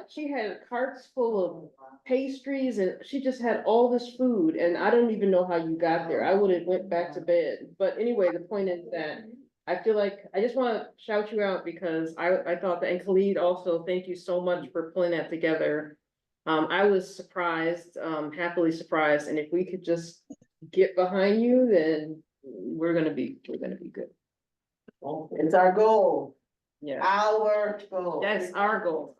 She had carts full of pastries and she just had all this food and I don't even know how you got there. I would have went back to bed. But anyway, the point is that I feel like I just want to shout you out because I thought that, and Khalid also, thank you so much for pulling that together. I was surprised, happily surprised, and if we could just get behind you, then we're gonna be good. It's our goal. Yeah. Our goal. Yes, our goal.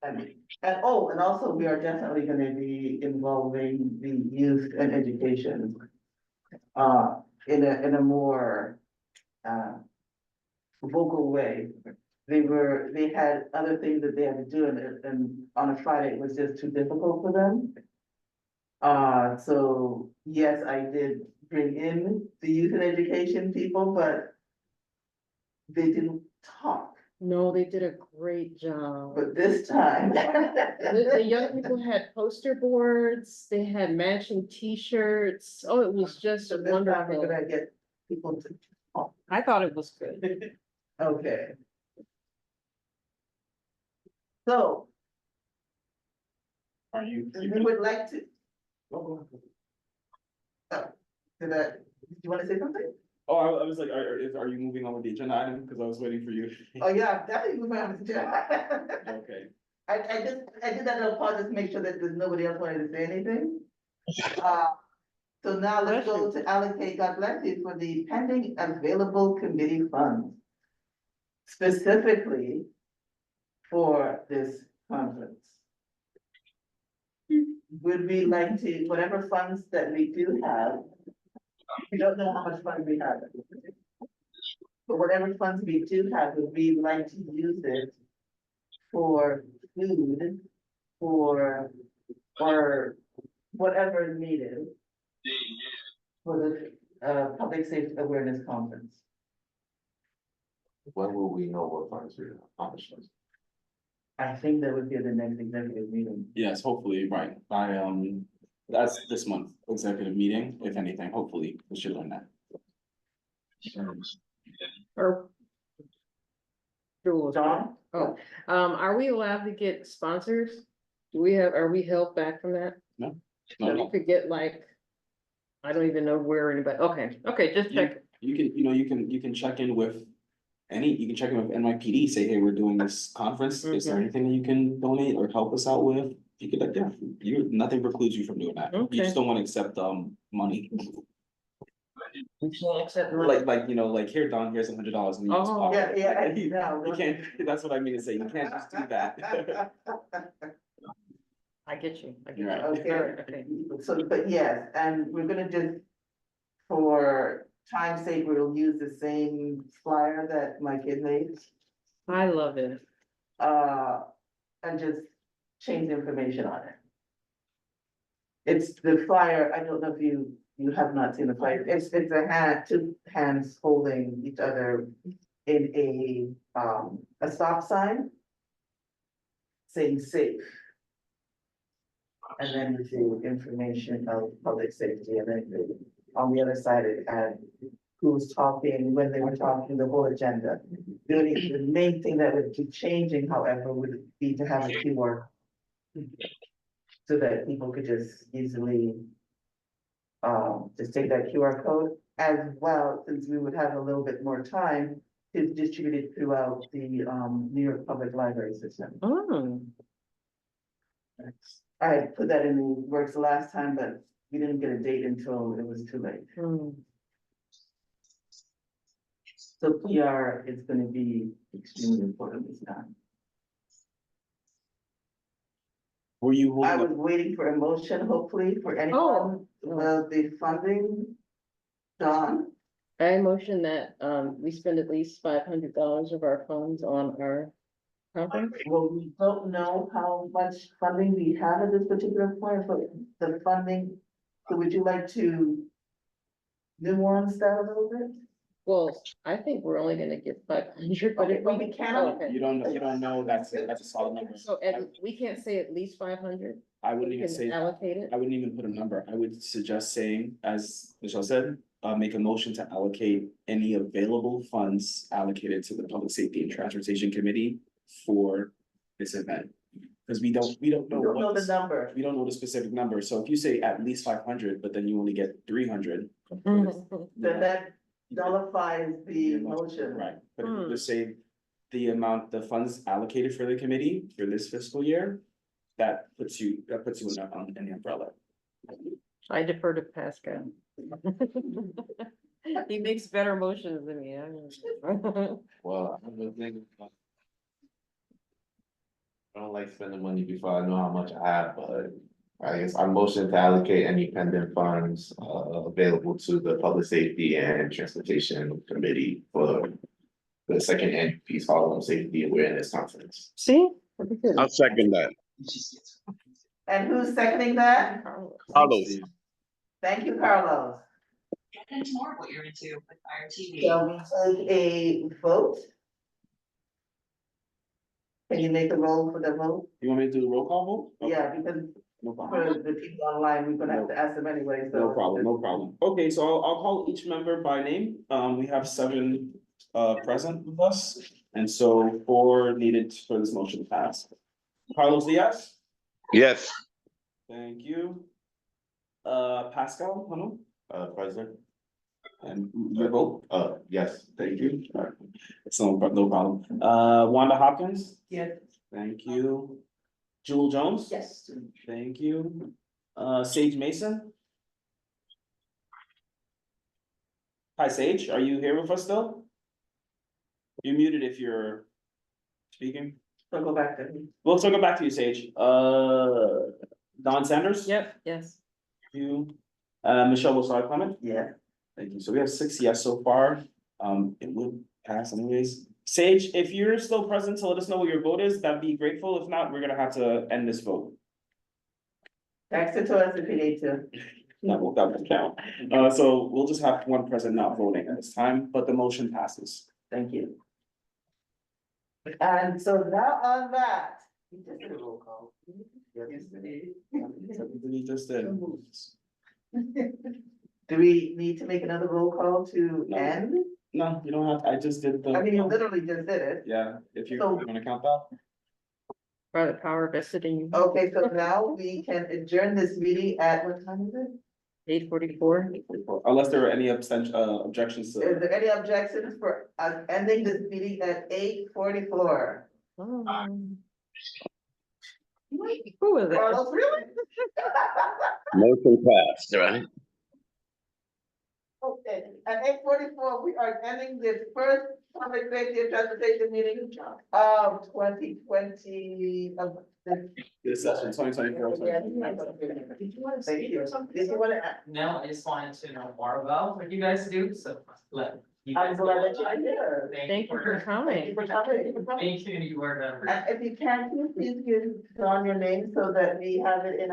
And also we are definitely gonna be involving the youth and education. In a more vocal way. They had other things that they had to do and on a Friday, it was just too difficult for them. So yes, I did bring in the youth and education people, but they didn't talk. No, they did a great job. But this time. The young people had poster boards, they had matching T-shirts. Oh, it was just So this time wonderful. we're gonna get people to talk. I thought it was good. Okay. So. We would like to. You wanna say something? Oh, I was like, are you moving on with the agenda item? Because I was waiting for you. Oh, yeah, definitely moving on to the agenda. Okay. I did that little pause just to make sure that there's nobody else wanted to say anything. So now let's go to allocate, God bless you, for the pending available committee funds. Specifically for this conference. Would we like to, whatever funds that we do have, we don't know how much money we have. But whatever funds we do have, would we like to use it for food, or whatever is needed for the public safety awareness conference? When will we know what funds we accomplish? I think that would be the next executive meeting. Yes, hopefully, right, that's this month, executive meeting, if anything, hopefully, we should learn that. Or. John? Oh, are we allowed to get sponsors? Are we held back from that? No. So we could get like, I don't even know where anybody, okay, just check. You can check in with NYPD, say, hey, we're doing this conference, is there anything that you can donate or help us out with? You could, like, yeah, nothing precludes you from doing that, you just don't wanna accept, money. We can't accept money. Like, here, Don, here's $100 and you just pop it. Yeah. You can't, that's what I mean to say, you can't just do that. I get you. Right. Okay. So, but yes, and we're gonna just, for time's sake, we'll use the same flyer that my kid made. I love it. and just change the information on it. It's the flyer, I don't know if you have not seen the flyer, it's two hands holding each other in a stop sign saying safe. And then with the information of public safety, and then on the other side, it had who was talking, when they were talking, the whole agenda. The main thing that would be changing, however, would be to have a QR so that people could just easily just take that QR code as well, since we would have a little bit more time to distribute it throughout the New York Public Library system. I had put that in the works last time, but we didn't get a date until it was too late. So PR is gonna be extremely important this time. Were you I holding was waiting for a motion, hopefully, for anyone, the funding. Don, I motion that, we spend at least $500 of our funds on our conference. well, we don't know how much funding we have at this particular point, but the funding, so would you like to nuance that a little bit? Well, I think we're only gonna get 500, but if we can. Okay. You don't know, that's a solid number. So, and we can't say at least 500? I wouldn't We even can say, allocate it? I wouldn't even put a number. I would suggest saying, as Michelle said, make a motion to allocate any available funds allocated to the Public Safety and Transportation Committee for this event. Because we don't know. We don't know what the number. We don't know the specific number. So if you say at least 500, but then you only get 300. Then that nullifies the motion. Right, but if you just say the amount, the funds allocated for the committee for this fiscal year, that puts you in the umbrella. I defer to Pascal. He makes better motions than me. Well, I don't like spending money before I know how much I have, but I guess I motion to allocate any pending funds available to the Public Safety and Transportation Committee for the second annual Peace Harlem Safety Awareness Conference. See? I'll second that. And who's seconding that? Carlos. Thank you, Carlos. Get into more what you're into with Fire TV. Shall we take a vote? Can you make a roll for the vote? You want me to do a roll call vote? Yeah, because No problem. for the people online, we're gonna have to ask them anyway, so. No problem, no problem. Okay, so I'll call each member by name. We have 7 present with us. And so 4 needed for this motion to pass. Carlos Diaz? Yes. Thank you. Pascal, hello? President? And your vote? Yes. Thank you. All right. It's no problem. Wanda Hopkins? Yes. Thank you. Jewel Jones? Yes. Thank you. Sage Mason? Hi, Sage, are you here with us still? You're muted if you're speaking. So go back to me. We'll circle back to you, Sage. Don Sanders? Yep, yes. You. Michelle Wilson, comment? Yeah. Thank you. So we have 6 yes so far. It would pass anyways. Sage, if you're still present to let us know what your vote is, that'd be grateful. If not, we're gonna have to end this vote. Text it to us if you need to. That will count. So we'll just have 1 present not voting at this time, but the motion passes. Thank you. And so now on that, we just did a roll call. We just did. Do we need to make another roll call to No. end? No, you don't have, I just did the. I mean, you literally just did it. Yeah, if you So- wanna count that. By the power vested in you. Okay, so now we can adjourn this meeting at what time is it? 8:44. Unless there are any objections Is to. there any objections for us ending this meeting at 8:44? Who was it? Carlos, really? Motion passed, right? Okay, at 8:44, we are ending this first public safety and transportation meeting of 2020 of this. This session, 2024. Did you want to say it or something? Did you want to? No, I just wanted to know more about what you guys do, so let I'm glad that you're here. Thank you for coming. Thank you for coming. Thank you for coming. Thank you, you are members. And if you can, can you please give Dawn your name so that we have it in